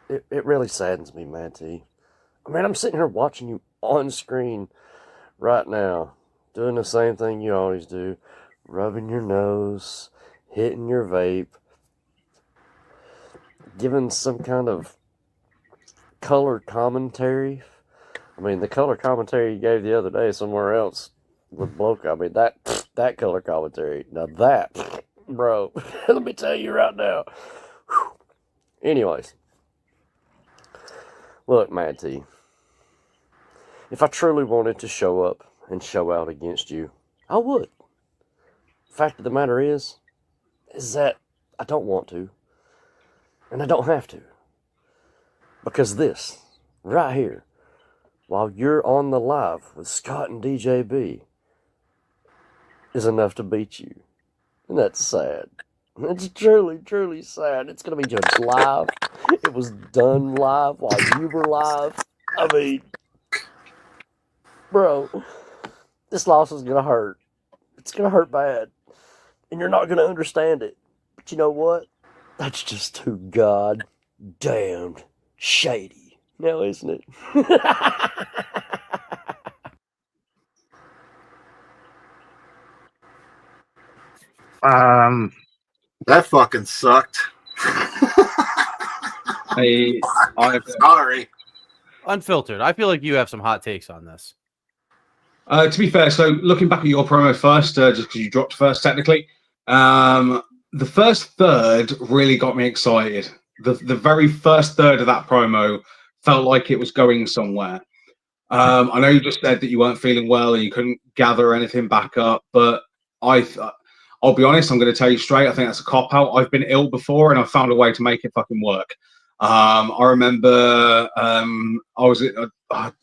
It really saddens me, Matt T. I mean, I'm sitting here watching you on screen right now, doing the same thing you always do, rubbing your nose, hitting your vape, giving some kind of color commentary. I mean, the color commentary you gave the other day somewhere else with Bloke, I mean, that color commentary, now that, bro, let me tell you right now. Whew. Anyways, look, Matt T, if I truly wanted to show up and show out against you, I would. Fact of the matter is that I don't want to, and I don't have to, because this, right here, while you're on the live with Scott and DJB, is enough to beat you. And that's sad. It's truly, truly sad. It's going to be judged live. It was done live while you were live. I mean, bro, this loss is going to hurt. It's going to hurt bad. And you're not going to understand it. But you know what? That's just too goddamned shady. Now, isn't it? That fucking sucked. I'm sorry. Unfiltered. I feel like you have some hot takes on this. To be fair, so looking back at your promo first, just because you dropped first technically, the first third really got me excited. The very first third of that promo felt like it was going somewhere. I know you just said that you weren't feeling well and you couldn't gather anything back up, but I'll be honest, I'm going to tell you straight, I think that's a cop-out. I've been ill before and I found a way to make it fucking work. I remember I was in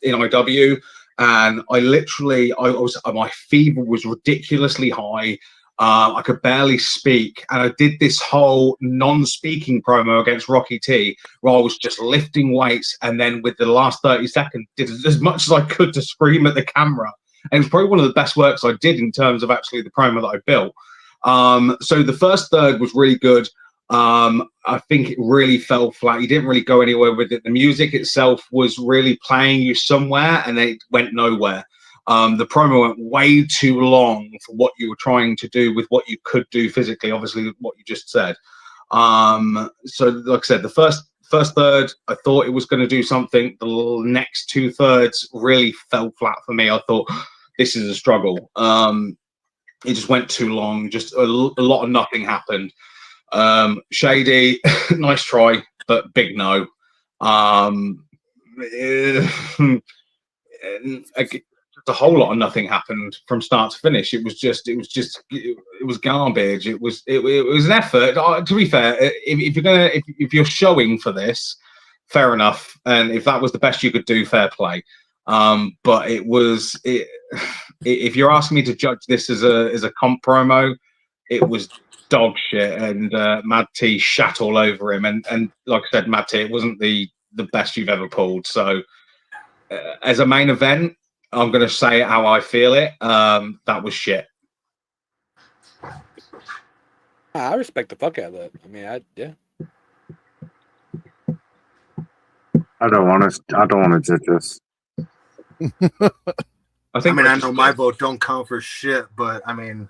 IW and my fever was ridiculously high. I could barely speak, and I did this whole non-speaking promo against Rocky T, where I was just lifting weights, and then with the last 30 seconds, did as much as I could to scream at the camera. And it was probably one of the best works I did in terms of actually the promo that I built. So the first third was really good. I think it really fell flat. You didn't really go anywhere with it. The music itself was really playing you somewhere, and it went nowhere. The promo went way too long for what you were trying to do with what you could do physically, obviously, what you just said. So, like I said, the first third, I thought it was going to do something. The next 2/3 really fell flat for me. I thought, this is a struggle. It just went too long. Just a lot of nothing happened. Shady, nice try, but big no. A whole lot of nothing happened from start to finish. It was garbage. It was an effort. To be fair, if you're showing for this, fair enough. And if that was the best you could do, fair play. But if you're asking me to judge this as a comp promo, it was dog shit, and Mad T shat all over him. And like I said, Mad T, it wasn't the best you've ever pulled. So as a main event, I'm going to say how I feel it. That was shit. I respect the fuck out of that. I mean, yeah. I don't want to judge this. I know my vote don't count for shit, but I mean,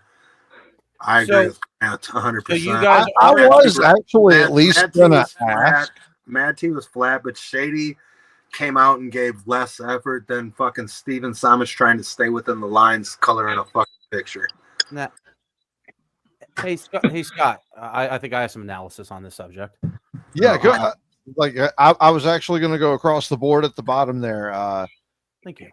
I agree with Grant 100%. So you guys, I was actually at least gonna ask. Mad T was flat, but Shady came out and gave less effort than fucking Steven Samus trying to stay within the lines, coloring a fucking picture. Nah. Hey Scott. I think I have some analysis on this subject. Yeah, go. I was actually going to go across the board at the bottom there. Thank you.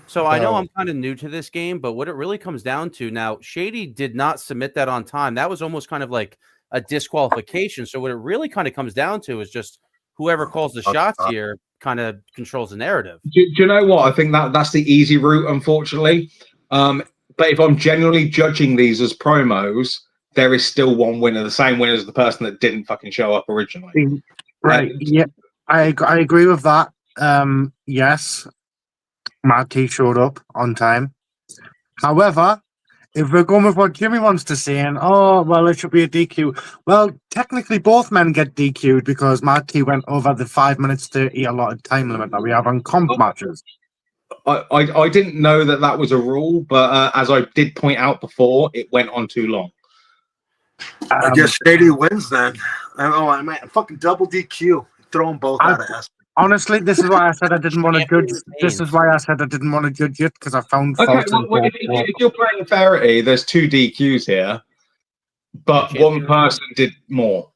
So I know I'm kind of new to this game, but what it really comes down to now, Shady did not submit that on time. That was almost kind of like a disqualification. So what it really kind of comes down to is just whoever calls the shots here kind of controls the narrative. Do you know what? I think that's the easy route, unfortunately. But if I'm generally judging these as promos, there is still one winner, the same winner as the person that didn't fucking show up originally. Right. Yeah, I agree with that. Yes, Mad T showed up on time. However, if we're going with what Jimmy wants to say, and it should be a DQ. Well, technically, both men get DQ'd because Mad T went over the 5 minutes 30 allotted time limit that we have on comp matches. I didn't know that was a rule, but as I did point out before, it went on too long. I guess Shady wins then. I mean, fucking double DQ. Throw them both out of S. Honestly, this is why I said I didn't want to judge. This is why I said I didn't want to judge it, because I found fault. If you're playing fairity, there's 2 DQs here, but one person did more.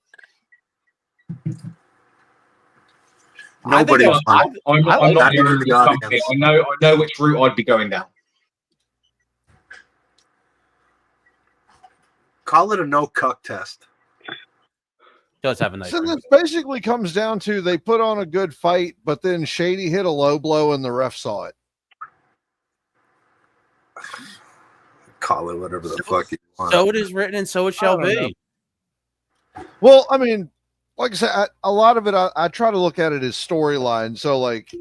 Nobody. I'm not here to company. I know which route I'd be going down. Call it a no cuck test. Does have a nice. So this basically comes down to they put on a good fight, but then Shady hit a low blow and the ref saw it. Call it whatever the fuck you want. So it is written, and so it shall be. Well, I mean, like I said, a lot of it, I try to look at it as storyline. So, like,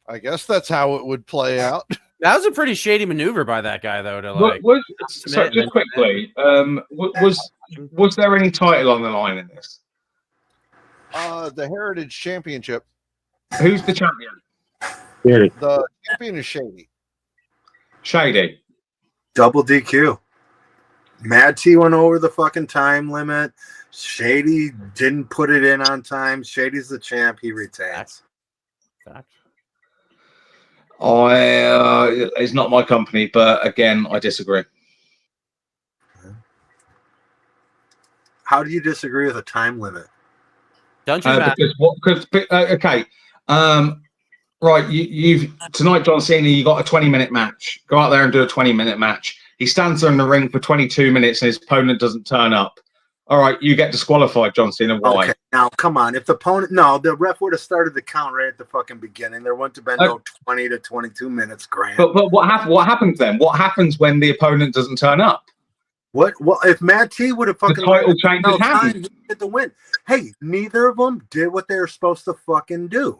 I guess that's how it would play out. That was a pretty shady maneuver by that guy, though. To So just quickly, was there any title on the line in this? The Heritage Championship. Who's the champion? The champion is Shady. Shady. Double DQ. Mad T went over the fucking time limit. Shady didn't put it in on time. Shady's the champ. He retains. It's not my company, but again, I disagree. How do you disagree with a time limit? Don't you? Right. You've tonight, John Cena. You got a 20-minute match. Go out there and do a 20-minute match. He stands there in the ring for 22 minutes, and his opponent doesn't turn up. All right, you get disqualified, John Cena. Why? Okay, now come on. If the opponent, the ref would have started the count right at the fucking beginning. There wouldn't have been no 20 to 22 minutes, Grant. But what happens then? What happens when the opponent doesn't turn up? What? Well, if Mad T would have fucking the title changes happen, he get the win. Hey, neither of them did what they were supposed to fucking do.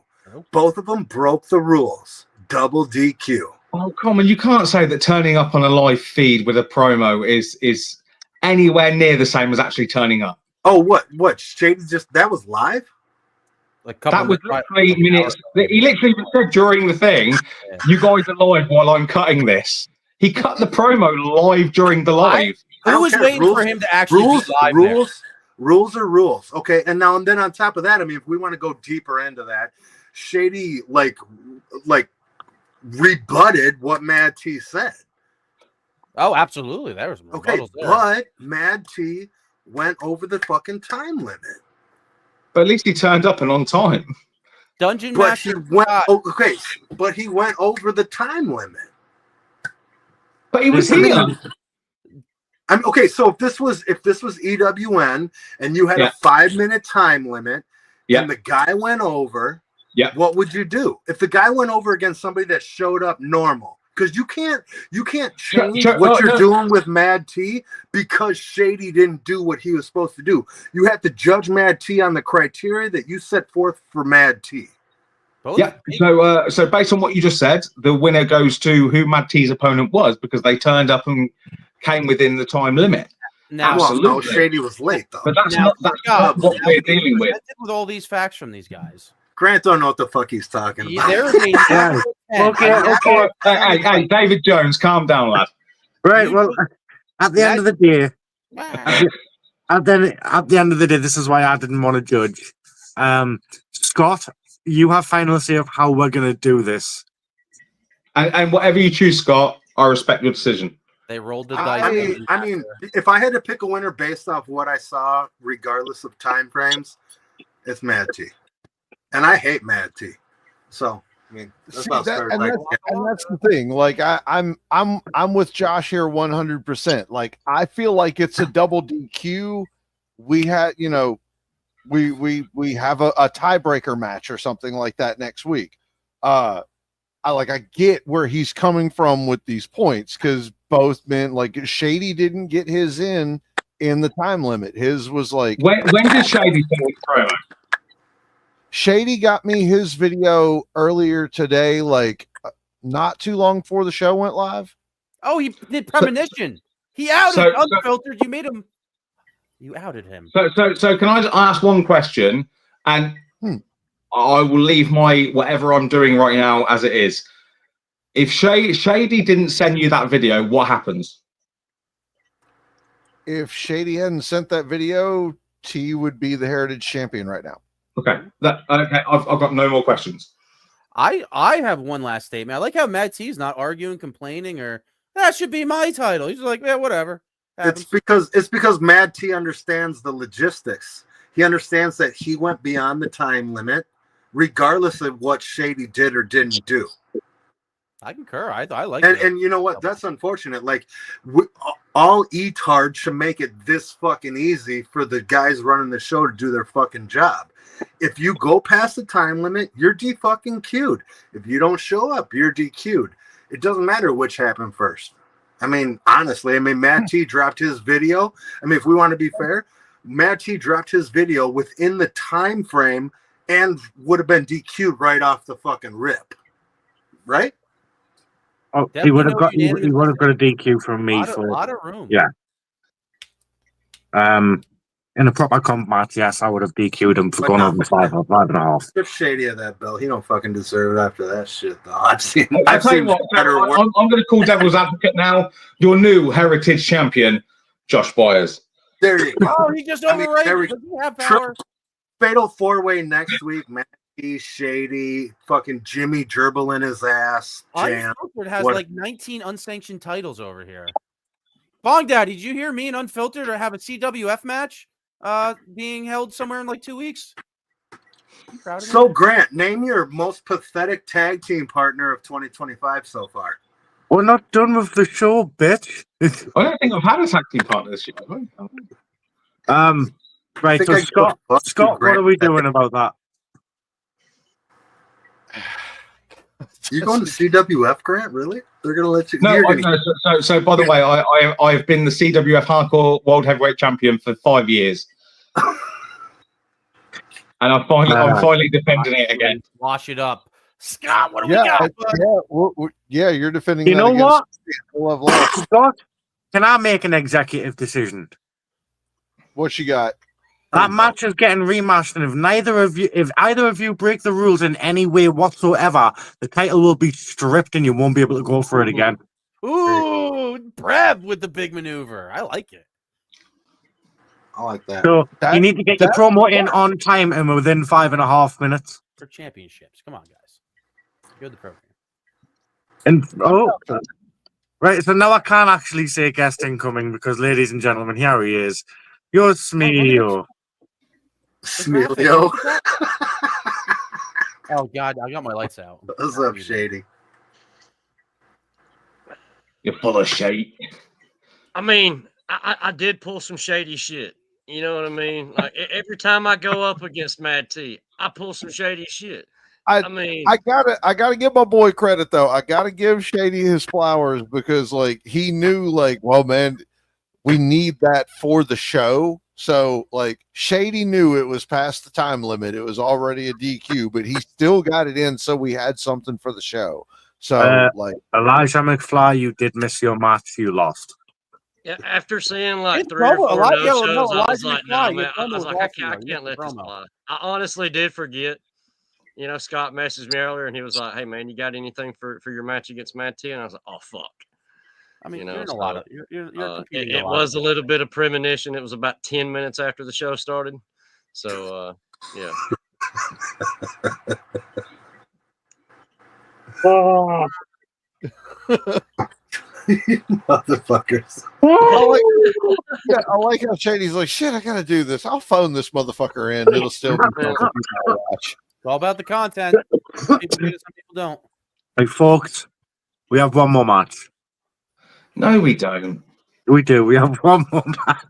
Both of them broke the rules. Double DQ. Oh, come on! You can't say that turning up on a live feed with a promo is anywhere near the same as actually turning up. Oh, what? Shady that was live? Like that was literally minutes. He literally even said during the thing, "You guys are live while I'm cutting this." He cut the promo live during the live. Who was waiting for him to actually be live there? Rules are rules. Okay, and then on top of that, I mean, if we want to go deeper into that, Shady like rebutted what Mad T said. Oh, absolutely. There was some rebuttals there. But Mad T went over the fucking time limit. But at least he turned up and on time. Dungeon But Master. But he went over the time limit. But he was here. Okay, so if this was EWN and you had a 5-minute time limit and the guy went over, what would you do? If the guy went over against somebody that showed up normal, because you can't change what you're doing with Mad T because Shady didn't do what he was supposed to do. You have to judge Mad T on the criteria that you set forth for Mad T. Yeah. So based on what you just said, the winner goes to who Mad T's opponent was because they turned up and came within the time limit. Now, absolutely. No, Shady was late though. But that's not what we're dealing with. With all these facts from these guys. Grant don't know what the fuck he's talking about. Okay. Hey, David Jones, calm down, lad. Right. Well, at the end of the day, at the end of the day, this is why I didn't want to judge. Scott, you have final say of how we're going to do this. And whatever you choose, Scott, I respect your decision. They rolled the dice. I mean, if I had to pick a winner based off what I saw, regardless of time frames, it's Mad T. And I hate Mad T. So I mean, that's that's the thing. Like I'm with Josh here 100%. Like I feel like it's a double DQ. We had, we have a tiebreaker match or something like that next week. I get where he's coming from with these points because both men, like Shady didn't get his in the time limit. His was like when did Shady send his promo? Shady got me his video earlier today, like not too long before the show went live. Oh, he did premonition. He outed Unfiltered. You outed him. So can I just ask one question? And I will leave my whatever I'm doing right now as it is. If Shady didn't send you that video, what happens? If Shady hadn't sent that video, T would be the Heritage Champion right now. Okay. I've got no more questions. I have one last statement. I like how Mad T's not arguing, complaining, or that should be my title. He's like, yeah, whatever. It's because Mad T understands the logistics. He understands that he went beyond the time limit, regardless of what Shady did or didn't do. I concur. I like it. And you know what? That's unfortunate. Like, all etards should make it this fucking easy for the guys running the show to do their fucking job. If you go past the time limit, you're de-fucking-Q'd. If you don't show up, you're DQ'd. It doesn't matter which happened first. I mean, honestly, Mad T dropped his video. I mean, if we want to be fair, Mad T dropped his video within the time frame and would have been DQ'd right off the fucking rip. Right? Oh, he would have got a DQ from me for a lot of room. Yeah. In a proper comp match, yes, I would have DQ'd him for going over 5 or 5.5. Give Shady of that belt. He don't fucking deserve it after that shit, though. I've seen I'll tell you what, better work. I'm going to call devil's advocate now. Your new Heritage Champion, Josh Byers. There you go. Oh, he just overrated. Does he have power? Fatal 4-way next week. Matty, Shady, fucking Jimmy Gerbil in his ass. Jam. Unfiltered has like 19 unsanctioned titles over here. Bong Daddy, did you hear me and Unfiltered or have a CWF match being held somewhere in like 2 weeks? So, Grant, name your most pathetic tag team partner of 2025 so far. We're not done with the show, bitch. I don't think I've had a tag team partner this year. Right, so Scott, what are we doing about that? You going to CWF, Grant? Really? They're going to let you? No, So by the way, I've been the CWF Hardcore World Heavyweight Champion for 5 years, and I'm finally defending it again. Wash it up, Scott. What do we got? You're defending. You that know what, Scott? Can I make an executive decision? What you got? That match is getting rematched, and if either of you break the rules in any way whatsoever, the title will be stripped, and you won't be able to go for it again. Ooh, Breb with the big maneuver. I like it. I like that. So you need to get your promo in on time and within 5.5 minutes. For championships. Come on, guys. You're the program. And right, so now I can't actually say guest incoming because, ladies and gentlemen, here he is. Your Smilio. Smilio. Oh God, I got my lights out. What's up, Shady? You're full of shade. I mean, I did pull some shady shit. You know what I mean? Like every time I go up against Mad T, I pull some shady shit. I mean, I gotta give my boy credit though. I gotta give Shady his flowers because like he knew like, well, man, we need that for the show. So like Shady knew it was past the time limit. It was already a DQ, but he still got it in, so we had something for the show. So like Elijah McFly, you did miss your match. You lost. yeah, after seeing like It's 3 or 4 promo. no-shows, No, I was Elijah like, McFly, no, man. your I promo was was like, awesome, I though. can't let this Promo. fly. I honestly did forget. You know, Scott messaged me earlier and he was like, hey, man, you got anything for your match against Mad T? And I was like, oh, fuck. I mean, You know, you're in a so, lot of you're competing. in it a lot was of a little bit of premonition. It was about 10 minutes after the show started. So, yeah. Oh. Motherfuckers. I like how Shady's like, shit, I gotta do this. I'll phone this motherfucker in. It'll still be something I'll watch. It's all about the content. Some people do, some people don't. Hey, folks, we have one more match. No, we don't. We do. We have one more match.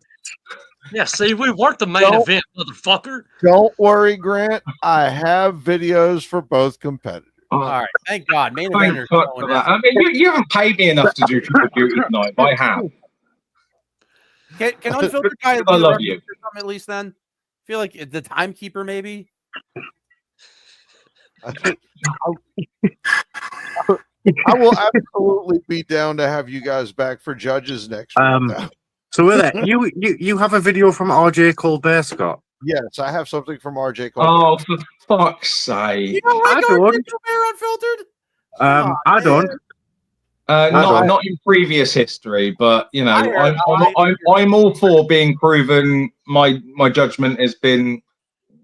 Yeah, see, we weren't the main event, motherfucker. Don't worry, Grant. I have videos for both competitors. All right, thank God. Main Thank eventers. God for that. I mean, you haven't paid me enough to do triple duty tonight, but I have. Can Unfiltered guy I love you. at least then? I feel like the timekeeper maybe. I will absolutely be down to have you guys back for judges next week. So with it, you have a video from RJ Colbert, Scott? Yes, I have something from RJ Colbert. Oh, for fuck's sake! You don't like I RJ don't. Colbert Unfiltered? I don't. Not in previous history, but you know, I'm all for being proven. My judgment has been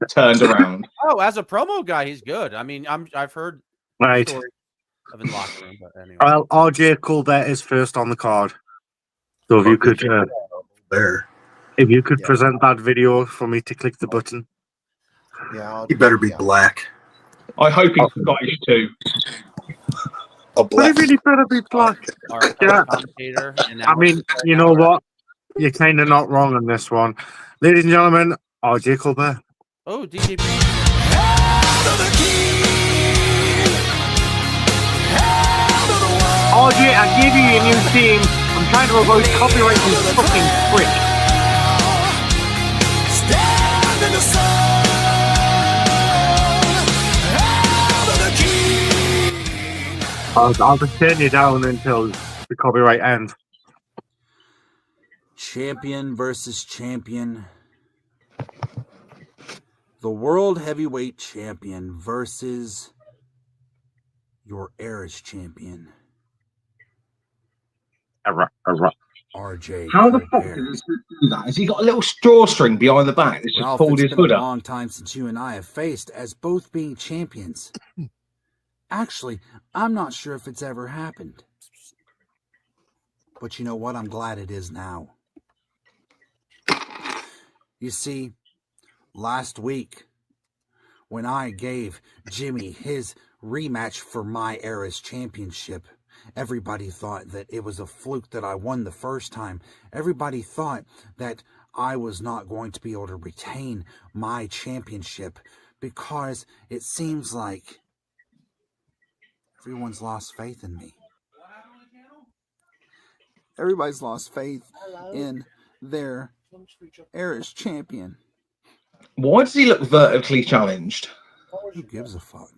turned around. Oh, as a promo guy, he's good. I mean, I've heard Right. stories of in the locker room, but anyway. Well, RJ Colbert is first on the card. So if you could if you could present that video for me to click the button. Yeah, He better be black. I hope he's Scottish too. A But black. he really better be black. Our Yeah. commentator. And I mean, you know what? You're kind of not wrong on this one. Ladies and gentlemen, RJ Colbert. Oh, DJ. RJ, I gave you your new theme. I'm trying to avoid copyright you fucking prick. I'll just turn you down until the copyright ends. Champion versus champion. The World Heavyweight Champion versus your Heritage Champion. RJ. How the fuck does this do that? Has he got a little drawstring behind the back that's just Ralph, pulled it's his been hood a up? long time since you and I have faced as both being champions. Actually, I'm not sure if it's ever happened. But you know what? I'm glad it is now. You see, last week, when I gave Jimmy his rematch for my Heritage Championship, everybody thought that it was a fluke that I won the first time. Everybody thought that I was not going to be able to retain my championship because it seems like everyone's lost faith in me. Everybody's lost faith in their Heritage Champion. Why does he look vertically challenged? Who gives a fuck?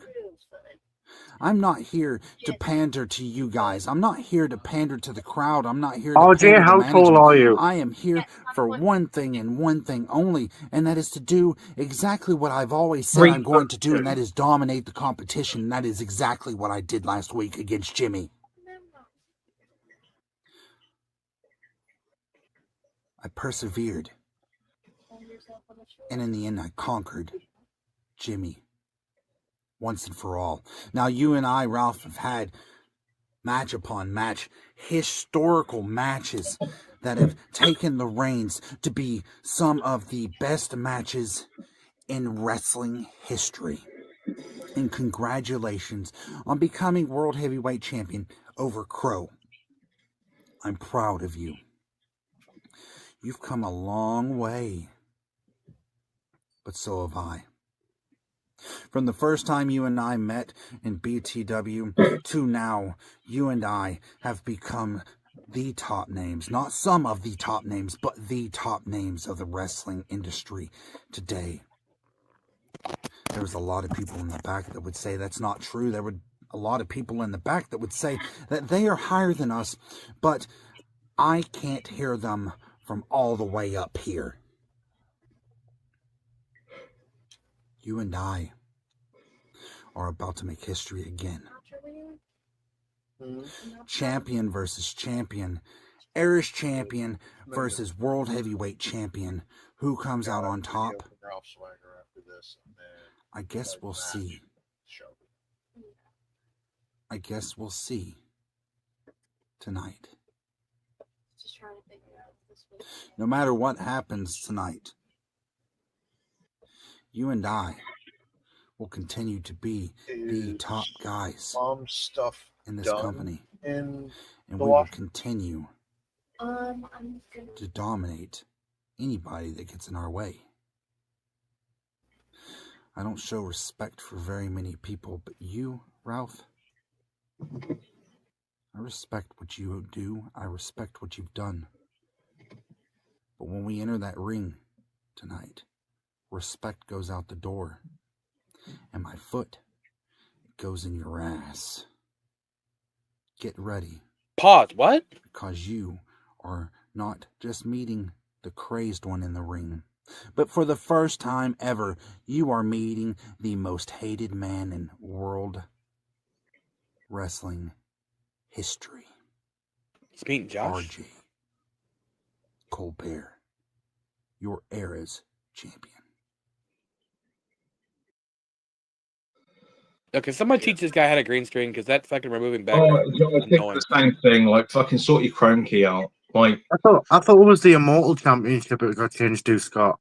I'm not here to pander to you guys. I'm not here to pander to the crowd. I'm not here to RJ, pander to how management. tall are you? I am here for one thing and one thing only, and that is to do exactly what I've always said I'm going to do, and that is dominate the competition. And that is exactly what I did last week against Jimmy. I persevered. And in the end, I conquered Jimmy once and for all. Now, you and I, Ralph, have had match upon match, historical matches that have taken the reins to be some of the best matches in wrestling history. And congratulations on becoming World Heavyweight Champion over Crow. I'm proud of you. You've come a long way, but so have I. From the first time you and I met in BTW to now, you and I have become the top names, not some of the top names, but the top names of the wrestling industry today. There was a lot of people in the back that would say that's not true. There were a lot of people in the back that would say that they are higher than us, but I can't hear them from all the way up here. You and I are about to make history again. Champion versus champion. Irish champion versus World Heavyweight Champion. Who comes out on top? I guess we'll see. I guess we'll see tonight. No matter what happens tonight, you and I will continue to be the top guys in this company. And we will continue to dominate anybody that gets in our way. I don't show respect for very many people, but you, Ralph, I respect what you do. I respect what you've done. But when we enter that ring tonight, respect goes out the door. And my foot goes in your ass. Get ready. Pause. What? Because you are not just meeting the crazed one in the ring, but for the first time ever, you are meeting the most hated man in world wrestling history. It's meeting Josh. RJ Colbert, your era's champion. Okay, somebody teach this guy how to green screen, because that fucking removing background. I think the same thing. Like, fucking sort your Chrome key out. Like, I thought it was the Immortal Championship it got changed to, Scott.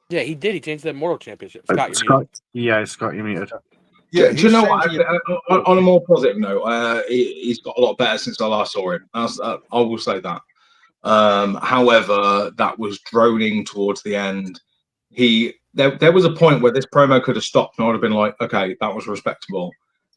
Yeah, he did. He changed the Immortal Championship. Scott, Scott, you muted. Yeah, do you know what? On a more positive note, he's got a lot better since I last saw him. I will say that. However, that was droning towards the end. There was a point where this promo could have stopped, and I would have been like, okay, that was respectable.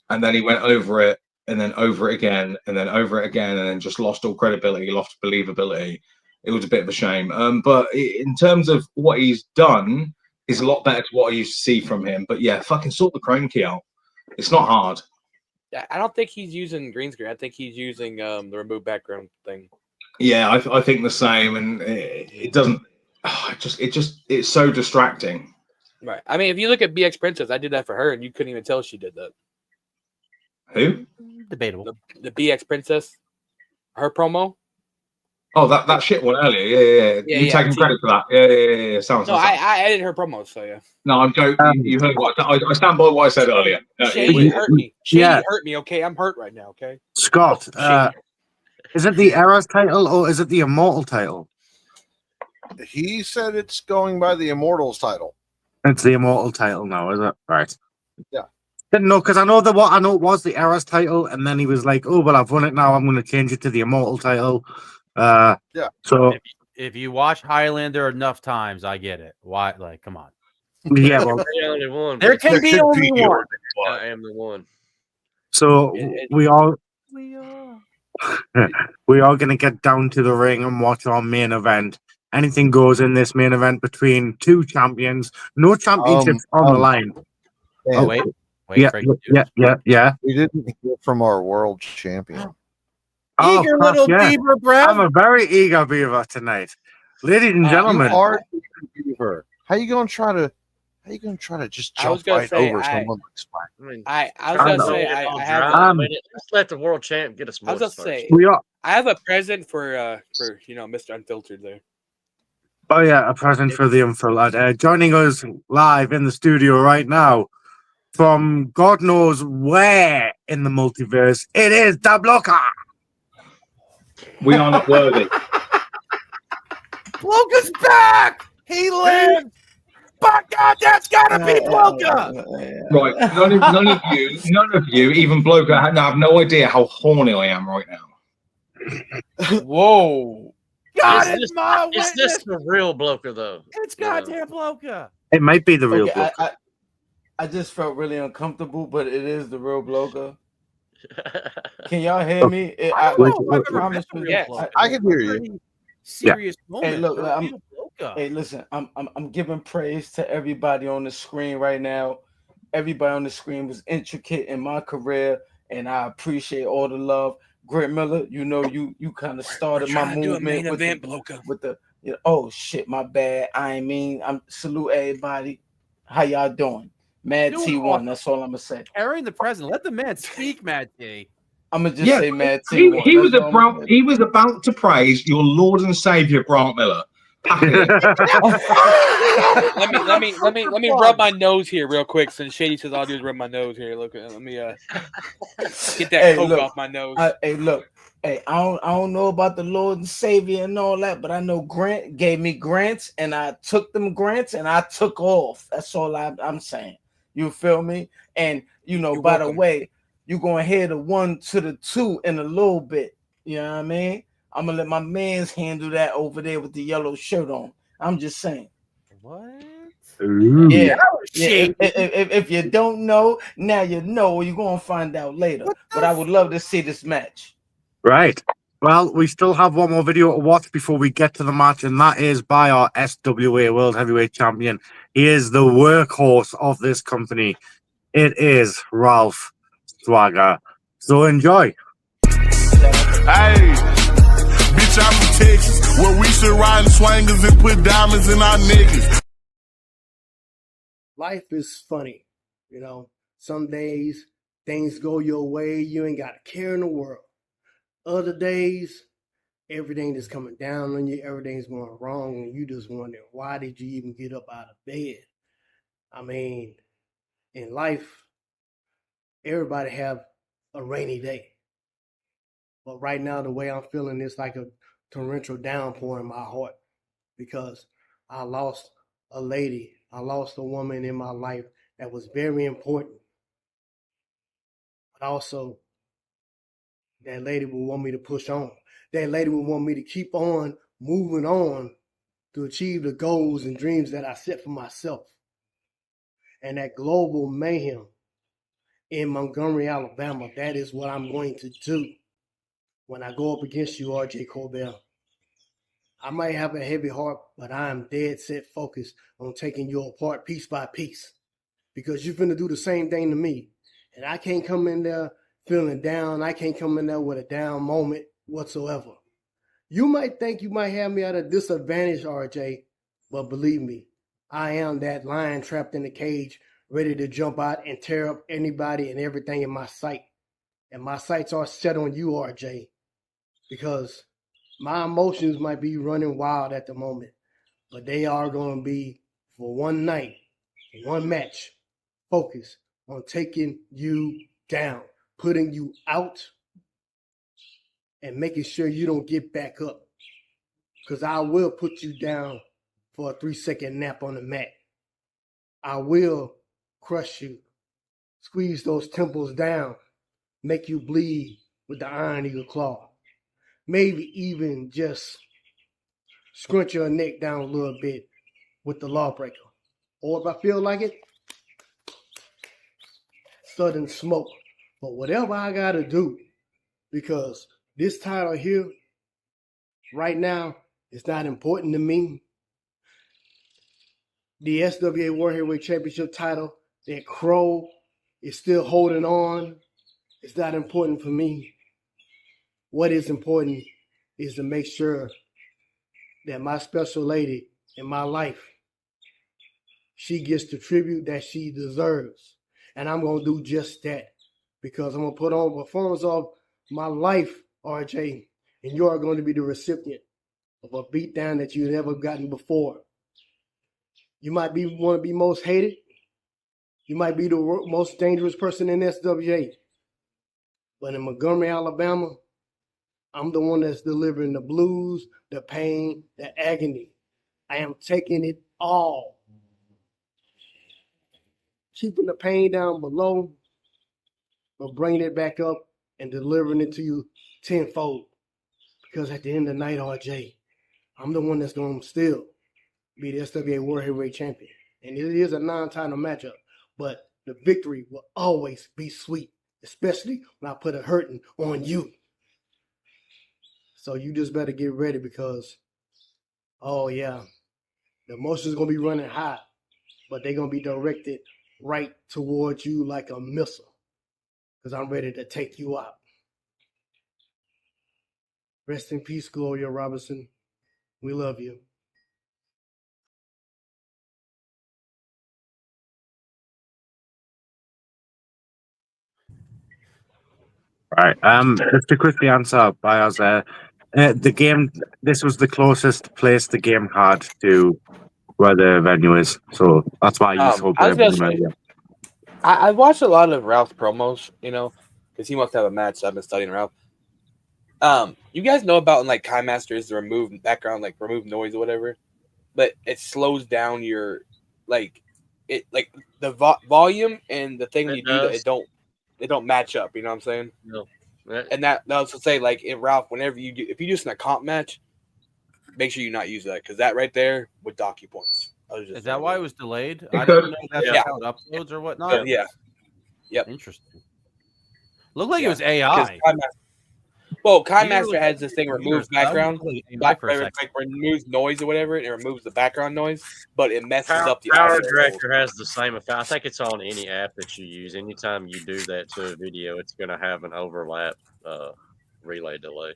And then he went over it, and then over it again, and then over it again, and then just lost all credibility, lost believability. It was a bit of a shame. But in terms of what he's done, is a lot better to what I used to see from him. But yeah, fucking sort the Chrome key out. It's not hard. Yeah, I don't think he's using green screen. I think he's using the remove background thing. Yeah, I think the same, and it doesn't. It's so distracting. Right. I mean, if you look at BX Princess, I did that for her, and you couldn't even tell she did that. Who? Debatable. The BX Princess, her promo. Oh, that shit one earlier. Yeah. You taking credit for that? Yeah. Sounds. No, I edited her promo, so yeah. No, I'm joking. You heard what I stand by what I said earlier. Shady hurt me. Shady hurt me. Okay, I'm hurt right now. Okay. Scott, is it the Era's title or is it the Immortal title? He said it's going by the Immortals title. It's the Immortal title now, is it? Right. Yeah. Didn't know, because I know it was the Era's title, and then he was like, "Oh, well, I've won it now. I'm going to change it to the Immortal title." Yeah. So if you watch Highlander enough times, I get it. Why? Like, come on. Yeah, well, the only one. There can be only one. I am the one. So we are going to get down to the ring and watch our main event. Anything goes in this main event between two champions. No championships on the line. Wait. Yeah. We didn't hear from our world champion. Oh, Eager fuck little yeah. beaver, Brad. I'm a very eager beaver tonight. Ladies and gentlemen. You are a beaver. How you gonna try to just I was jump gonna right say, over someone like Spike? I was gonna say I have. Let's let the world champ get us I more. was gonna say I have a present for Mr. Unfiltered there. Oh yeah, a present for the unfiltered. Joining us live in the studio right now, from God knows where in the multiverse, it is Da Blocker. We are not worthy. Bloka's back. He lived. By God, that's gotta be Bloka. Right, none of you, even Bloker, have no idea how horny I am right now. Whoa. God is is this, my is witness. this the real Bloker though? It's goddamn Bloka. It might be the real Okay, Blocker. I just felt really uncomfortable, but it is the real Bloker. Can y'all hear me? I promise you. Yes, I can hear you. Serious moment. Hey, look, The real Bloka. hey, listen, I'm giving praise to everybody on the screen right now. Everybody on the screen was intricate in my career, and I appreciate all the love. Grant Miller, you kind of started my movement with the oh shit, my bad. I'm salute everybody. How y'all doing? Mad Doing T1, awesome. that's all I'm gonna say. Carrying the president. Let the man speak, Mad T. I'm gonna just say Mad he T1. he was about to praise your Lord and Savior Grant Miller. let me rub my nose here real quick. Since Shady says all I do is rub my nose here. Look, let me get that coke off my nose. I don't know about the Lord and Savior and all that, but I know Grant gave me grants, and I took them grants and I took off. That's all I'm saying. You feel me? And by the way, you're gonna hear the 1 to the 2 in a little bit. You know what I mean? I'm gonna let my man's handle that over there with the yellow shirt on. I'm just saying. What? Yeah. If you don't know, now you know. You're gonna find out later. But I would love to see this match. Right. Well, we still have one more video to watch before we get to the match, and that is by our SWA World Heavyweight Champion. He is the workhorse of this company. It is Ralph Swagger. So enjoy. Hey, bitch, I'm from Texas, where we should ride in swangers and put diamonds in our niggas. Life is funny, Some days things go your way, you ain't got a care in the world. Other days, everything is coming down on you, everything's going wrong, and you just wonder, why did you even get up out of bed? I mean, in life, everybody have a rainy day. But right now, the way I'm feeling, it's like a torrential downpour in my heart because I lost a lady. I lost a woman in my life that was very important. But also, that lady would want me to push on. That lady would want me to keep on moving on to achieve the goals and dreams that I set for myself. And that global mayhem in Montgomery, Alabama, that is what I'm going to do when I go up against you, RJ Colbert. I might have a heavy heart, but I am dead set focused on taking you apart piece by piece because you're finna do the same thing to me. And I can't come in there feeling down. I can't come in there with a down moment whatsoever. You might think you might have me at a disadvantage, RJ, but believe me, I am that lion trapped in the cage, ready to jump out and tear up anybody and everything in my sight. And my sights are set on you, RJ, because my emotions might be running wild at the moment, but they are going to be for one night, one match, focused on taking you down, putting you out, and making sure you don't get back up. Because I will put you down for a 3-second nap on the mat. I will crush you, squeeze those temples down, make you bleed with the Iron Eagle claw. Maybe even just scrunch your neck down a little bit with the Lawbreaker. Or if I feel like it, sudden smoke. But whatever I got to do, because this title here, right now, is not important to me. The SWA World Heavyweight Championship title that Crow is still holding on. It's not important for me. What is important is to make sure that my special lady in my life, she gets the tribute that she deserves. And I'm going to do just that because I'm going to put on a performance of my life, RJ, and you are going to be the recipient of a beatdown that you've never gotten before. You might want to be most hated. You might be the most dangerous person in SWA. But in Montgomery, Alabama, I'm the one that's delivering the blues, the pain, the agony. I am taking it all. Keeping the pain down below, but bringing it back up and delivering it to you tenfold. Because at the end of the night, RJ, I'm the one that's going to still be the SWA World Heavyweight Champion. And it is a non-title matchup, but the victory will always be sweet, especially when I put a hurting on you. So you just better get ready because, oh yeah, the emotions going to be running high, but they're going to be directed right towards you like a missile because I'm ready to take you out. Rest in peace, Gloria Robinson. We love you. Right. Just to quickly answer Bios there, the game. This was the closest place the game had to where the venue is, so that's why you sold I was gonna everything. say, I watched a lot of Ralph's promos, because he must have a match. So I've been studying Ralph. You guys know about like Kai Masters to remove background, like remove noise or whatever, but it slows down your the volume and the thing when you do that it don't match up. You know what I'm saying? No. And that was to say, like in Ralph, whenever you do, if you just in a comp match, make sure you not use that because that right there would dock you points. Is that why it was delayed? It I could. didn't know that's Yeah. how it uploads or whatnot. Yeah. Yep. Interesting. Looked like it was AI. Kai You Master really has this thing removes I was background, totally AI for a second. like removes noise or whatever, and it removes the background noise, but it messes up the Power audio. Director has the same effect. I think it's on any app that you use. Anytime you do that to a video, it's going to have an overlap relay delay.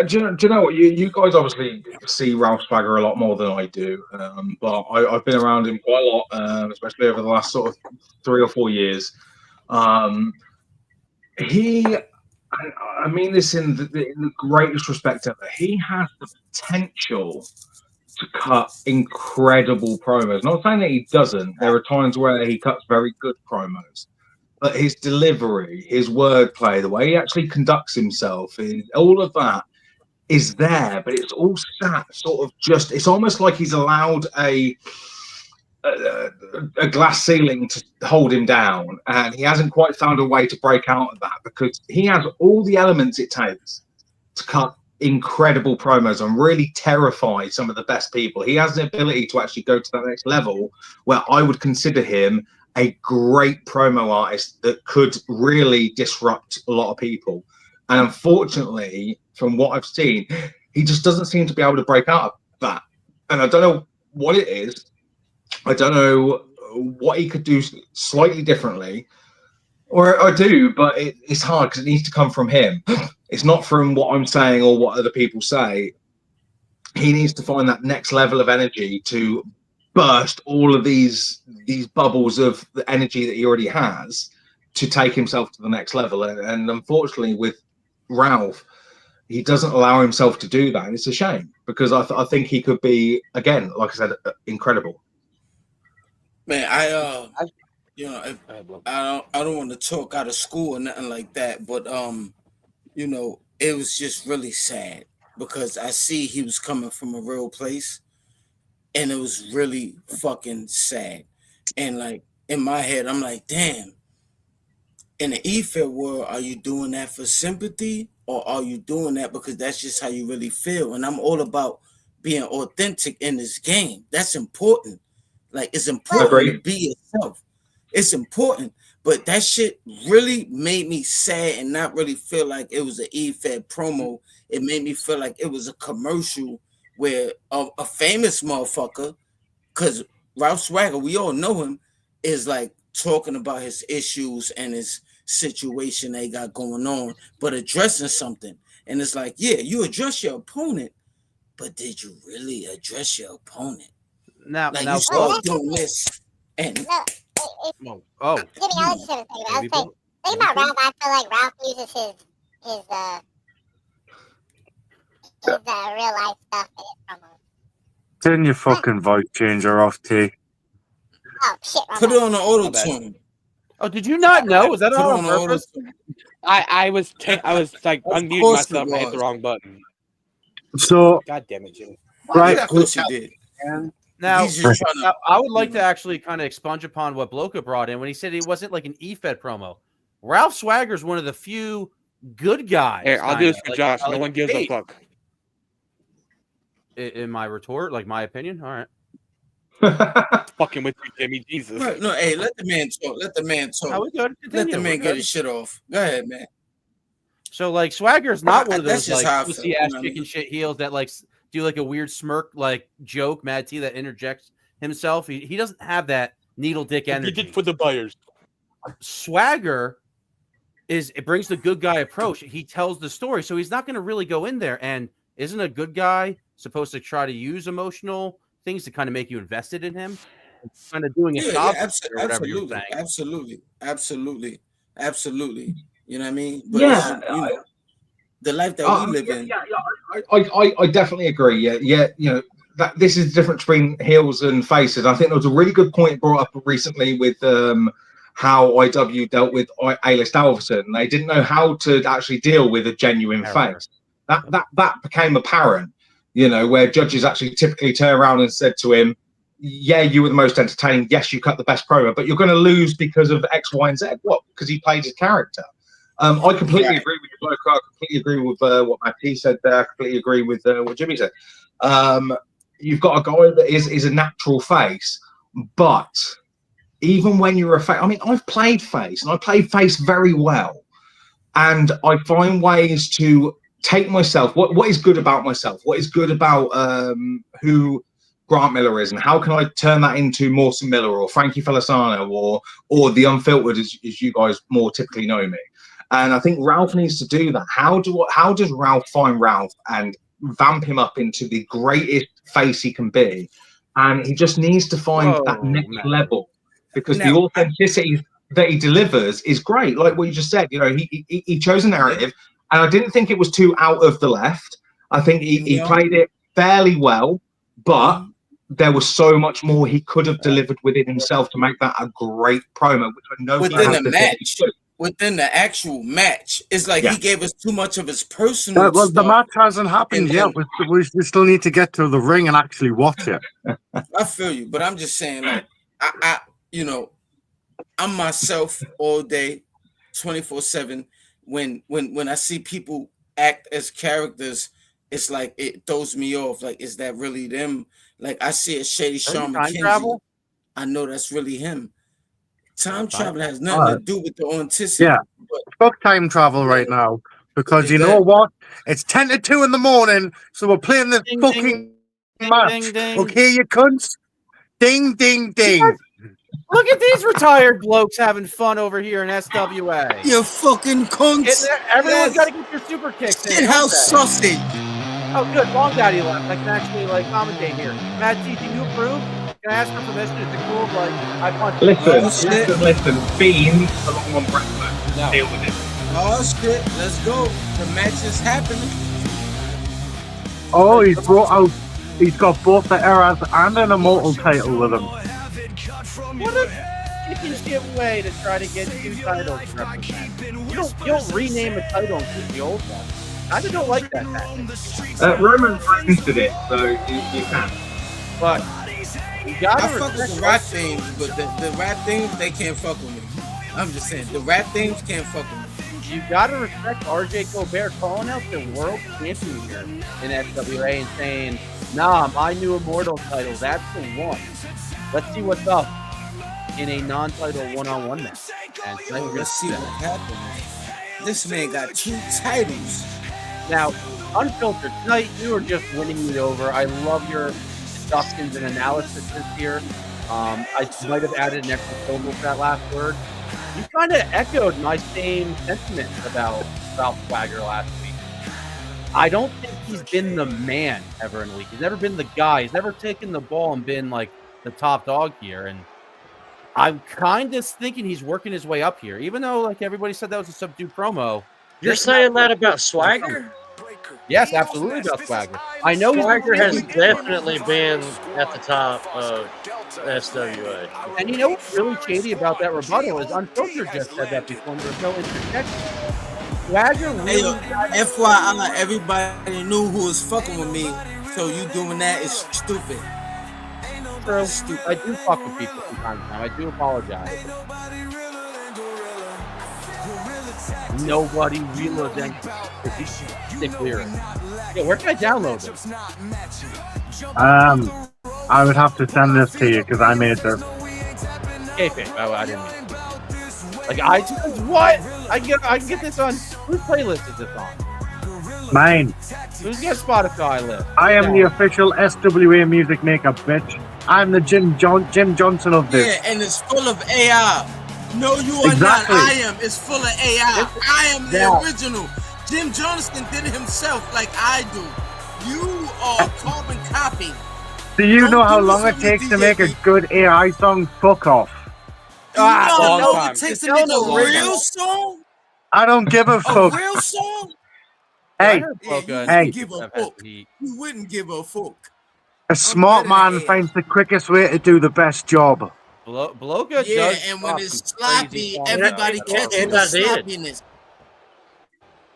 Do you know what? You guys obviously see Ralph Swagger a lot more than I do, but I've been around him quite a lot, especially over the last sort of 3 or 4 years. I mean this in the greatest respect ever. He has the potential to cut incredible promos. Not saying that he doesn't. There are times where he cuts very good promos. But his delivery, his wordplay, the way he actually conducts himself, all of that is there, but it's all sat sort of just, it's almost like he's allowed a glass ceiling to hold him down, and he hasn't quite found a way to break out of that because he has all the elements it takes to cut incredible promos and really terrify some of the best people. He has the ability to actually go to that next level where I would consider him a great promo artist that could really disrupt a lot of people. And unfortunately, from what I've seen, he just doesn't seem to be able to break out of that. And I don't know what it is. I don't know what he could do slightly differently, or I do, but it's hard because it needs to come from him. It's not from what I'm saying or what other people say. He needs to find that next level of energy to burst all of these bubbles of the energy that he already has to take himself to the next level. And unfortunately, with Ralph, he doesn't allow himself to do that, and it's a shame because I think he could be, again, like I said, incredible. Man, I don't want to talk out of school or nothing like that, but it was just really sad because I see he was coming from a real place, and it was really fucking sad. And like in my head, I'm like, damn. In the E-Fair world, are you doing that for sympathy, or are you doing that because that's just how you really feel? And I'm all about being authentic in this game. That's important. Like, it's important to be yourself. It's important. But that shit really made me sad and not really feel like it was an E-Fair promo. It made me feel like it was a commercial where a famous motherfucker, because Ralph Swagger, we all know him, is like talking about his issues and his situation they got going on, but addressing something. And it's like, yeah, you address your opponent, but did you really address your opponent? Now, like now, you start doing this, and oh, Jimmy, I was just gonna say, I was saying, think about Ralph. I feel like Ralph uses his real life stuff in his promos. Turn your fucking voice changer off, T. Oh shit! put it on the auto tune. Oh, did you not know? Was that Put it on on the auto purpose? tune. I was like Of unmuting course myself it and I hit the was. wrong button. So, God damn it, Jimmy. right. Of course you did. Now, He's just trying to- now, I would like to actually kind of expunge upon what Bloka brought in when he said it wasn't like an E-Fed promo. Ralph Swagger's one of the few good guys. Here, I'll do this kinda, for Josh. No like, one gives hey, a fuck. In my retort, like my opinion, all right. Fucking with you, Jimmy. Jesus. Right, no, hey, let the man talk. Let the man talk. How we good? Let the Continue, man we're get good. his shit off. Go ahead, man. So like Swagger's not one of That's those just how I like feel, pussy ass you know what I chicken mean? shit heels that like do like a weird smirk like joke, Mad T that interjects himself. He doesn't have that needle dick He energy. did for the buyers. Swagger it brings the good guy approach. He tells the story, so he's not going to really go in there. And isn't a good guy supposed to try to use emotional things to kind of make you invested in him? It's kind of doing a job or whatever you're saying. Absolutely. You know what I mean? But Yeah, you know, the life that we live in. I definitely agree. Yeah. You know that this is the difference between heels and faces. I think there was a really good point brought up recently with how IW dealt with A-List Alverson. They didn't know how to actually deal with a genuine face. That became apparent. You know, where judges actually typically turn around and said to him, "Yeah, you were the most entertaining. Yes, you cut the best promo, but you're going to lose because of X, Y, and Z." What? Because he played his character. I completely agree with you, I completely agree with what Matt P said there. I completely agree with what Jimmy said. You've got a guy that is a natural face, but even when you're a face, I mean, I've played face, and I played face very well, and I find ways to take myself. What is good about myself? What is good about who Grant Miller is, and how can I turn that into Mawson Miller or Frankie Feliciano or the Unfiltered, as you guys more typically know me. And I think Ralph needs to do that. How does Ralph find Ralph and vamp him up into the greatest face he can be? And he just needs to find that next level, because the authenticity that he delivers is great. Like what you just said, you know, he chose a narrative, and I didn't think it was too out of the left. I think he played it fairly well, but there was so much more he could have delivered within himself to make that a great promo, which I know within the match. Within the actual match, it's like he gave us too much of his personal. Well, the stuff. match hasn't happened yet. We still need to get to the ring and actually watch it. I feel you, but I'm just saying, like, I you know, I'm myself all day, 24/7. When I see people act as characters, it's like it throws me off. Like, is that really them? Like, I see a Shady Shawn McKenzie. I know that's really him. Time travel has nothing to do with the authenticity. Yeah, fuck time travel right now, because you know what? It's 10 to 2 in the morning, so we're playing this fucking match. Okay, you cunts? Ding, ding, ding. Look at these retired blokes having fun over here in SWA. You fucking cunts. Everyone's got to get your super kicks in. Shithouse sausage. Oh, good. Long Daddy left. I can actually like commentate here. Matt T, do you approve? Can I ask for permission? Is it cool? Like, I punch. Listen. Beans along on breakfast. No. Deal with it. Oh shit! Let's go. The match is happening. Oh, he's got both the Eras and an Immortal title with him. What a chicken shit way to try to get 2 titles to represent. You don't rename a title and keep the old one. I just don't like that tactic. Roman Reigns did it, so you can. But you gotta I fuck with the rap things, but the rap things, they can't fuck with me. I'm just saying, the rap things can't fuck with me. You gotta respect RJ Colbert calling out the world champion here in SWA and saying, "Nah, my new Immortal title, that's the one. Let's see what's up in a non-title one-on-one match." And let's see what happens. This man got 2 titles. Now, Unfiltered, tonight you are just winning me over. I love your deductions and analysis here. I might have added an extra syllable to that last word. You kind of echoed my same sentiment about Ralph Swagger last week. I don't think he's been the man ever in the league. He's never been the guy. He's never taken the ball and been like the top dog here. And I'm kind of thinking he's working his way up here, even though like everybody said that was a subdued promo. You're saying that about Swagger? Yes, absolutely about Swagger. I know Swagger has definitely been at the top of SWA. And you know what's really shady about that rebuttal is Unfiltered just said that before, and there's no interjection. Swagger really FYI, everybody knew who was fucking with me, so you doing that is stupid. True. I do fuck with people from time to time. I do apologize. Nobody realizes sick lyrics. Yeah, where can I download this? I would have to send this to you because I made this. Okay. Oh, I didn't mean it. Like iTunes? What? I can get this on. Whose playlist is this on? Mine. Who's got Spotify list? I am the official SWA music maker, bitch. I'm the Jim Johnson of this. Yeah, and it's full of AI. No, you are Exactly. not. I am. It's full of AI. I am the original. Jim Johnson did it himself like I do. You are carbon copy. Do you know how long it takes to make a good AI song? Fuck off. It takes to make a real song? I don't give a A fuck. real song? Hey, You give a fuck. You wouldn't give a fuck. a smart man finds the quickest way to do the best job. Bloga Yeah, does and when fuck it's some crazy sloppy, songs. everybody catches the sloppiness.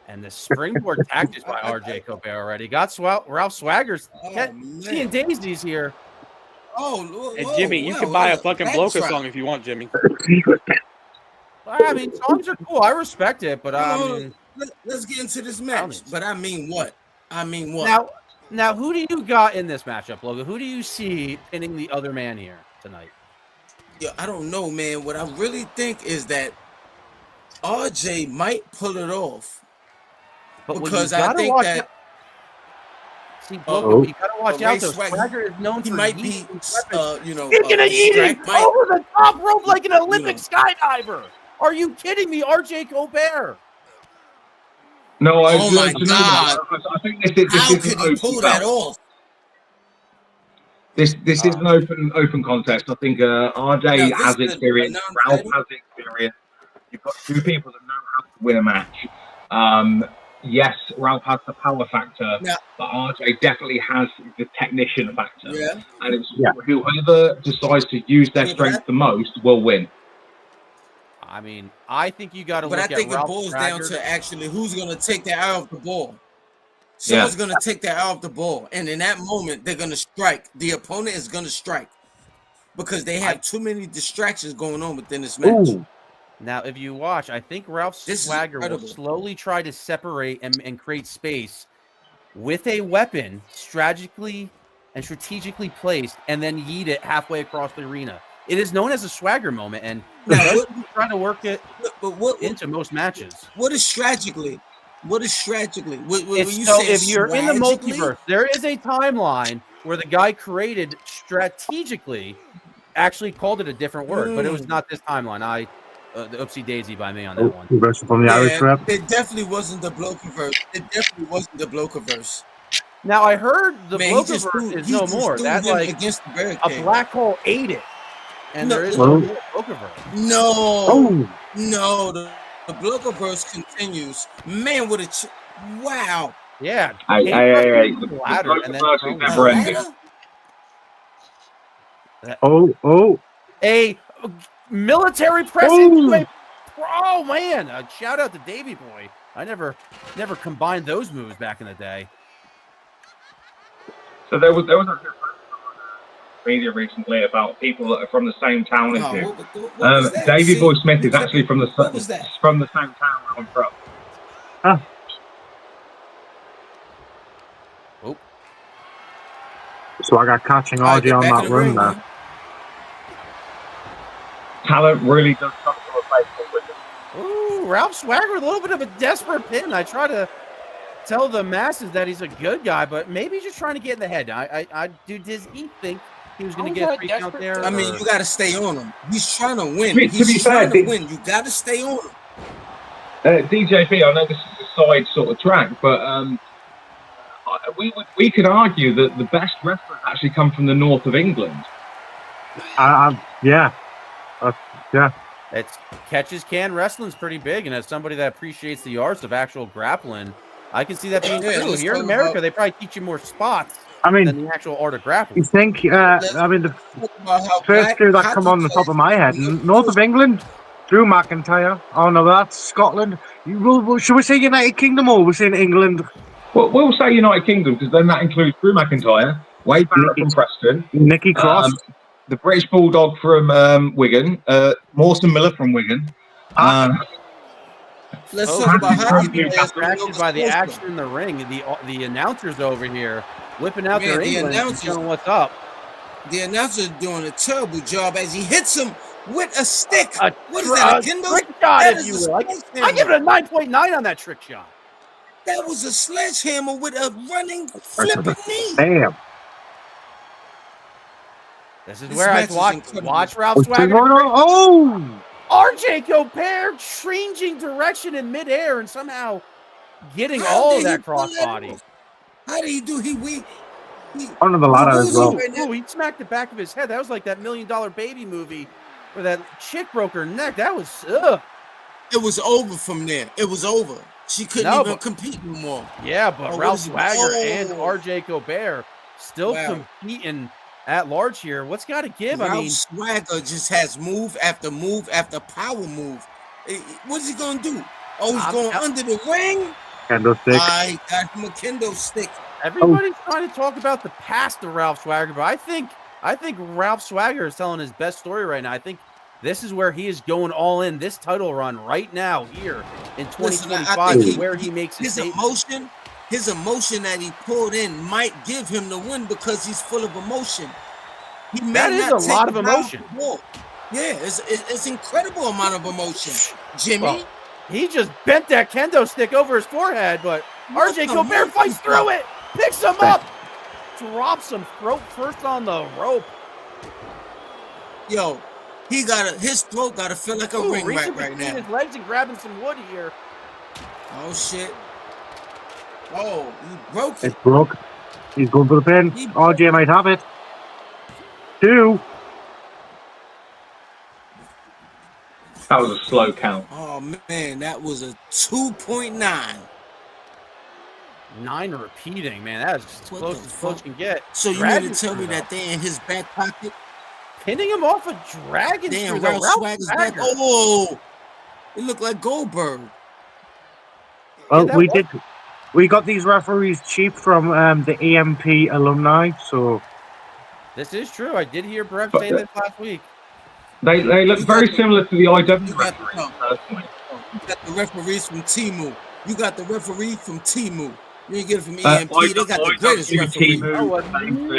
And the springboard tactics by RJ Colbert already got Ralph Swagger's seeing daisies here. Oh, Hey, Jimmy, you can buy a fucking Bloka song if you want, Jimmy. I mean, songs are cool. I respect it, but Let's get into this match. But I mean what? I mean what? Now, who do you got in this matchup, Logan? Who do you see pinning the other man here tonight? Yeah, I don't know, man. What I really think is that RJ might pull it off. But because you I gotta think watch that out. See, Logan, you gotta watch out though. Swagger, Swagger is known he for might be, He's gonna eat it over the top rope like an Olympic skydiver. Are you kidding me, RJ Colbert? No, I Oh my God. I think this How is could an he open pull that bout. off? This is an open contest. I think RJ has experience, Ralph has experience. You've got two people that know how to win a match. Yes, Ralph has the power factor, but RJ definitely has the technician factor. Yeah. And it's whoever decides to use their strength the most will win. I mean, I think you got to But look I think at Ralph it boils Swagger. down to actually who's going to take that out of the ball. Someone's going to take that out of the ball. And in that moment, they're going to strike. The opponent is going to strike because they have too many distractions going on within this match. Ooh. Now, if you watch, I think Ralph Swagger will incredible. slowly try to separate and create space with a weapon strategically placed and then yeet it halfway across the arena. It is known as a Swagger moment, and he's trying to work it into most matches. What is strategically? What is strategically? When you So say if you're in the strategically? multiverse, there is a timeline where the guy created strategically, actually called it a different word, but it was not this timeline. The oopsie daisy by me on that one. From the Irish rap. It definitely wasn't the Blokiverse. It definitely wasn't the Blokiverse. Now I heard the Man, he just Blokiverse threw- is he no just more. threw That's him like against the a barricade. black hole ate it, and No, there is no. no Blokiverse. No, no, the Blokiverse continues. Man, what a wow! Yeah, Hey. ladder and then The thrown never out. ending. A military press into a oh man! A shout out to Davey Boy. I never combined those moves back in the day. So there was a media recently about people that are from the same town as you. What was that? Davey See, Boy Smith is actually from the what was that? from the same town I'm from. So I got catching RJ on that run there. Talent really does come to a place with it. Ooh, Ralph Swagger with a little bit of a desperate pin. I try to tell the masses that he's a good guy, but maybe he's just trying to get in the head. Does he think he was going to get 3 count there? I mean, or- you got to stay on him. He's trying to win. To be He's fair, trying to win. You got to stay on him. DJP, I know this is a side sort of track, but we could argue that the best wrestlers actually come from the north of England. Yeah. Yeah. It's catches can wrestling's pretty big, and as somebody that appreciates the arts of actual grappling, I can see that being true. Here in America, they probably teach you more spots than the actual art of grappling. You think, I mean, the first two that come on the top of my head, north of England, Drew McIntyre. Oh, no, that's Scotland. Should we say United Kingdom or we're saying England? Well, we'll say United Kingdom, because then that includes Drew McIntyre, Wade Barrett from Preston, Nikki Cross, the British Bulldog from Wigan, Mawson Miller from Wigan. Let's talk about hockey players. Distracted by the action in the ring. The announcers over here whipping out their English and showing what's up. The announcer's doing a terrible job as he hits him with a stick. What is that, a kendo? Trick shot, if you will. I give it a 9.9 on that trick shot. That was a sledgehammer with a running flipping knee. Damn. This is where I watch Ralph What's Swagger. going on? Oh! RJ Colbert changing direction in midair and somehow getting all of that crossbody. How did he do? He Under the ladder as well. Oh, he smacked the back of his head. That was like that $1 Million Baby movie where that chick broke her neck. That was It was over from there. It was over. She couldn't even compete no more. Yeah, but Ralph Swagger and RJ Colbert still competing at large here. What's got to give? Ralph I mean, Swagger just has move after move after power move. What is he gonna do? Oh, he's going under the ring. Kendo stick. I got him a kendo stick. everybody's trying to talk about the past of Ralph Swagger, but I think Ralph Swagger is telling his best story right now. I think this is where he is going all in. This title run right now here in 2025 is where he makes his emotion. His emotion that he pulled in might give him the win because he's full of emotion. He may That is not a take lot of the round emotion. to walk. Yeah, it's incredible amount of emotion, Jimmy. Well, he just bent that kendo stick over his forehead, but RJ Colbert fights through it, picks him up, drops him throat first on the rope. Yo, his throat gotta feel like a ring reaching right between now. his legs and grabbing some wood here. Oh shit. Oh, he broke it. It's broke. He's going for the pin. RJ might have it. 2. That was a slow count. Oh man, that was a 2.9. 9 repeating, man. That is as close as close can get. So you mean to tell me that they're in his back pocket? Pinning him off a dragon Damn, screw, though. Ralph Ralph Swagger's back. Swagger. Oh, it looked like Goldberg. Well, we got these referees cheap from the EMP alumni, so This is true. I did hear Brett But say this last week. They look very similar to the IW You got the referees from Timu. You got the referee from Timu. You didn't get it from EMP. They got the greatest referee.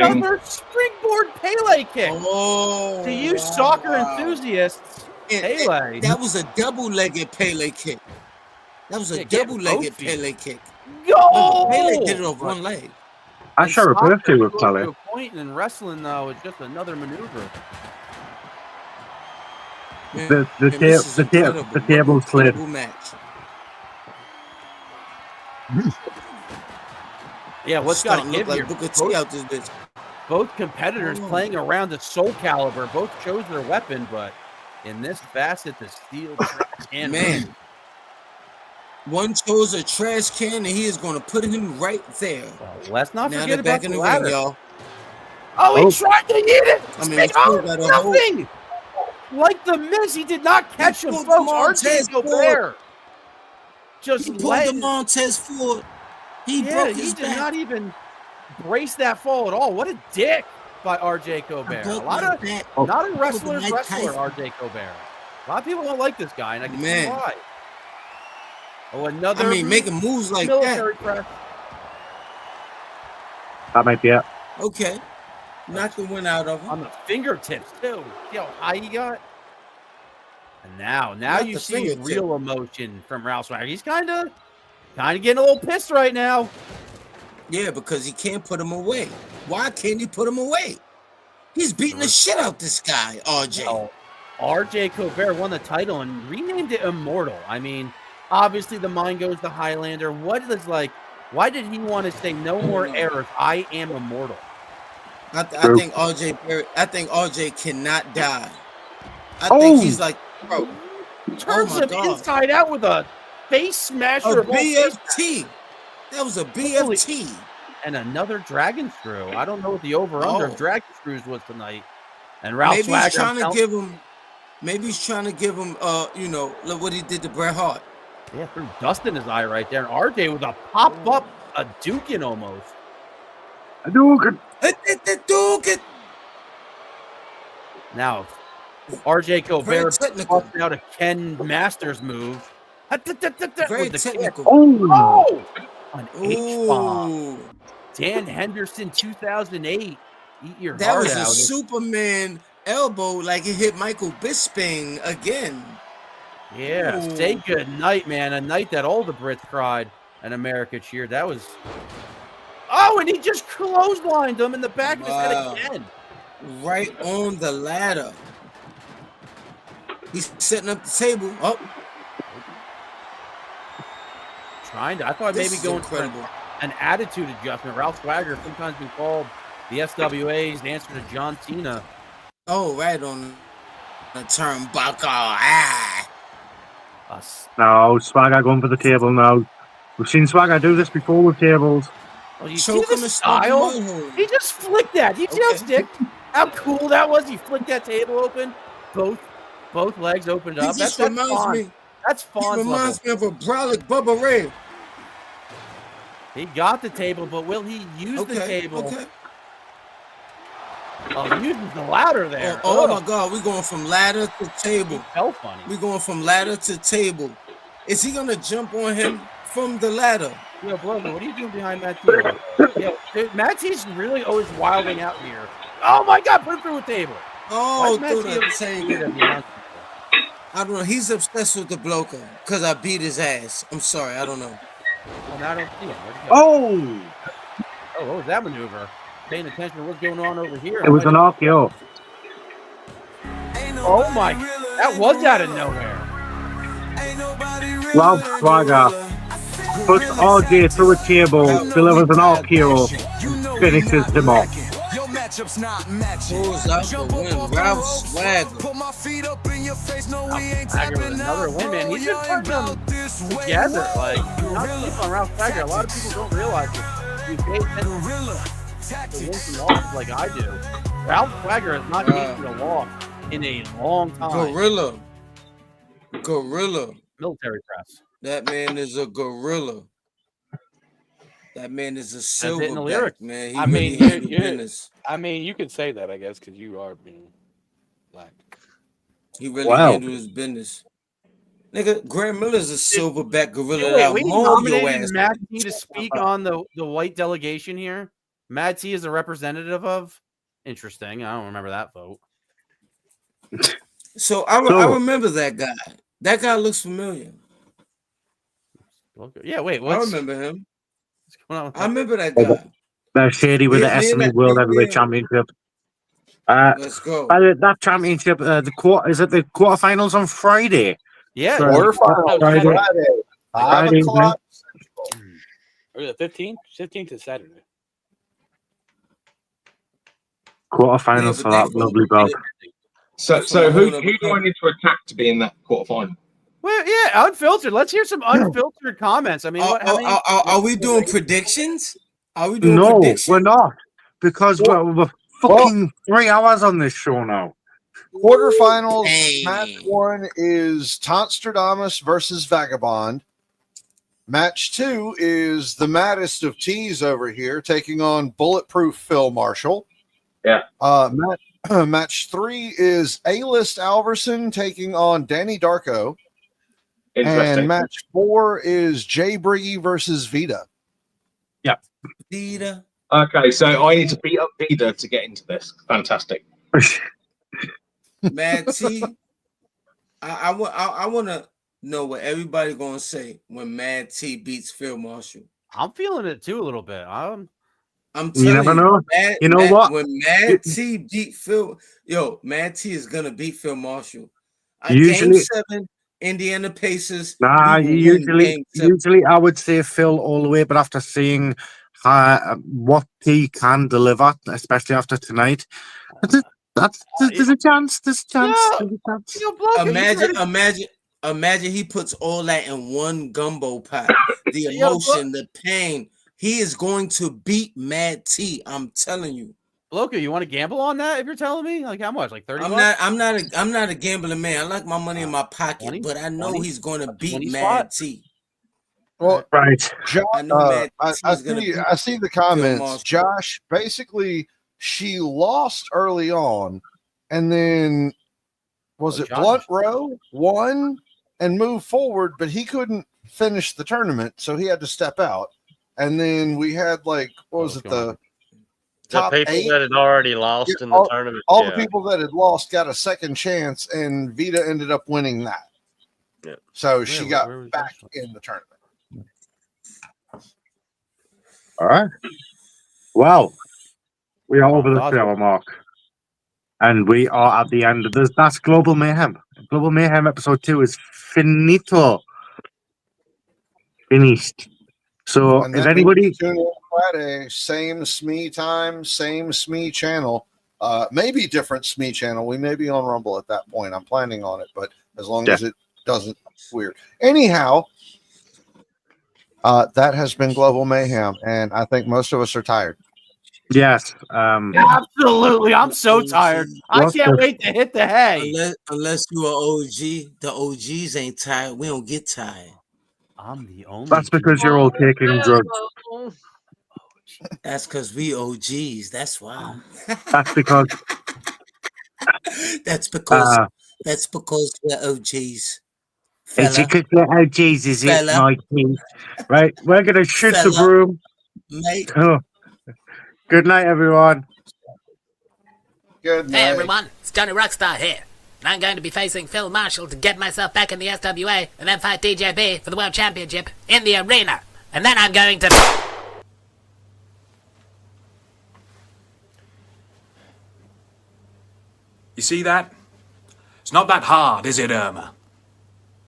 Another springboard Pele kick. Oh, to you soccer enthusiasts, Pele. That was a double-legged Pele kick. That was a double-legged Pele kick. Go! Pele did it off one leg. I share a birthday with Close to Pele. a point, and in wrestling, though, it's just another maneuver. The table slid. Match. Yeah, what's got to Starting to give look here? like Booker T out this bitch. Both competitors playing around the Soul Calibur. Both chose their weapon, but in this facet, the steel and Man. One chose a trash can, and he is going to put him right there. Let's not now forget they're back about in the ladder. ring, y'all. Oh, he tried to eat it. I mean, Big we still arm, got a nothing. Like the Miz, he did not catch him, pulled folks. the Montez RJ Colbert just He pulled let the Montez Ford. He yeah, broke he his did back. not even brace that fall at all. What a dick by RJ Colbert. A lot of not a wrestler's Mike wrestler, Tyson. RJ Colbert. A lot of people don't like this guy, and I can see Man. why. Oh, another. I mean, making moves like military that. press. That might be it. Okay. Knocked the win out of him. On the fingertips, too. See how high he got? And now Not you the see fingertip. real emotion from Ralph Swagger. He's kind of getting a little pissed right now. Yeah, because he can't put him away. Why can't he put him away? He's beating the shit out this guy, RJ. Oh, RJ Colbert won the title and renamed it Immortal. I mean, obviously the mind goes to Highlander. What is like? Why did he want to say no more errors? I am immortal. I think RJ cannot die. I think he's like, bro. Turns him inside out with a face smasher. A BFT. That was a BFT. And another dragon screw. I don't know what the over-under of dragon screws was tonight. And Ralph maybe Swagger he's trying to give him. Maybe he's trying to give him. Look what he did to Bret Hart. Yeah, threw dust in his eye right there. And RJ with a pop-up, a Dukin almost. A Dukin. Dukin. Now, RJ Colbert busted out a Ken Masters move. Very technical. Oh! An H-bomb. Dan Henderson, 2008. Eat your That heart was a out. Superman elbow, like it hit Michael Bisping again. Yeah, Ooh. say good night, man. A night that all the Brits cried and America cheered. That was. Oh, and he just clotheslined him in the back of his head again. Right on the ladder. He's setting up the table. Oh. Trying to. I thought This maybe is going incredible. for an attitude adjustment. Ralph Swagger sometimes been called the SWA's answer to John Cena. Oh, right on the turnbuckle. Ah. No, Swagger going for the table now. We've seen Swagger do this before with tables. Oh, you see the style? He just flicked that. You see how stick? How cool that was? He flicked that table open. Both legs opened up. He just That's reminds fun. me. That's fun. He reminds me of a brolic Bubba Ray. He got the table, but will he use the table? Okay. Oh, he uses the ladder there. Oh my God, we're going from ladder to table. Hell funny. We're going from ladder to table. Is he gonna jump on him from the ladder? Yo, Blover, what are you doing behind Matt T? Yo, dude, Matt T's really always wilding out here. Oh my God, put him through a table. Oh, Why is through Matt the T table. I don't know. He's obsessed with the bloker because I beat his ass. I'm sorry. I don't know. Well, now I don't see him. Where'd he go? Oh! Oh, what was that maneuver? Paying attention to what's going on over here. It was an RKO. Oh my, that was out of nowhere. Ralph Swagger puts RJ through a table, delivers an RKO, finishes him off. Pulls out the win. Ralph Swagger. Swagger with another win, man. He's been putting them together. Like, not sleep on Ralph Swagger. A lot of people don't realize it. You pay attention to wins and losses like I do. Ralph Swagger has not taken a loss in a long time. Gorilla. Military press. That man is a gorilla. That man is a silverback, man. He I mean, really handles business. you could say that, I guess, because you are being black. He really handled his business. Nigga, Graham Miller's a silverback gorilla. Wait, That'll we maul your nominated ass. Matt T to speak on the white delegation here. Matt T is a representative of. Interesting. I don't remember that vote. So I remember that guy. That guy looks familiar. Yeah, wait. I remember him. What's going on with I remember that guy. Shady with the SWA World Heavyweight Championship. Let's go. That championship, the quarterfinals on Friday? Yeah, quarterfinals Friday. 5 o'clock. Or the 15th? 15th is Saturday. Quarterfinals for that lovely belt. So who do I need to attack to be in that quarterfinal? Well, yeah, unfiltered. Let's hear some unfiltered comments. I mean, Are we doing predictions? Are we doing No, predictions? we're not. Because we're fucking 3 hours on this show now. Quarterfinals match 1 is Tonstradamus versus Vagabond. Match 2 is the maddest of teas over here taking on Bulletproof Phil Marshall. Yeah. Match 3 is A-List Alverson taking on Danny Darko. Interesting. And match 4 is Jay Briggy versus Vita. Yeah. Vita. Okay, so I need to beat up Vita to get into this. Fantastic. Mad T. I want to know what everybody gonna say when Mad T beats Phil Marshall. I'm feeling it too a little bit. I'm You never telling you, know. You know what? when Mad T beat Phil, Mad T is gonna beat Phil Marshall. Game Usually, 7, Indiana Pacers. nah. We will win Game 7. Usually, I would say Phil all the way, but after seeing what he can deliver, especially after tonight, there's a chance. There's a chance. There's a chance. Imagine he puts all that in one gumbo pot. The emotion, the pain. He is going to beat Mad T. I'm telling you. Loco, you want to gamble on that? If you're telling me, like how much? Like 30? I'm not a gambling man. I like my money in my pocket, 20? but I know 20? he's going to beat 20 Mad spot? T. Well, right. Josh, I know Mad T I is gonna see. beat I see the Phil comments. Marshall. Josh, basically, she lost early on, and then was it Josh. Blunt Row won and moved forward, but he couldn't finish the tournament, so he had to step out. And then we had what was it, the top people 8 that had already lost in the tournament. All the people that had lost got a second chance, and Vita ended up winning that. Yeah. So she got back in the tournament. All right. Well, we are over the 3-hour mark, and we are at the end of this. That's Global Mayhem. Global Mayhem episode 2 is finito. Finished. So, And if then anybody, tune in Friday, same SME time, same SME channel, maybe different SME channel. We may be on Rumble at that point. I'm planning on it, but as long as it doesn't weird. Anyhow, that has been Global Mayhem, and I think most of us are tired. yes, Absolutely. I'm so tired. I can't wait to hit the hay. Unless you are OG, the OGs ain't tired. We don't get tired. I'm the only. that's because you're all taking drugs. That's because we OGs. That's why. That's because. That's because we're OGs. It's because oh Jesus, it's my king. Right, we're gonna shoot the broom. Mate. Oh. Good night, everyone. Good night. Hey everyone, it's Johnny Rockstar here. And I'm going to be facing Phil Marshall to get myself back in the SWA and then fight DJB for the World Championship in the arena. And then I'm going to... You see that? It's not that hard, is it, Irma?